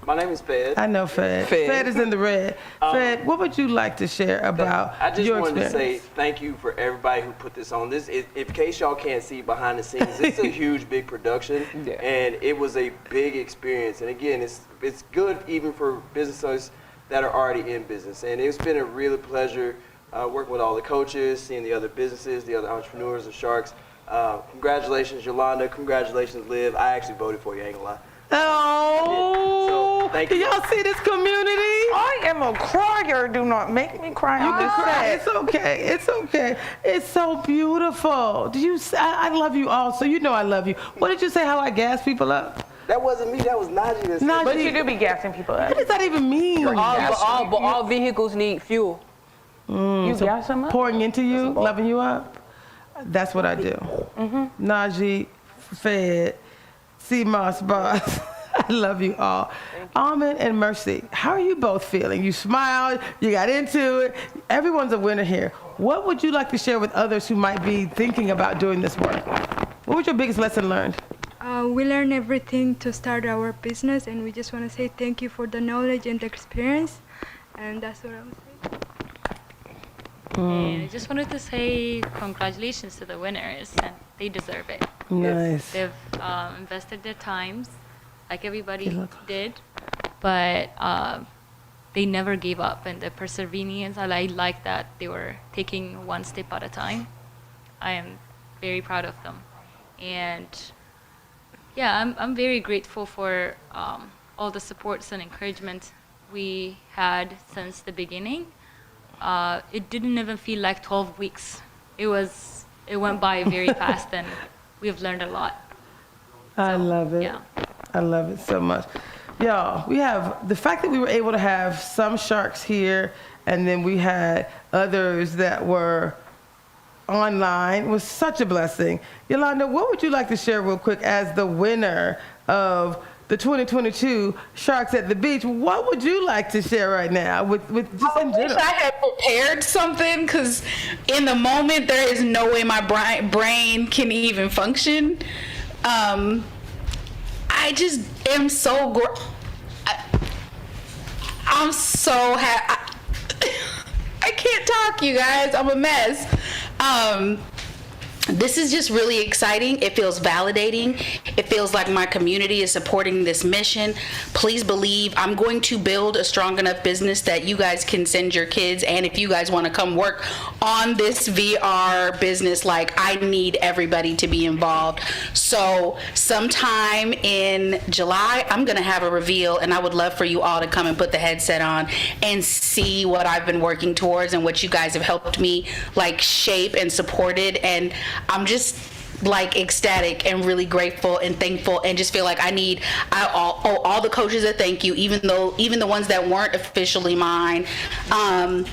My name is Fed. I know Fed. Fed is in the red. Fed, what would you like to share about I just your wanted experience? to say thank you for everybody who put this on. This, in case y'all can't see behind the scenes, it's a huge, big production, and it was a big experience. And again, it's good even for businesses that are already in business. And it's been a real pleasure working with all the coaches, seeing the other businesses, the other entrepreneurs, the Sharks. Congratulations, Yolanda. Congratulations, Liv. I actually voted for you, I ain't gonna lie. Oh, So, thank you. Do y'all see this community? I am a crier. Do not make me cry. You can cry. It's okay. It's okay. It's so beautiful. Do you? I love you all. So you know I love you. What did you say? How I gas people up? That wasn't me. That was Najee. That said Najee. But you do be gassing people up. What does that even mean? But all vehicles need fuel. You So gas them up? pouring into you, loving you up. That's what I do. Najee, Fed, Seamoss Boss. I love you all. Almond and Mercy, how are you both feeling? You smiled, you got into it. Everyone's a winner here. What would you like to share with others who might be thinking about doing this work? What was your biggest lesson learned? We learned everything to start our business, and we just want to say thank you for the knowledge and the experience, and that's what I would say. And I just wanted to say congratulations to the winners, and they deserve it. Nice. They've invested their times, like everybody did, but they never gave up, and the perseverance, I like that they were taking one step at a time. I am very proud of them. And yeah, I'm very grateful for all the supports and encouragement we had since the beginning. It didn't even feel like 12 weeks. It went by very fast, and we've learned a lot. I love it. Yeah. I love it so much. Y'all, we have the fact that we were able to have some sharks here, and then we had others that were online was such a blessing. Yolanda, what would you like to share real quick as the winner of the 2022 Sharks at the Beach? What would you like to share right now with just in general? I had prepared something, because in the moment there is no way my brain can even function. I just am so I'm so happy. I can't talk, you guys. I'm a mess. This is just really exciting. It feels validating. It feels like my community is supporting this mission. Please believe I'm going to build a strong enough business that you guys can send your kids, and if you guys want to come work on this VR business, like, I need everybody to be involved. So sometime in July, I'm going to have a reveal, and I would love for you all to come and put the headset on and see what I've been working towards and what you guys have helped me like shape and supported. And I'm just like ecstatic and really grateful and thankful, and just feel like I owe all the coaches a thank you, even the ones that weren't officially mine, and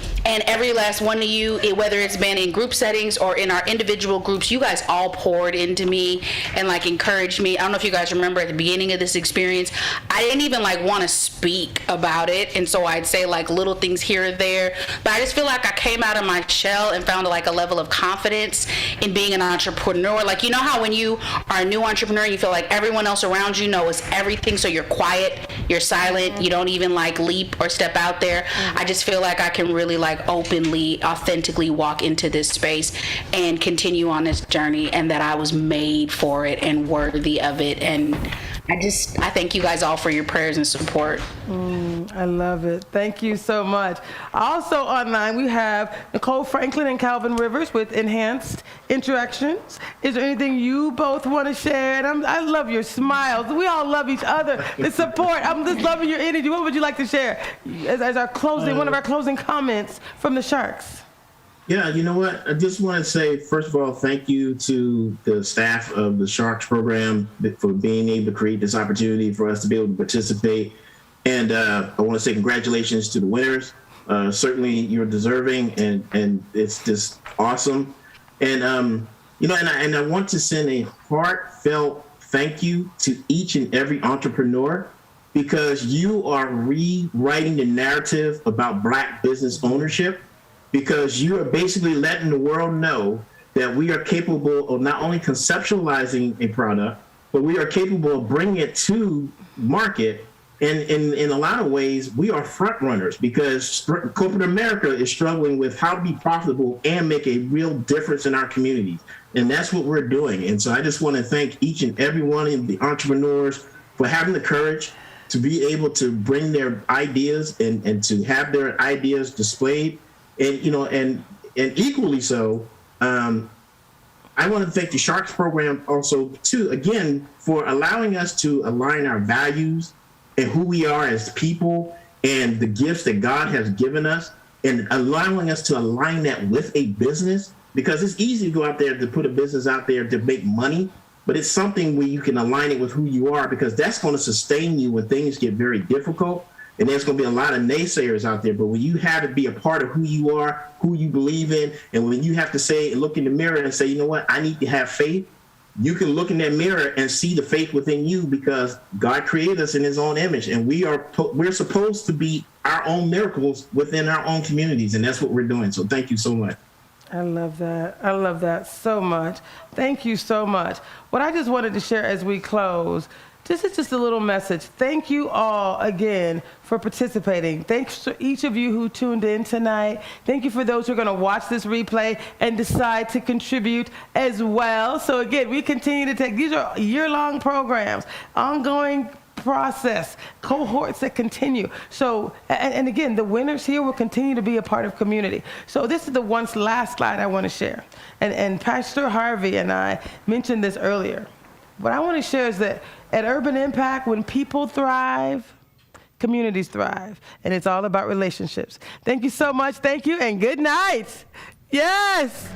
every last one of you, whether it's been in group settings or in our individual groups. You guys all poured into me and like encouraged me. I don't know if you guys remember at the beginning of this experience, I didn't even like want to speak about it, and so I'd say like little things here or there, but I just feel like I came out of my shell and found like a level of confidence in being an entrepreneur. Like, you know how when you are a new entrepreneur, you feel like everyone else around you knows everything, so you're quiet, you're silent, you don't even like leap or step out there. I just feel like I can really like openly, authentically walk into this space and continue on this journey, and that I was made for it and worthy of it. And I thank you guys all for your prayers and support. I love it. Thank you so much. Also online, we have Nicole Franklin and Calvin Rivers with Enhanced Interactions. Is there anything you both want to share? And I love your smiles. We all love each other. The support. I'm just loving your energy. What would you like to share as our closing, one of our closing comments from the Sharks? Yeah, you know what? I just want to say, first of all, thank you to the staff of the Sharks program for being able to create this opportunity for us to be able to participate. And I want to say congratulations to the winners. Certainly you're deserving, and it's just awesome. And, you know, and I want to send a heartfelt thank you to each and every entrepreneur, because you are rewriting the narrative about Black business ownership, because you are basically letting the world know that we are capable of not only conceptualizing a product, but we are capable of bringing it to market. And in a lot of ways, we are front runners, because corporate America is struggling with how to be profitable and make a real difference in our communities. And that's what we're doing. And so I just want to thank each and every one of the entrepreneurs for having the courage to be able to bring their ideas and to have their ideas displayed. And, you know, and equally so, I want to thank the Sharks program also, too, again, for allowing us to align our values and who we are as people and the gifts that God has given us, and allowing us to align that with a business, because it's easy to go out there to put a business out there to make money, but it's something where you can align it with who you are, because that's going to sustain you when things get very difficult. And there's going to be a lot of naysayers out there, but when you have to be a part of who you are, who you believe in, and when you have to say, look in the mirror and say, you know what, I need to have faith, you can look in that mirror and see the faith within you, because God created us in his own image, and we're supposed to be our own miracles within our own communities, and that's what we're doing. So thank you so much. I love that. I love that so much. Thank you so much. What I just wanted to share as we close, this is just a little message. Thank you all again for participating. Thanks to each of you who tuned in tonight. Thank you for those who are going to watch this replay and decide to contribute as well. So again, we continue to take, these are year-long programs, ongoing process, cohorts that continue. So, and again, the winners here will continue to be a part of community. So this is the last slide I want to share. And Pastor Harvey and I mentioned this earlier. What I want to share is that at Urban Impact, when people thrive, communities thrive. And it's all about relationships. Thank you so much. Thank you and good night. Yes.